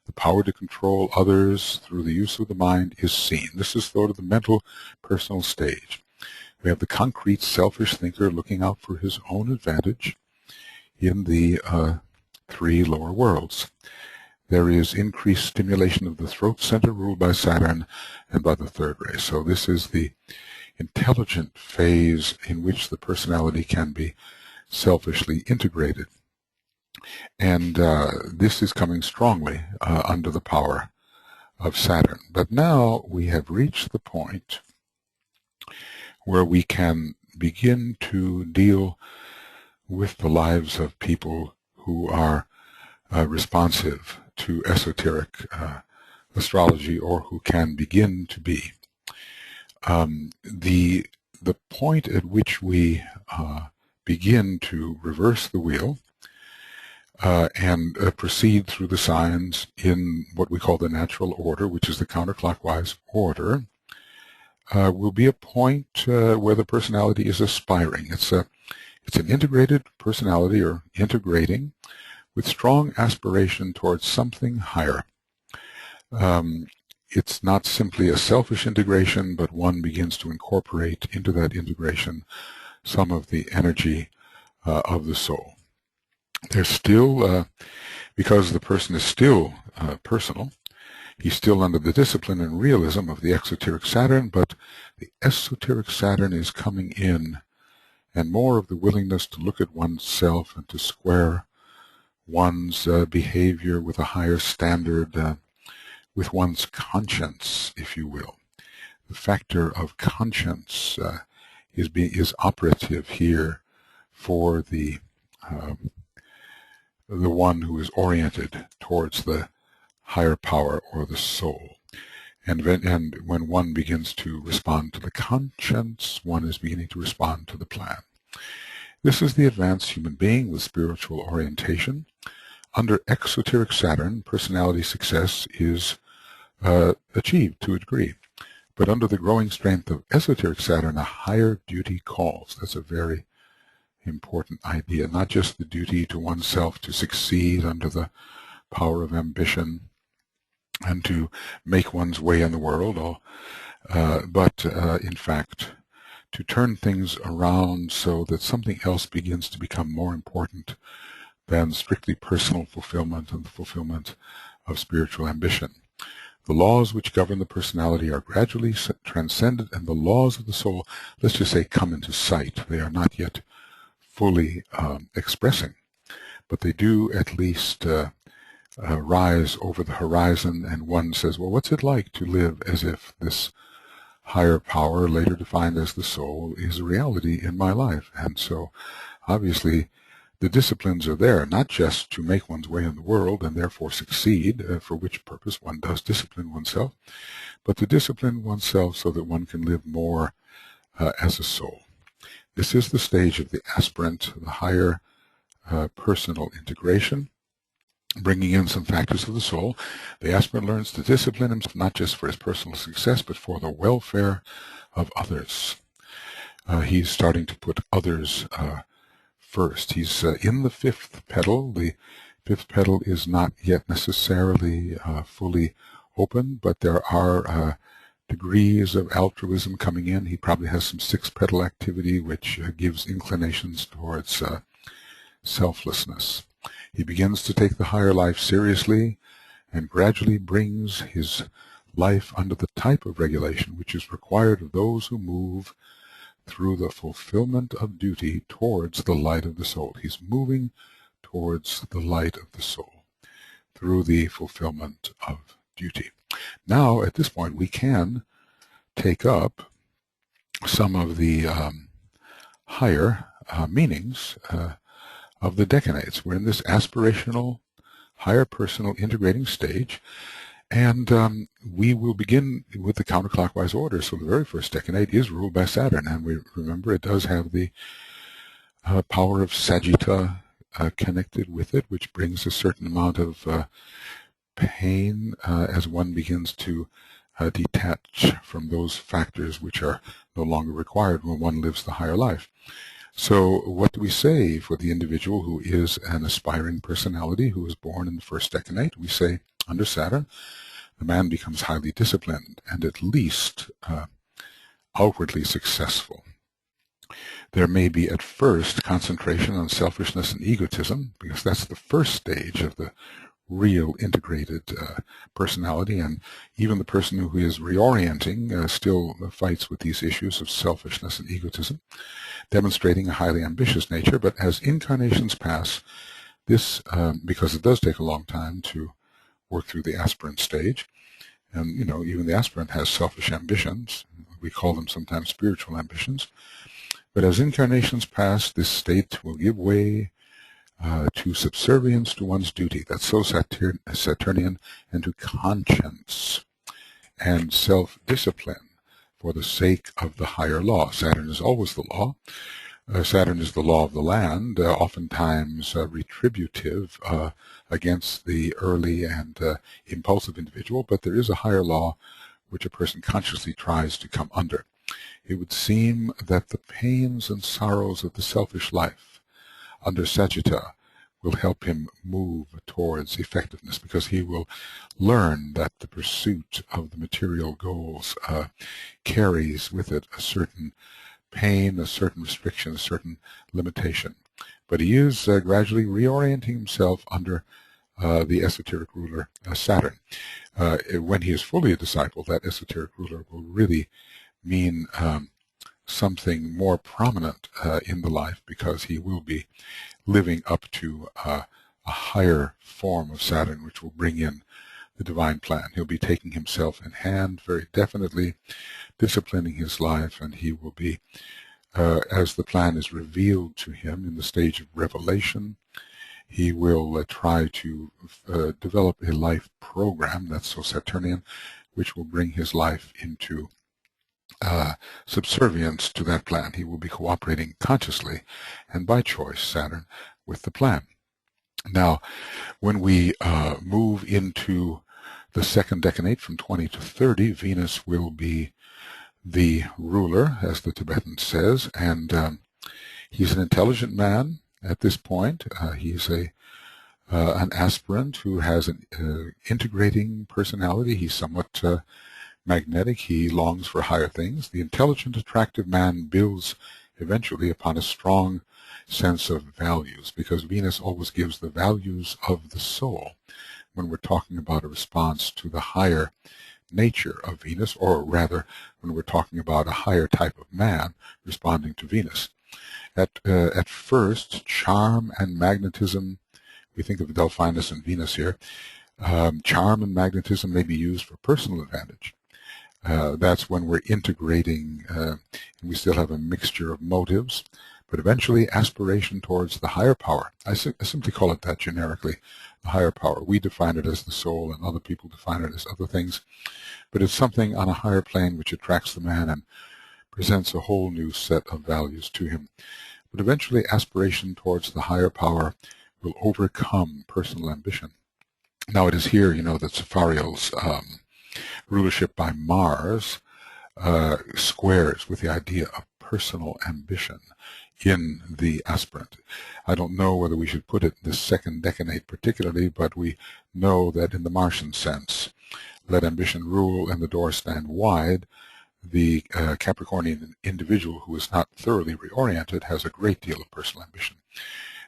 The power to control others through the use of the mind is seen. This is sort of the mental, personal stage. We have the concrete, selfish thinker looking out for his own advantage in the three lower worlds. There is increased stimulation of the throat center ruled by Saturn and by the third ray. So this is the intelligent phase in which the personality can be selfishly integrated. And this is coming strongly under the power of Saturn. But now we have reached the point where we can begin to deal with the lives of people who are responsive to esoteric astrology, or who can begin to be. The point at which we begin to reverse the wheel and proceed through the signs in what we call the natural order, which is the counterclockwise order, will be a point where the personality is aspiring. It's an integrated personality, or integrating, with strong aspiration towards something higher. It's not simply a selfish integration, but one begins to incorporate into that integration some of the energy of the soul. There's still, because the person is still personal, he's still under the discipline and realism of the exoteric Saturn, but the esoteric Saturn is coming in, and more of the willingness to look at oneself and to square one's behavior with a higher standard, with one's conscience, if you will. The factor of conscience is operative here for the one who is oriented towards the higher power or the soul. And when one begins to respond to the conscience, one is beginning to respond to the plan. This is the advanced human being with spiritual orientation. Under exoteric Saturn, personality success is achieved to a degree. But under the growing strength of esoteric Saturn, a higher duty calls. That's a very important idea. Not just the duty to oneself to succeed under the power of ambition and to make one's way in the world, but in fact to turn things around so that something else begins to become more important than strictly personal fulfillment and the fulfillment of spiritual ambition. The laws which govern the personality are gradually transcended, and the laws of the soul, let's just say, come into sight. They are not yet fully expressing, but they do at least rise over the horizon, and one says, well, what's it like to live as if this higher power, later defined as the soul, is a reality in my life? And so obviously the disciplines are there, not just to make one's way in the world and therefore succeed, for which purpose one does discipline oneself, but to discipline oneself so that one can live more as a soul. This is the stage of the aspirant, the higher personal integration, bringing in some factors of the soul. The aspirant learns to discipline himself not just for his personal success, but for the welfare of others. He's starting to put others first. He's in the fifth petal. The fifth petal is not yet necessarily fully open, but there are degrees of altruism coming in. He probably has some sixth petal activity, which gives inclinations towards selflessness. He begins to take the higher life seriously and gradually brings his life under the type of regulation which is required of those who move through the fulfillment of duty towards the light of the soul. He's moving towards the light of the soul through the fulfillment of duty. Now, at this point, we can take up some of the higher meanings of the decanates. We're in this aspirational, higher personal integrating stage, and we will begin with the counterclockwise order. So the very first decanate is ruled by Saturn, and we remember it does have the power of Sagitta connected with it, which brings a certain amount of pain as one begins to detach from those factors which are no longer required when one lives the higher life. So what do we say for the individual who is an aspiring personality who is born in the first decanate? We say, under Saturn, the man becomes highly disciplined and at least outwardly successful. There may be at first concentration on selfishness and egotism, because that's the first stage of the real integrated personality, and even the person who is reorienting still fights with these issues of selfishness and egotism, demonstrating a highly ambitious nature. But as incarnations pass, this, because it does take a long time to work through the aspirant stage, and even the aspirant has selfish ambitions. We call them sometimes spiritual ambitions. But as incarnations pass, this state will give way to subservience to one's duty. That's so Saturnian, and to conscience and self-discipline for the sake of the higher law. Saturn is always the law. Saturn is the law of the land, oftentimes retributive against the early and impulsive individual, but there is a higher law which a person consciously tries to come under. It would seem that the pains and sorrows of the selfish life under Sagitta will help him move towards effectiveness, because he will learn that the pursuit of the material goals carries with it a certain pain, a certain restriction, a certain limitation. But he is gradually reorienting himself under the esoteric ruler Saturn. When he is fully a disciple, that esoteric ruler will really mean something more prominent in the life, because he will be living up to a higher form of Saturn, which will bring in the divine plan. He'll be taking himself in hand very definitely, disciplining his life, and he will be, as the plan is revealed to him in the stage of revelation, he will try to develop a life program, that's so Saturnian, which will bring his life into subservience to that plan. He will be cooperating consciously and by choice, Saturn, with the plan. Now, when we move into the second decanate from 20 to 30, Venus will be the ruler, as the Tibetan says, and he's an intelligent man at this point. He's an aspirant who has an integrating personality. He's somewhat magnetic. He longs for higher things. The intelligent, attractive man builds eventually upon a strong sense of values, because Venus always gives the values of the soul when we're talking about a response to the higher nature of Venus, or rather when we're talking about a higher type of man responding to Venus. At first, charm and magnetism, we think of Delphinus and Venus here, charm and magnetism may be used for personal advantage. That's when we're integrating, and we still have a mixture of motives, but eventually aspiration towards the higher power. I simply call it that generically, the higher power. We define it as the soul, and other people define it as other things, but it's something on a higher plane which attracts the man and presents a whole new set of values to him. But eventually aspiration towards the higher power will overcome personal ambition. Now, it is here, that Safariel's rulership by Mars squares with the idea of personal ambition in the aspirant. I don't know whether we should put it in the second decanate particularly, but we know that in the Martian sense, let ambition rule and the door stand wide, the Capricornian individual who is not thoroughly reoriented has a great deal of personal ambition.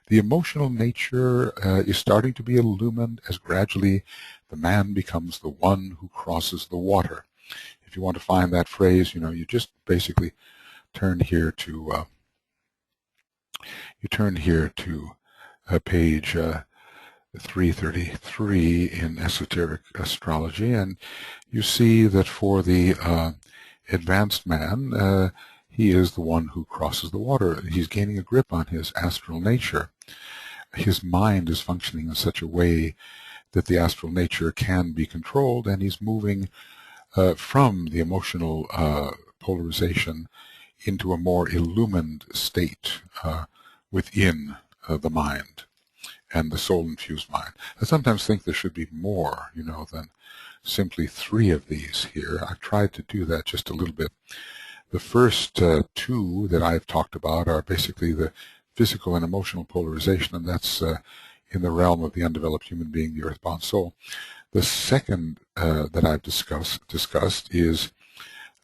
The emotional nature is starting to be illumined as gradually the man becomes the one who crosses the water. If you want to find that phrase, you just basically turn here to page 333 in Esoteric Astrology, and you see that for the advanced man, he is the one who crosses the water. He's gaining a grip on his astral nature. His mind is functioning in such a way that the astral nature can be controlled, and he's moving from the emotional polarization into a more illumined state within the mind and the soul-infused mind. I sometimes think there should be more, than simply 3 of these here. I've tried to do that just a little bit. The first two that I've talked about are basically the physical and emotional polarization, and that's in the realm of the undeveloped human being, the earthbound soul. The second that I've discussed is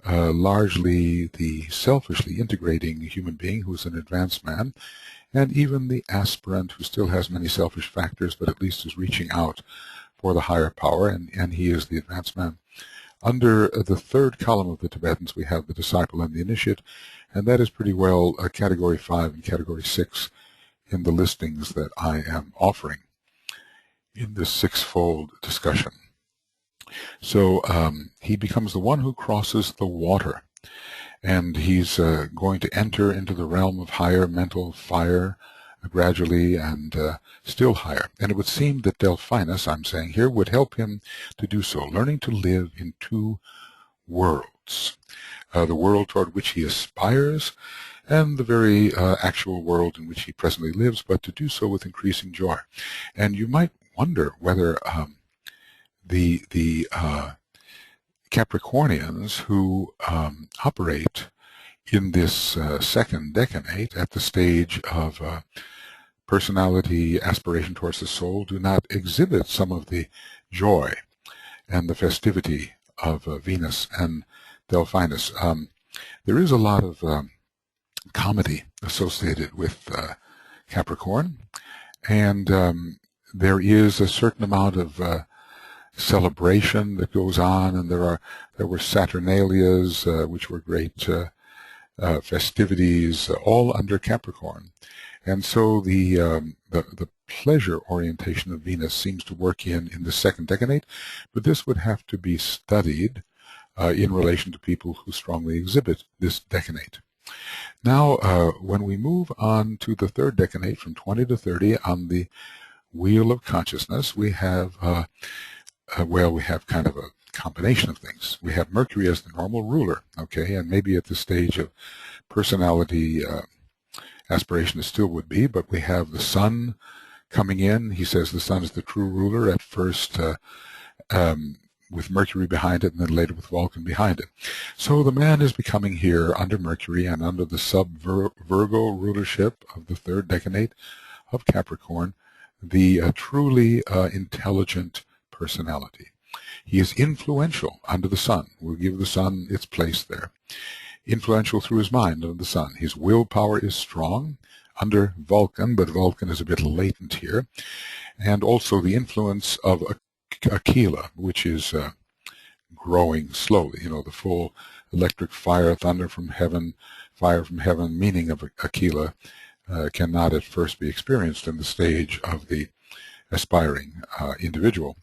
largely the selfishly integrating human being who's an advanced man, and even the aspirant who still has many selfish factors, but at least is reaching out for the higher power, and he is the advanced man. Under the third column of the Tibetans, we have the disciple and the initiate, and that is pretty well Category 5 and Category 6 in the listings that I am offering in this sixfold discussion. So he becomes the one who crosses the water, and he's going to enter into the realm of higher mental fire gradually and still higher. And it would seem that Delphinus, I'm saying here, would help him to do so, learning to live in two worlds, the world toward which he aspires and the very actual world in which he presently lives, but to do so with increasing joy. And you might wonder whether the Capricornians who operate in this second decanate at the stage of personality, aspiration towards the soul, do not exhibit some of the joy and the festivity of Venus and Delphinus. There is a lot of comedy associated with Capricorn, and there is a certain amount of celebration that goes on, and there were Saturnalias, which were great festivities, all under Capricorn. And so the pleasure orientation of Venus seems to work in the second decanate, but this would have to be studied in relation to people who strongly exhibit this decanate. Now, when we move on to the third decanate, from 20 to 30, on the wheel of consciousness, we have, we have kind of a combination of things. We have Mercury as the normal ruler, okay, and maybe at the stage of personality aspiration it still would be, but we have the Sun coming in. He says the Sun is the true ruler, at first with Mercury behind it, and then later with Vulcan behind it. So the man is becoming here under Mercury and under the sub-Virgo rulership of the third decanate of Capricorn, the truly intelligent personality. He is influential under the Sun. We'll give the Sun its place there. Influential through his mind under the Sun. His willpower is strong under Vulcan, but Vulcan is a bit latent here. And also the influence of Aquila, which is growing slowly. You know, the full electric fire, thunder from heaven, fire from heaven meaning of Aquila cannot at first be experienced in the stage of the aspiring individual.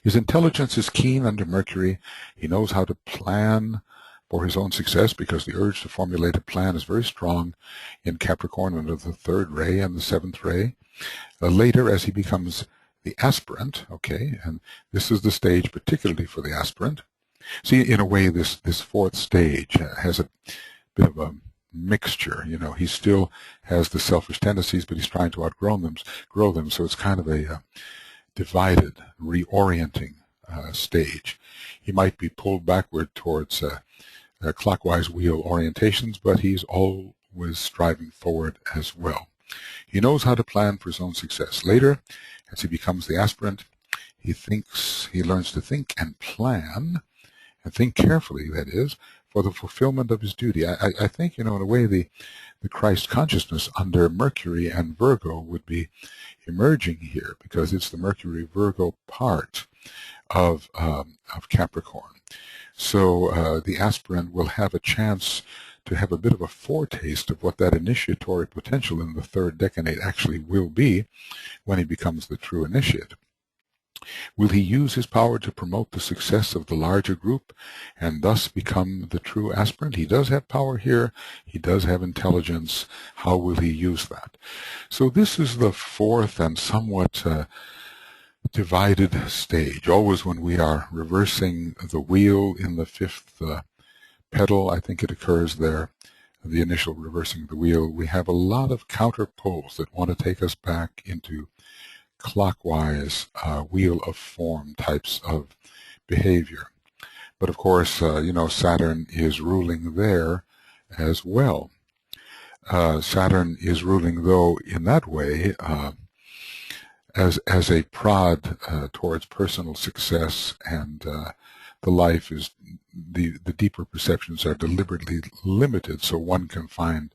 His intelligence is keen under Mercury. He knows how to plan for his own success because the urge to formulate a plan is very strong in Capricorn under the third ray and the seventh ray. Later, as he becomes the aspirant, okay, and this is the stage particularly for the aspirant. See, in a way, this fourth stage has a bit of a mixture. You know, he still has the selfish tendencies, but he's trying to outgrow them. So it's kind of a divided, reorienting stage. He might be pulled backward towards clockwise wheel orientations, but he's always striving forward as well. He knows how to plan for his own success. Later, as he becomes the aspirant, he learns to think and plan, and think carefully, that is, for the fulfillment of his duty. I think, you know, in a way, the Christ consciousness under Mercury and Virgo would be emerging here, because it's the Mercury-Virgo part of Capricorn. So the aspirant will have a chance to have a bit of a foretaste of what that initiatory potential in the third decanate actually will be when he becomes the true initiate. Will he use his power to promote the success of the larger group and thus become the true aspirant? He does have power here. He does have intelligence. How will he use that? So this is the fourth and somewhat divided stage. Always when we are reversing the wheel in the fifth pedal, I think it occurs there, the initial reversing of the wheel, we have a lot of counter poles that want to take us back into clockwise wheel of form types of behavior. But of course, Saturn is ruling there as well. Saturn is ruling, though, in that way, as a prod towards personal success, and the life is the deeper perceptions are deliberately limited, so one can find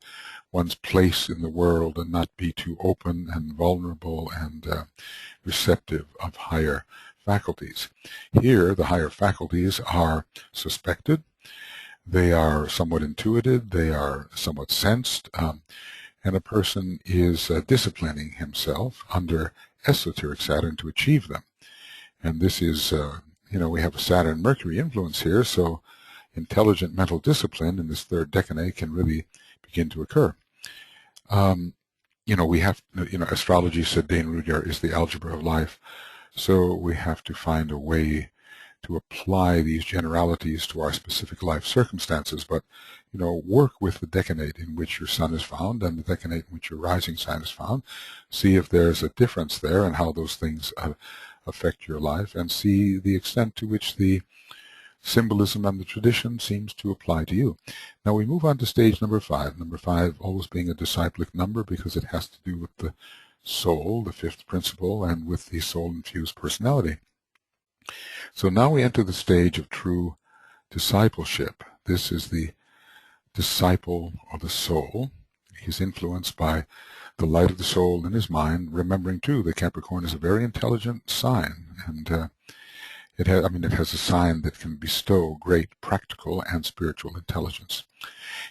one's place in the world and not be too open and vulnerable and receptive of higher faculties. Here, the higher faculties are suspected, they are somewhat intuited, they are somewhat sensed, and a person is disciplining himself under esoteric Saturn to achieve them. And this is, we have a Saturn-Mercury influence here, so intelligent mental discipline in this third decanate can really begin to occur. We have, astrology, said Dane Rudyard, is the algebra of life, so we have to find a way to apply these generalities to our specific life circumstances, but work with the decanate in which your sun is found and the decanate in which your rising sign is found. See if there's a difference there and how those things affect your life, and see the extent to which the symbolism and the tradition seems to apply to you. Now we move on to stage number 5. Number 5 always being a disciplic number because it has to do with the soul, the fifth principle, and with the soul-infused personality. So now we enter the stage of true discipleship. This is the disciple of the soul. He's influenced by the light of the soul in his mind, remembering too that Capricorn is a very intelligent sign, and it has a sign that can bestow great practical and spiritual intelligence.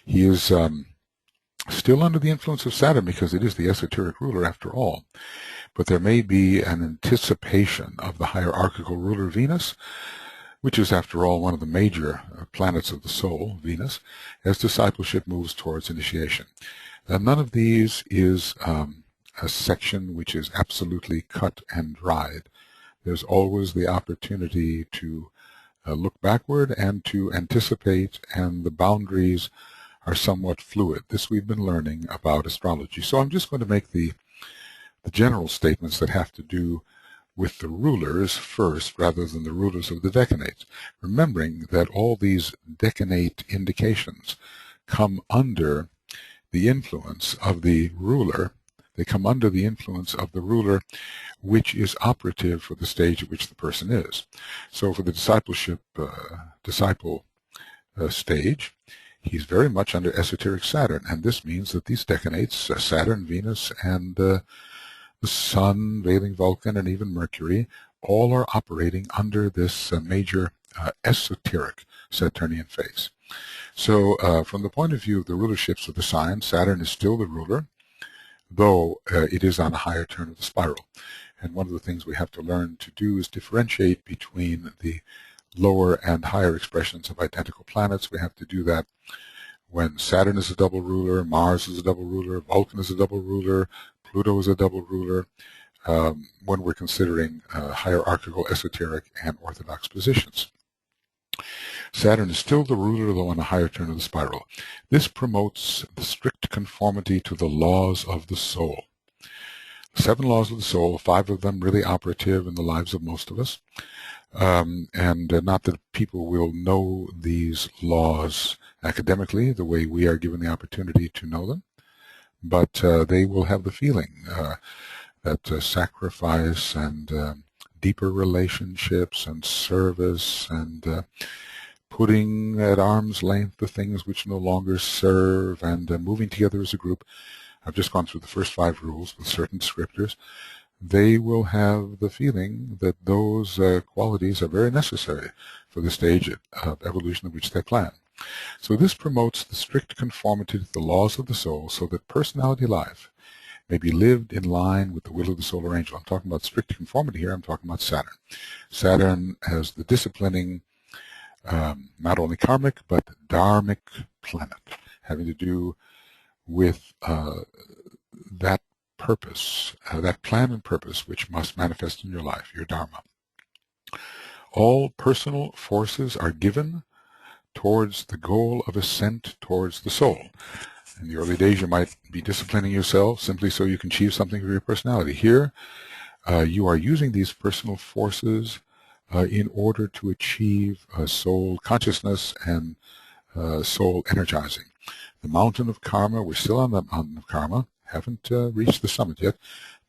He is still under the influence of Saturn because it is the esoteric ruler after all. But there may be an anticipation of the hierarchical ruler Venus, which is after all one of the major planets of the soul, Venus, as discipleship moves towards initiation. None of these is a section which is absolutely cut and dried. There's always the opportunity to look backward and to anticipate, and the boundaries are somewhat fluid. This we've been learning about astrology. So I'm just going to make the general statements that have to do with the rulers first rather than the rulers of the decanates, remembering that all these decanate indications come under the influence of the ruler. They come under the influence of the ruler, which is operative for the stage at which the person is. So for the disciple stage, he's very much under esoteric Saturn, and this means that these decanates, Saturn, Venus, and the Sun, veiling Vulcan, and even Mercury, all are operating under this major esoteric Saturnian phase. So from the point of view of the rulerships of the signs, Saturn is still the ruler, though it is on a higher turn of the spiral. And one of the things we have to learn to do is differentiate between the lower and higher expressions of identical planets. We have to do that when Saturn is a double ruler, Mars is a double ruler, Vulcan is a double ruler, Pluto is a double ruler, when we're considering hierarchical, esoteric, and orthodox positions. Saturn is still the ruler, though on a higher turn of the spiral. This promotes the strict conformity to the laws of the soul. 7 laws of the soul, 5 of them really operative in the lives of most of us. And not that people will know these laws academically the way we are given the opportunity to know them, but they will have the feeling that sacrifice and deeper relationships and service and putting at arm's length the things which no longer serve and moving together as a group. I've just gone through the first 5 rules with certain descriptors. They will have the feeling that those qualities are very necessary for the stage of evolution of which they plan. So this promotes the strict conformity to the laws of the soul so that personality life may be lived in line with the will of the solar angel. I'm talking about strict conformity here. I'm talking about Saturn. Saturn as the disciplining, not only karmic, but dharmic planet, having to do with that purpose, that plan and purpose which must manifest in your life, your dharma. All personal forces are given towards the goal of ascent towards the soul. In the early days, you might be disciplining yourself simply so you can achieve something for your personality. Here, you are using these personal forces in order to achieve soul consciousness and soul energizing. The mountain of karma, we're still on the mountain of karma, haven't reached the summit yet.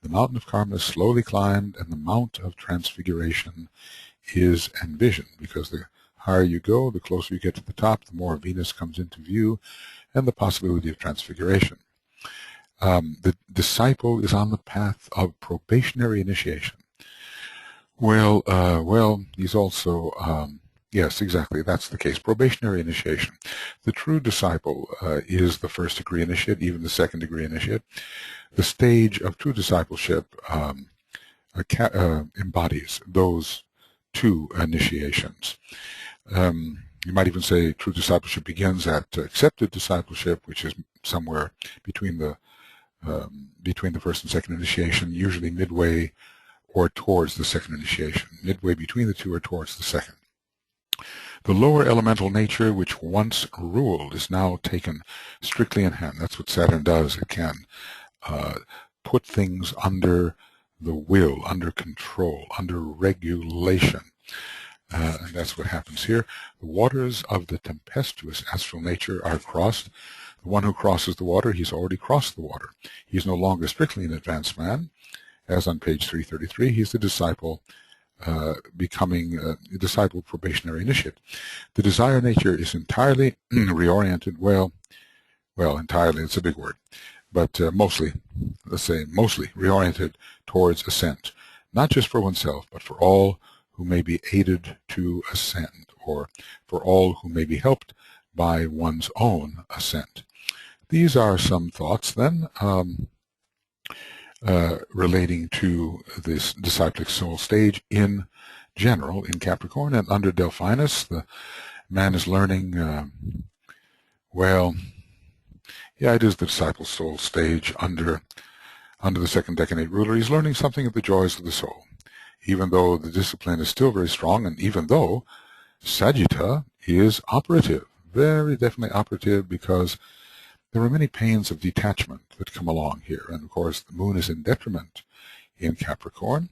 The mountain of karma is slowly climbed, and the mount of transfiguration is envisioned, because the higher you go, the closer you get to the top, the more Venus comes into view, and the possibility of transfiguration. The disciple is on the path of probationary initiation. Well, he's also, yes, exactly, that's the case, probationary initiation. The true disciple is the first degree initiate, even the second degree initiate. The stage of true discipleship embodies those two initiations. You might even say true discipleship begins at accepted discipleship, which is somewhere between the first and second initiation, usually midway or towards the second initiation. Midway between the two or towards the second. The lower elemental nature, which once ruled, is now taken strictly in hand. That's what Saturn does. It can put things under the will, under control, under regulation. And that's what happens here. The waters of the tempestuous astral nature are crossed. The one who crosses the water, he's already crossed the water. He's no longer strictly an advanced man. As on page 333, he's the disciple, becoming a disciple probationary initiate. The desire nature is entirely reoriented, well, entirely, it's a big word, but mostly, let's say mostly reoriented towards ascent, not just for oneself, but for all who may be aided to ascend, or for all who may be helped by one's own ascent. These are some thoughts then relating to this disciplic soul stage in general in Capricorn. And under Delphinus, the man is learning, it is the disciple soul stage under the second decanate ruler. He's learning something of the joys of the soul, even though the discipline is still very strong, and even though Sagitta is operative, very definitely operative, because there are many pains of detachment that come along here. And of course, the moon is in detriment in Capricorn.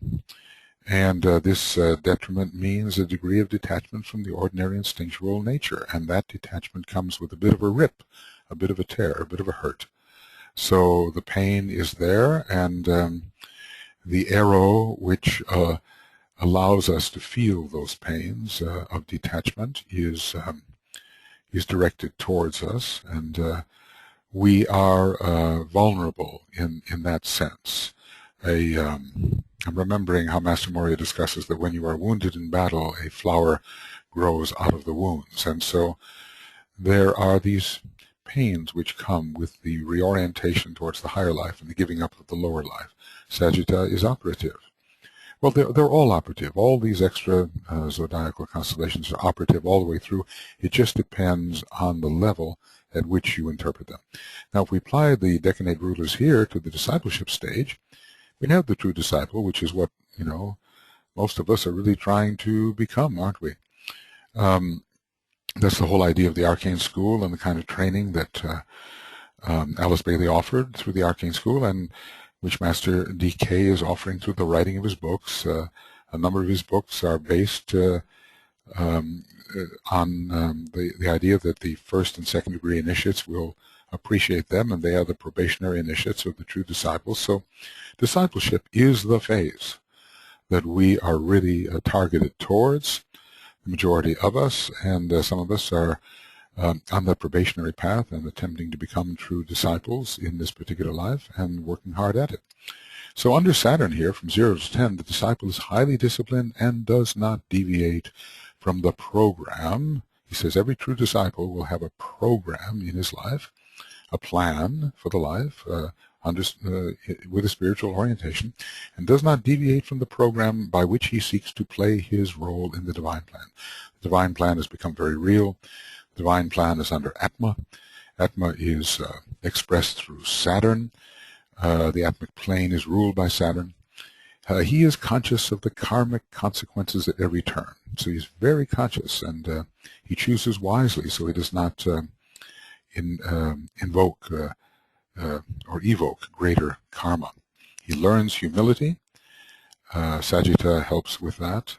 And this detriment means a degree of detachment from the ordinary instinctual nature. And that detachment comes with a bit of a rip, a bit of a tear, a bit of a hurt. So the pain is there, and the arrow which allows us to feel those pains of detachment is directed towards us, and we are vulnerable in that sense. I'm remembering how Master Morya discusses that when you are wounded in battle, a flower grows out of the wounds. And so there are these pains which come with the reorientation towards the higher life and the giving up of the lower life. Sagitta is operative. Well, they're all operative. All these extra-zodiacal constellations are operative all the way through. It just depends on the level at which you interpret them. Now, if we apply the decanate rulers here to the discipleship stage, we have the true disciple, which is what, most of us are really trying to become, aren't we? That's the whole idea of the arcane school and the kind of training that Alice Bailey offered through the arcane school, and which Master D.K. is offering through the writing of his books. A number of his books are based on the idea that the first and second degree initiates will appreciate them, and they are the probationary initiates of the true disciples. So discipleship is the phase that we are really targeted towards, the majority of us, and some of us are on the probationary path and attempting to become true disciples in this particular life and working hard at it. So under Saturn here, from 0 to 10, the disciple is highly disciplined and does not deviate from the program. He says every true disciple will have a program in his life, a plan for the life, with a spiritual orientation, and does not deviate from the program by which he seeks to play his role in the divine plan. The divine plan has become very real. The divine plan is under Atma. Atma is expressed through Saturn. The Atmic plane is ruled by Saturn. He is conscious of the karmic consequences at every turn. So he's very conscious, and he chooses wisely, so he does not invoke or evoke greater karma. He learns humility. Sagitta helps with that.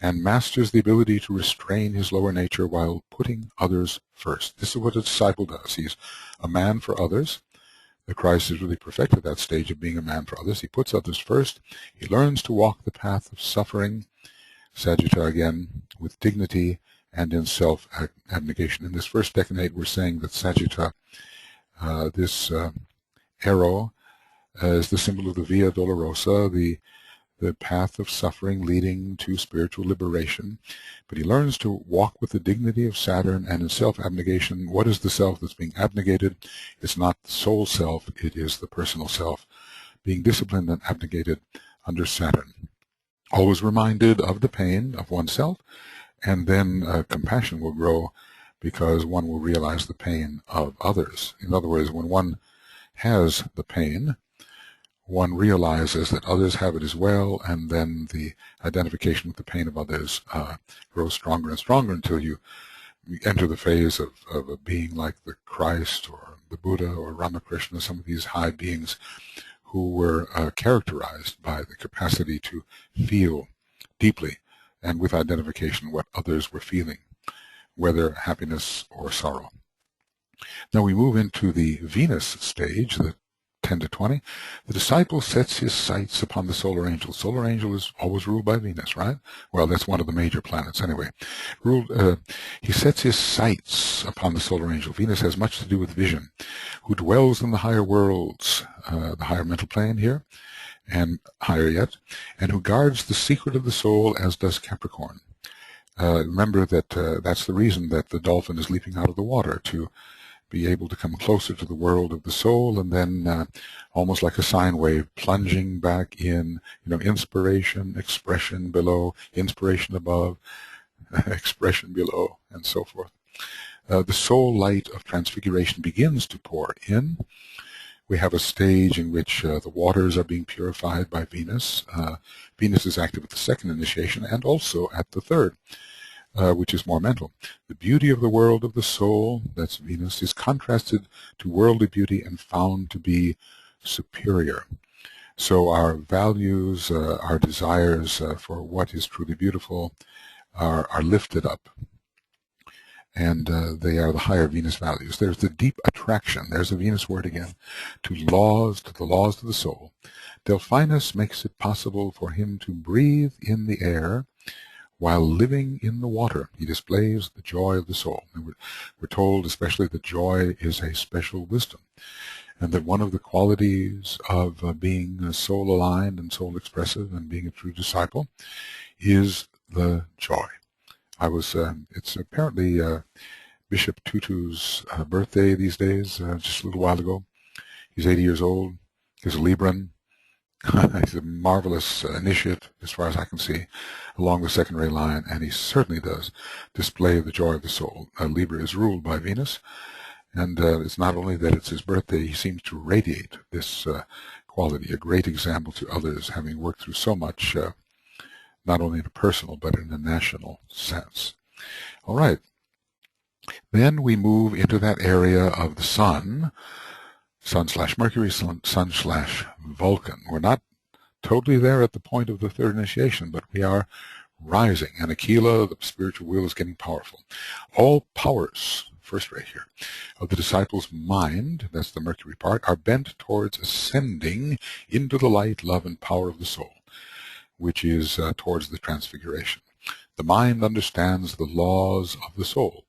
and masters the ability to restrain his lower nature while putting others first. This is what a disciple does. He's a man for others. The Christ has really perfected that stage of being a man for others. He puts others first. He learns to walk the path of suffering, Sagittarius again, with dignity and in self-abnegation. In this first decanate, we're saying that Sagittarius, this arrow, is the symbol of the Via Dolorosa, the path of suffering leading to spiritual liberation. But he learns to walk with the dignity of Saturn and in self-abnegation. What is the self that's being abnegated? It's not the soul self, it is the personal self, being disciplined and abnegated under Saturn. Always reminded of the pain of oneself, and then compassion will grow because one will realize the pain of others. In other words, when one has the pain, one realizes that others have it as well, and then the identification with the pain of others grows stronger and stronger until you enter the phase of a being like the Christ or the Buddha or Ramakrishna, some of these high beings who were characterized by the capacity to feel deeply and with identification what others were feeling, whether happiness or sorrow. Now we move into the Venus stage, the 10 to 20, the disciple sets his sights upon the solar angel. Solar angel is always ruled by Venus, right? Well, that's one of the major planets anyway. He sets his sights upon the solar angel. Venus has much to do with vision, who dwells in the higher worlds, the higher mental plane here, and higher yet, and who guards the secret of the soul, as does Capricorn. Remember that that's the reason that the dolphin is leaping out of the water, to be able to come closer to the world of the soul, and then almost like a sine wave, plunging back in, inspiration, expression below, inspiration above, expression below, and so forth. The soul light of transfiguration begins to pour in. We have a stage in which the waters are being purified by Venus. Venus is active at the second initiation and also at the third, which is more mental. The beauty of the world of the soul, that's Venus, is contrasted to worldly beauty and found to be superior. So our values, our desires for what is truly beautiful are lifted up. And they are the higher Venus values. There's the deep attraction, there's the Venus word again, to the laws of the soul. Delphinus makes it possible for him to breathe in the air while living in the water. He displays the joy of the soul. And we're told especially that joy is a special wisdom, and that one of the qualities of being soul-aligned and soul-expressive and being a true disciple is the joy. It's apparently Bishop Tutu's birthday these days, just a little while ago. He's 80 years old. He's a Libran. He's a marvelous initiate, as far as I can see, along the secondary line, and he certainly does display the joy of the soul. Libra is ruled by Venus, and it's not only that it's his birthday, he seems to radiate this quality, a great example to others, having worked through so much, not only in a personal but in a national sense. All right. Then we move into that area of the Sun, Sun/Mercury, Sun/Vulcan. We're not totally there at the point of the third initiation, but we are rising. And Aquila, the spiritual will, is getting powerful. All powers, first right here, of the disciple's mind, that's the Mercury part, are bent towards ascending into the light, love, and power of the soul, which is towards the transfiguration. The mind understands the laws of the soul,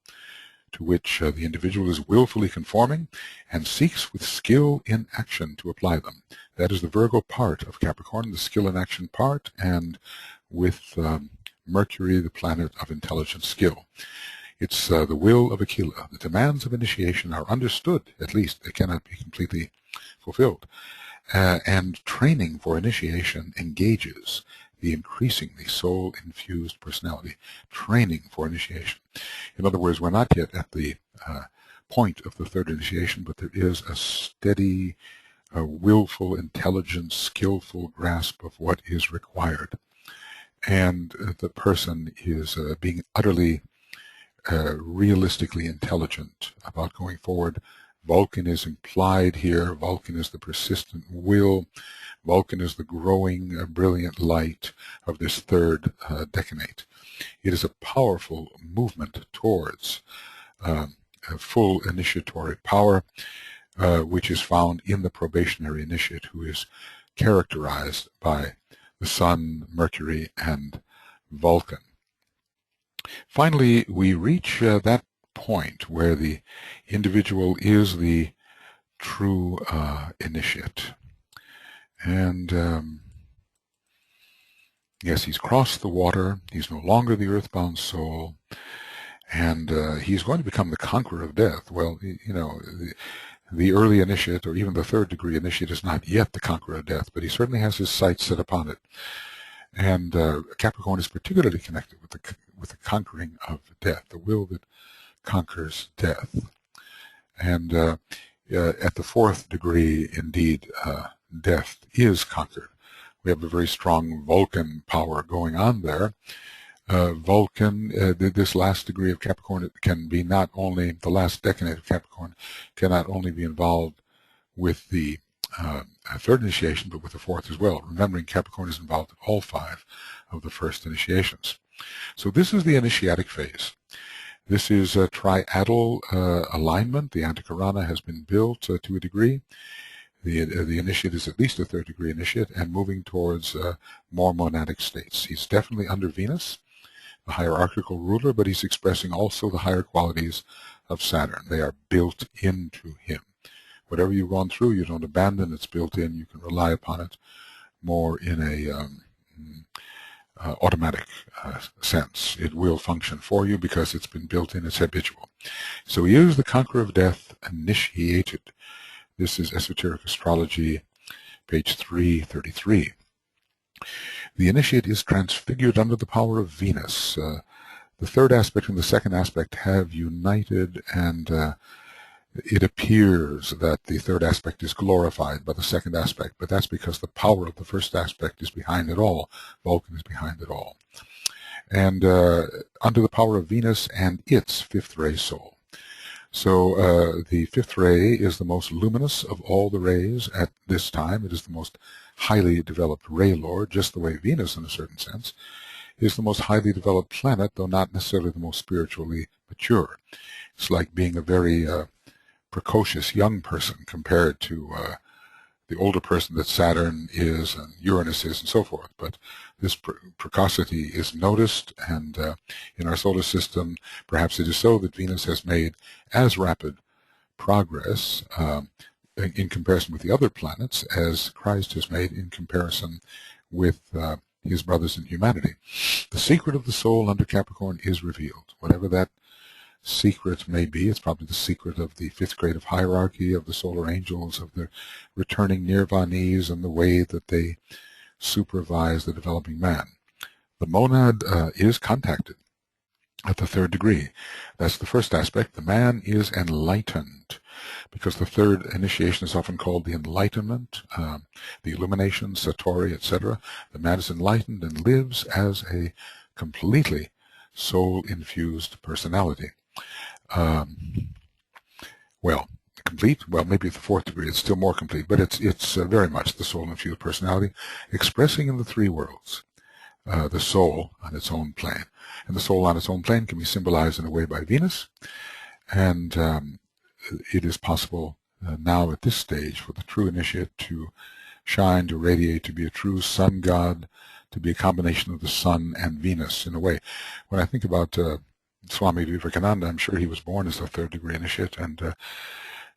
to which the individual is willfully conforming and seeks with skill in action to apply them. That is the Virgo part of Capricorn, the skill in action part, and with Mercury, the planet of intelligent skill. It's the will of Aquila. The demands of initiation are understood, at least. They cannot be completely fulfilled. And training for initiation engages the increasingly soul-infused personality. Training for initiation. In other words, we're not yet at the point of the third initiation, but there is a steady, willful, intelligent, skillful grasp of what is required. And the person is being utterly realistically intelligent about going forward, Vulcan is implied here. Vulcan is the persistent will. Vulcan is the growing, brilliant light of this third decanate. It is a powerful movement towards a full initiatory power, which is found in the probationary initiate, who is characterized by the Sun, Mercury, and Vulcan. Finally, we reach that point where the individual is the true initiate. And yes, he's crossed the water. He's no longer the earthbound soul. And he's going to become the conqueror of death. Well, you know, the early initiate, or even the third degree initiate, is not yet the conqueror of death, but he certainly has his sights set upon it. And Capricorn is particularly connected with the conquering of death, the will that conquers death. And at the fourth degree, indeed, death is conquered. We have a very strong Vulcan power going on there. Vulcan, this last degree of Capricorn, can be not only, the last decanate of Capricorn can not only be involved with the third initiation, but with the fourth as well. Remembering Capricorn is involved in all 5 of the first initiations. So this is the initiatic phase. This is a triadal alignment. The Antakarana has been built to a degree. The initiate is at least a third degree initiate and moving towards more monadic states. He's definitely under Venus, the hierarchical ruler, but he's expressing also the higher qualities of Saturn. They are built into him. Whatever you've gone through, you don't abandon. It's built in. You can rely upon it more in a automatic sense. It will function for you because it's been built in. It's habitual. So he is the conqueror of death, initiated. This is Esoteric Astrology, page 333. The initiate is transfigured under the power of Venus. The third aspect and the second aspect have united, and it appears that the third aspect is glorified by the second aspect, but that's because the power of the first aspect is behind it all. Vulcan is behind it all. And under the power of Venus and its fifth ray soul. So the fifth ray is the most luminous of all the rays at this time. It is the most highly developed ray lord, just the way Venus, in a certain sense, is the most highly developed planet, though not necessarily the most spiritually mature. It's like being a very precocious young person compared to the older person that Saturn is and Uranus is and so forth. But this precocity is noticed, and in our solar system, perhaps it is so that Venus has made as rapid progress in comparison with the other planets as Christ has made in comparison with his brothers in humanity. The secret of the soul under Capricorn is revealed. Whatever that secret may be, it's probably the secret of the fifth grade of hierarchy, of the solar angels, of the returning nirvanis, and the way that they supervise the developing man. The monad is contacted at the third degree. That's the first aspect. The man is enlightened, because the third initiation is often called the enlightenment, the illumination, satori, etc. The man is enlightened and lives as a completely soul-infused personality. Well, complete? Well, maybe at the fourth degree it's still more complete, but it's very much the soul-infused personality, expressing in the three worlds the soul on its own plane. And the soul on its own plane can be symbolized in a way by Venus, and it is possible now at this stage for the true initiate to shine, to radiate, to be a true sun god, to be a combination of the sun and Venus in a way. When I think about Swami Vivekananda, I'm sure he was born as a third degree initiate, and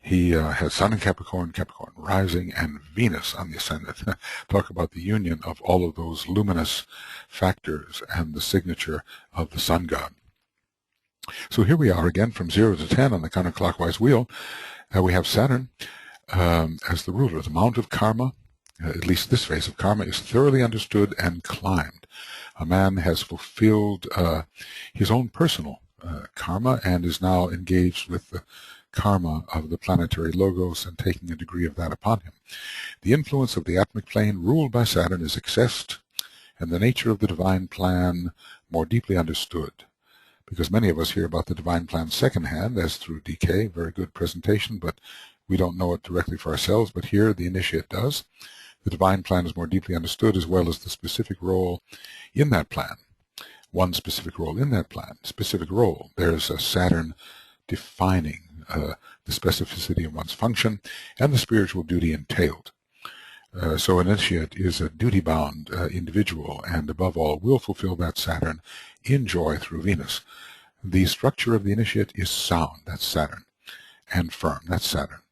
he had Sun in Capricorn, Capricorn rising, and Venus on the ascendant. Talk about the union of all of those luminous factors and the signature of the sun god. So here we are again from 0 to 10 on the counterclockwise wheel. We have Saturn as the ruler. The mount of karma, at least this phase of karma, is thoroughly understood and climbed. A man has fulfilled his own personal karma and is now engaged with the karma of the planetary logos and taking a degree of that upon him. The influence of the atmic plane ruled by Saturn is accessed, and the nature of the divine plan more deeply understood, because many of us hear about the divine plan secondhand as through decay. Very good presentation, but we don't know it directly for ourselves. But here the initiate does. The divine plan is more deeply understood, as well as the specific role in that plan. One specific role in that plan, specific role. There's a Saturn defining the specificity of one's function and the spiritual duty entailed. So an initiate is a duty-bound individual, and above all will fulfill that Saturn in joy through Venus. The structure of the initiate is sound, that's Saturn, and firm, that's Saturn.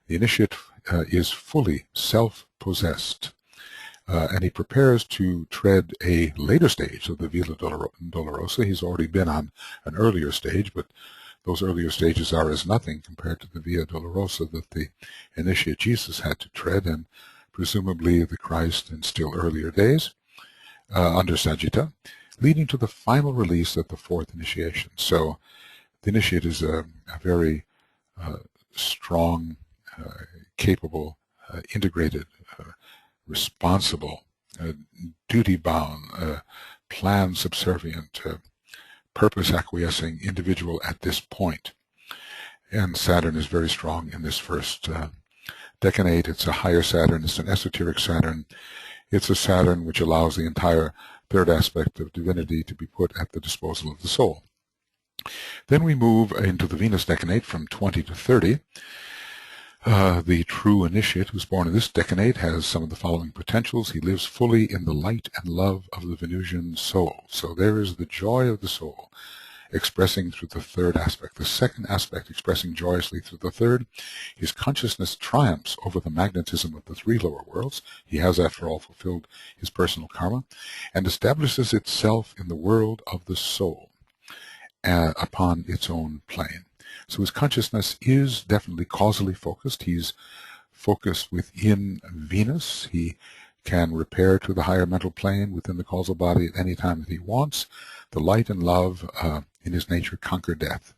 The initiate is fully self-possessed, and he prepares to tread a later stage of the Via Dolorosa. He's already been on an earlier stage, but those earlier stages are as nothing compared to the Via Dolorosa that the initiate Jesus had to tread, and presumably the Christ in still earlier days, under Sagitta, leading to the final release at the fourth initiation. So the initiate is a very strong, capable, integrated, responsible, duty-bound, plan-subservient, purpose-acquiescing individual at this point. And Saturn is very strong in this first decanate. It's a higher Saturn. It's an esoteric Saturn. It's a Saturn which allows the entire third aspect of divinity to be put at the disposal of the soul. Then we move into the Venus decanate from 20 to 30. The true initiate who's born in this decanate has some of the following potentials. He lives fully in the light and love of the Venusian soul. So there is the joy of the soul expressing through the third aspect. The second aspect expressing joyously through the third. His consciousness triumphs over the magnetism of the three lower worlds. He has, after all, fulfilled his personal karma, and establishes itself in the world of the soul upon its own plane. So his consciousness is definitely causally focused. He's focused within Venus. He can repair to the higher mental plane within the causal body at any time that he wants. The light and love in his nature conquer death.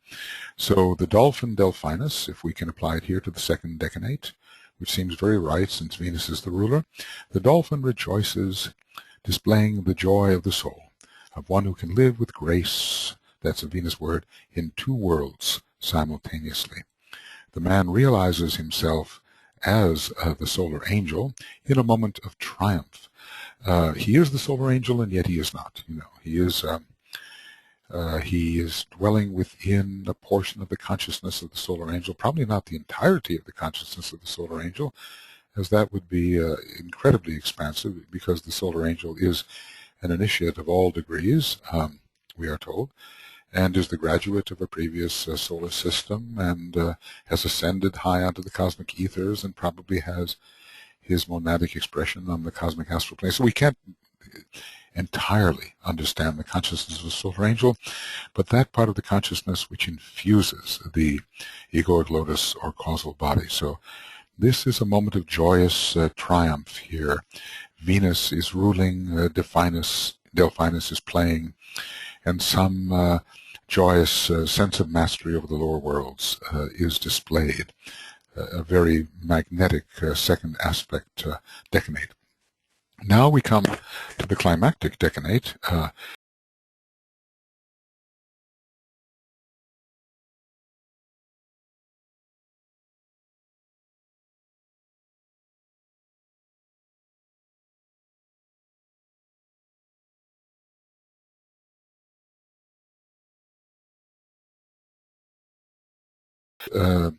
So the dolphin Delphinus, if we can apply it here to the second decanate, which seems very right since Venus is the ruler, the dolphin rejoices, displaying the joy of the soul, of one who can live with grace, that's a Venus word, in two worlds simultaneously. The man realizes himself as the solar angel in a moment of triumph. He is the solar angel, and yet he is not. He is dwelling within a portion of the consciousness of the solar angel, probably not the entirety of the consciousness of the solar angel, as that would be incredibly expansive, because the solar angel is an initiate of all degrees, we are told, and is the graduate of a previous solar system, and has ascended high onto the cosmic ethers, and probably has his monadic expression on the cosmic astral plane. So we can't entirely understand the consciousness of the solar angel, but that part of the consciousness which infuses the egoic lotus or causal body. So this is a moment of joyous triumph here. Venus is ruling, Delphinus is playing, and some joyous sense of mastery over the lower worlds is displayed. A very magnetic second aspect decanate. Now we come to the climactic decanate.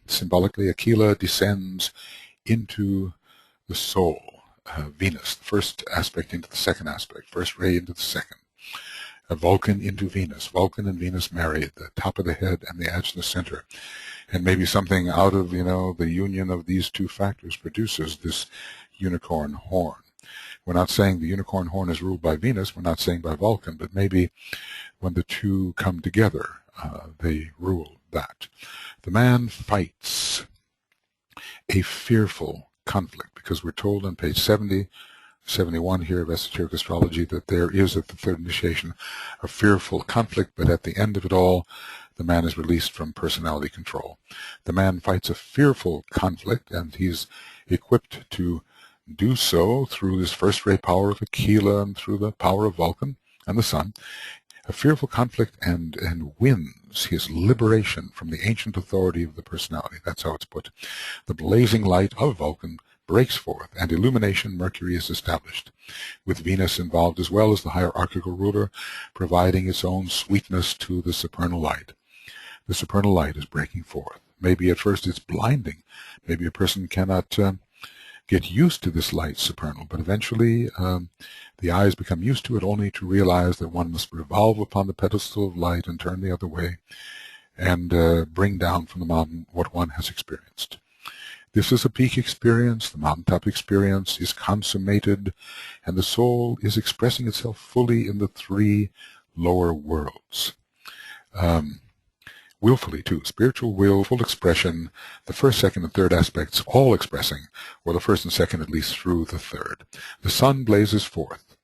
Symbolically, Aquila descends into the soul, Venus, the first aspect into the second aspect, first ray into the second. Vulcan into Venus. Vulcan and Venus marry at the top of the head and the edge of the center. And maybe something out of, the union of these two factors produces this unicorn horn. We're not saying the unicorn horn is ruled by Venus, we're not saying by Vulcan, but maybe when the two come together, they rule that. The man fights a fearful conflict, because we're told on page 70, 71 here of Esoteric Astrology that there is at the third initiation a fearful conflict, but at the end of it all, the man is released from personality control. The man fights a fearful conflict, and he's equipped to do so through this first ray power of Aquila and through the power of Vulcan and the sun. a fearful conflict and wins his liberation from the ancient authority of the personality. That's how it's put. The blazing light of Vulcan breaks forth, and illumination Mercury is established, with Venus involved as well as the hierarchical ruler, providing its own sweetness to the supernal light. The supernal light is breaking forth. Maybe at first it's blinding. Maybe a person cannot get used to this light supernal, but eventually the eyes become used to it, only to realize that one must revolve upon the pedestal of light and turn the other way and bring down from the mountain what one has experienced. This is a peak experience. The mountaintop experience is consummated, and the soul is expressing itself fully in the three lower worlds. Willfully, too. Spiritual will, full expression, the first, second, and third aspects all expressing, or the first and second at least through the third. The sun blazes forth.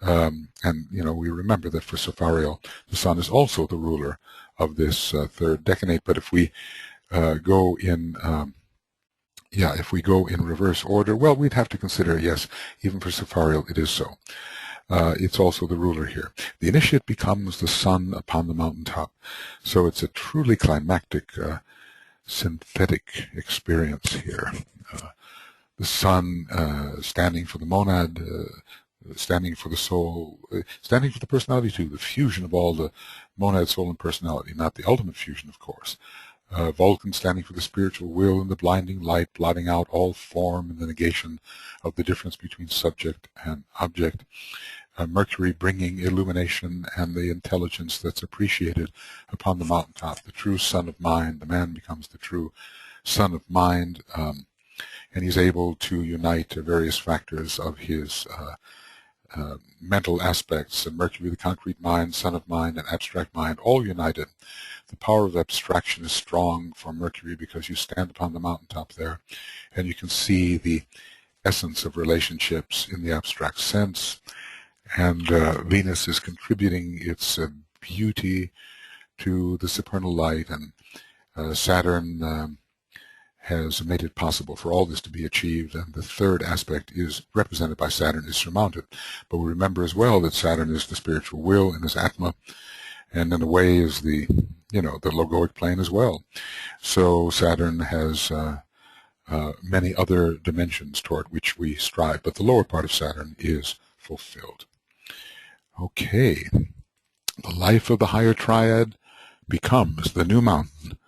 And, we remember that for Saphariel, the sun is also the ruler of this third decanate. But if we go in... if we go in reverse order, well, we'd have to consider, yes, even for Saphariel, it is so. It's also the ruler here. The initiate becomes the sun upon the mountaintop. So it's a truly climactic, synthetic experience here. The sun standing for the monad, standing for the soul, standing for the personality too, the fusion of all the monad, soul, and personality, not the ultimate fusion, of course. Vulcan standing for the spiritual will and the blinding light, blotting out all form and the negation of the difference between subject and object. Mercury bringing illumination and the intelligence that's appreciated upon the mountaintop. The true son of mind, the man becomes the true son of mind, and he's able to unite various factors of his mental aspects. Mercury, the concrete mind, son of mind, and abstract mind, all united. The power of abstraction is strong for Mercury because you stand upon the mountaintop there and you can see the essence of relationships in the abstract sense. And Venus is contributing its beauty to the supernal light, and Saturn has made it possible for all this to be achieved, and the third aspect is represented by Saturn is surmounted. But we remember as well that Saturn is the spiritual will and is Atma, and in a way is the logoic plane as well. So Saturn has many other dimensions toward which we strive, but the lower part of Saturn is fulfilled. Okay, the life of the higher triad becomes the new mountain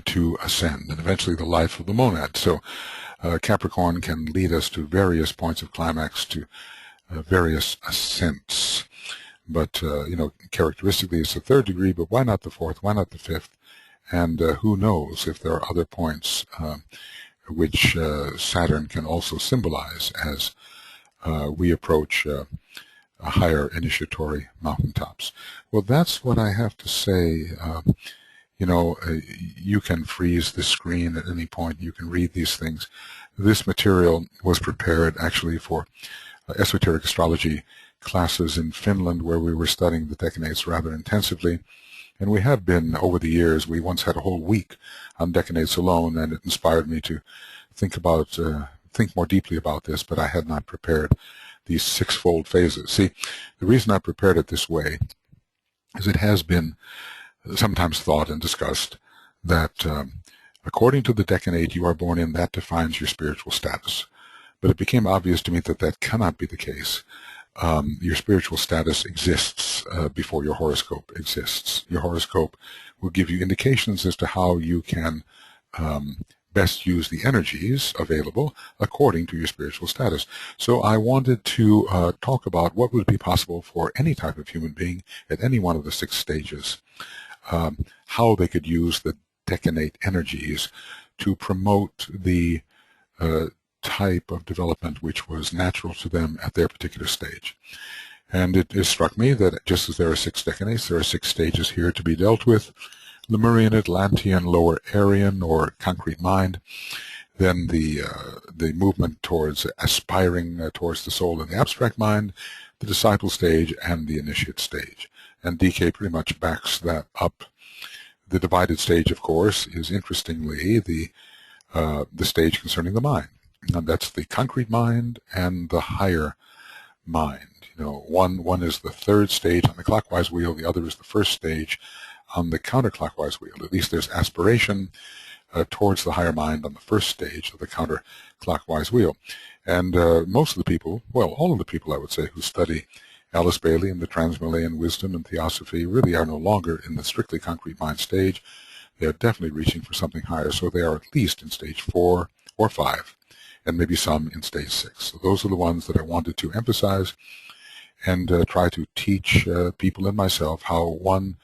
to ascend, and eventually the life of the monad. So Capricorn can lead us to various points of climax, to various ascents. But, characteristically it's the third degree, but why not the fourth? Why not the fifth? And who knows if there are other points which Saturn can also symbolize as we approach higher initiatory mountaintops. Well, that's what I have to say. You can freeze the screen at any point. You can read these things. This material was prepared actually for Esoteric Astrology classes in Finland, where we were studying the decanates rather intensively. And we have been over the years. We once had a whole week on decanates alone, and it inspired me to think more deeply about this, but I had not prepared these sixfold phases. See, the reason I prepared it this way is it has been sometimes thought and discussed that according to the decanate you are born in, that defines your spiritual status. But it became obvious to me that that cannot be the case. Your spiritual status exists before your horoscope exists. Your horoscope will give you indications as to how you can best use the energies available according to your spiritual status. So I wanted to talk about what would be possible for any type of human being at any one of the 6 stages, how they could use the decanate energies to promote the type of development which was natural to them at their particular stage. And it struck me that just as there are 6 decanates, there are 6 stages here to be dealt with: Lemurian, Atlantean, Lower Aryan, or concrete mind, then the movement towards aspiring towards the soul in the abstract mind, the disciple stage, and the initiate stage. And DK pretty much backs that up. The divided stage, of course, is interestingly the stage concerning the mind. And that's the concrete mind and the higher mind. one is the third stage on the clockwise wheel, the other is the first stage on the counterclockwise wheel. At least there's aspiration towards the higher mind on the first stage of the counterclockwise wheel. And most of the people, well, all of the people I would say, who study Alice Bailey and the Transmalayan wisdom and theosophy really are no longer in the strictly concrete mind stage. They are definitely reaching for something higher, so they are at least in stage 4 or 5, and maybe some in stage 6. So those are the ones that I wanted to emphasize and try to teach people and myself how one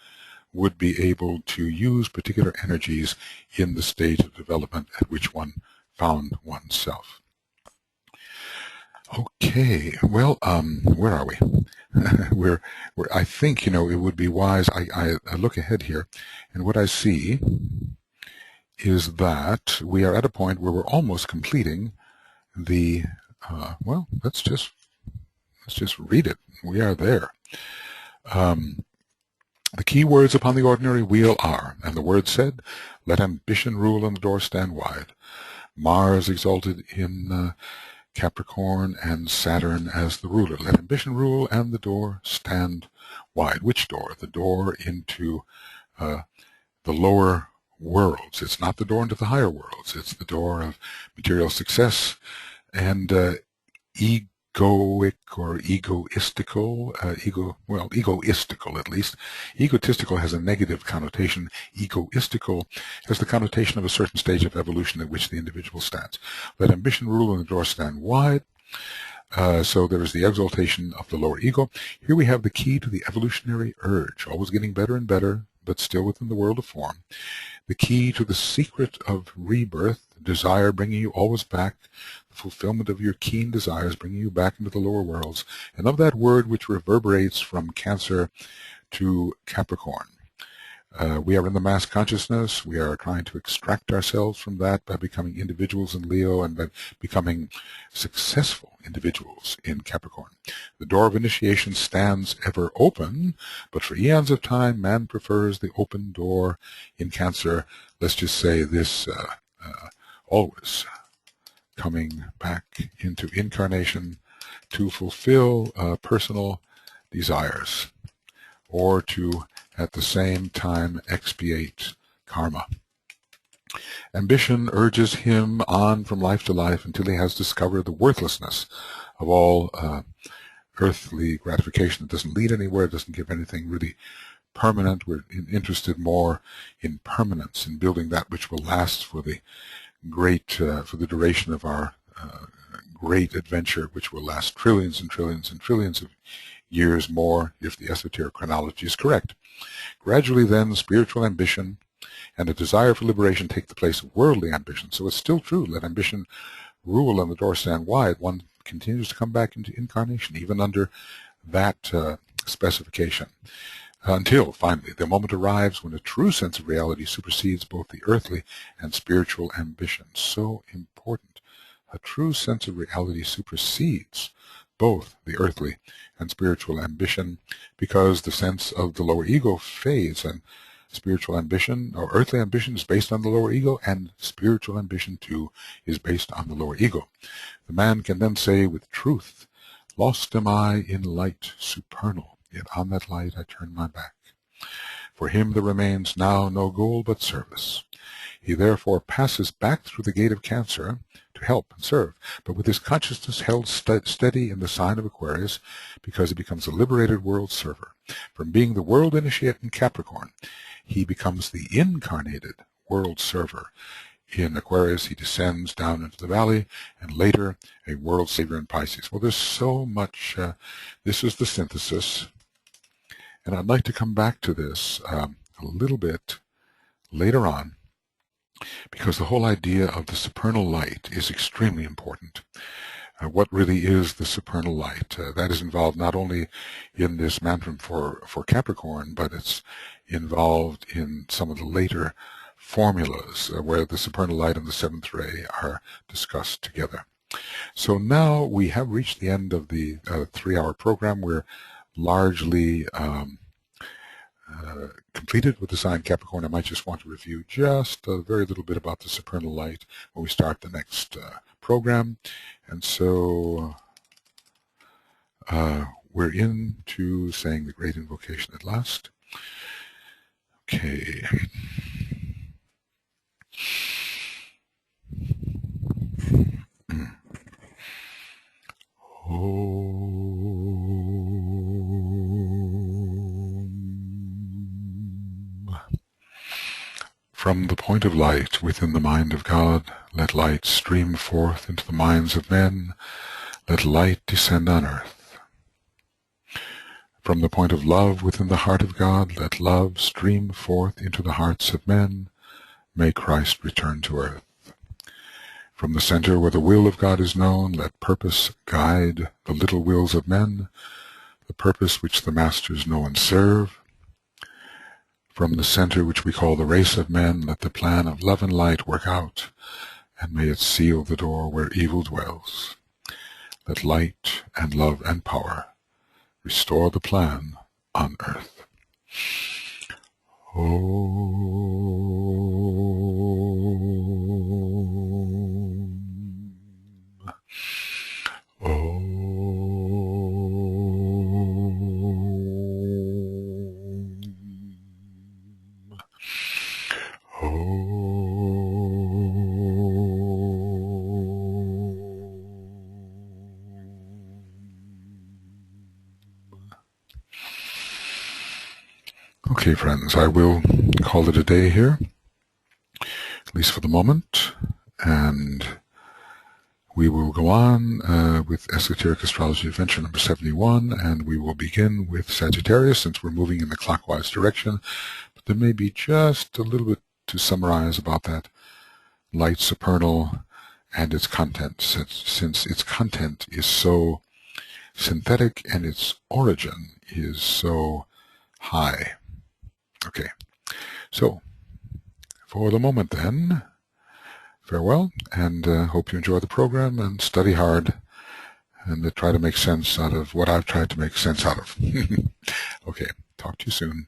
would be able to use particular energies in the stage of development at which one found oneself. Okay, well, where are we? I think, it would be wise, I look ahead here, and what I see is that we are at a point where we're almost completing the, well, let's just read it. We are there. The key words upon the ordinary wheel are, and the word said, let ambition rule and the door stand wide. Mars exalted in Capricorn and Saturn as the ruler. Let ambition rule and the door stand wide. Which door? The door into the lower worlds. It's not the door into the higher worlds. It's the door of material success and egoic or egoistical, egoistical at least. Egotistical has a negative connotation. Egoistical has the connotation of a certain stage of evolution at which the individual stands. Let ambition rule and the door stand wide. So there is the exaltation of the lower ego. Here we have the key to the evolutionary urge, always getting better and better, but still within the world of form. The key to the secret of rebirth, desire bringing you always back, the fulfillment of your keen desires bringing you back into the lower worlds, and of that word which reverberates from Cancer to Capricorn. We are in the mass consciousness. We are trying to extract ourselves from that by becoming individuals in Leo and by becoming successful individuals in Capricorn. The door of initiation stands ever open, but for eons of time, man prefers the open door in Cancer. Let's just say this, always coming back into incarnation to fulfill personal desires or to at the same time expiate karma. Ambition urges him on from life to life until he has discovered the worthlessness of all earthly gratification. It doesn't lead anywhere. It doesn't give anything really permanent. We're interested more in permanence, in building that which will last for the great, for the duration of our great adventure, which will last trillions and trillions and trillions of years more, if the esoteric chronology is correct. Gradually then, spiritual ambition and a desire for liberation take the place of worldly ambition. So it's still true, let ambition rule and the door stand wide. One continues to come back into incarnation, even under that specification, until finally the moment arrives when a true sense of reality supersedes both the earthly and spiritual ambition. So important. A true sense of reality supersedes both the earthly and spiritual ambition, because the sense of the lower ego fades, and spiritual ambition or earthly ambition is based on the lower ego, and spiritual ambition too is based on the lower ego. The man can then say with truth, lost am I in light supernal, yet on that light I turn my back. For him there remains now no goal but service. He therefore passes back through the gate of Cancer to help and serve, but with his consciousness held steady in the sign of Aquarius, because he becomes a liberated world server. From being the world initiate in Capricorn, he becomes the incarnated world server. In Aquarius, he descends down into the valley, and later a world savior in Pisces. Well, there's so much. This is the synthesis, and I'd like to come back to this a little bit later on, because the whole idea of the supernal light is extremely important. What really is the supernal light? That is involved not only in this mantra for Capricorn, but it's involved in some of the later formulas where the supernal light and the seventh ray are discussed together. So now we have reached the end of the 3-hour program. We're largely completed with the sign Capricorn. I might just want to review just a very little bit about the supernal light when we start the next program. And so we're into saying the great invocation at last. Okay. From the point of light within the mind of God, let light stream forth into the minds of men. Let light descend on earth. From the point of love within the heart of God, let love stream forth into the hearts of men. May Christ return to earth. From the center where the will of God is known, let purpose guide the little wills of men, the purpose which the masters know and serve. From the center which we call the race of men, let the plan of love and light work out, and may it seal the door where evil dwells. Let light and love and power restore the plan on earth. Okay, friends, I will call it a day here, at least for the moment, and we will go on with Esoteric Astrology Adventure number 71, and we will begin with Sagittarius since we're moving in the clockwise direction. But there may be just a little bit to summarize about that light supernal and its content, since its content is so synthetic and its origin is so high. Okay, so for the moment then, farewell, and hope you enjoy the program and study hard and try to make sense out of what I've tried to make sense out of. Okay, talk to you soon.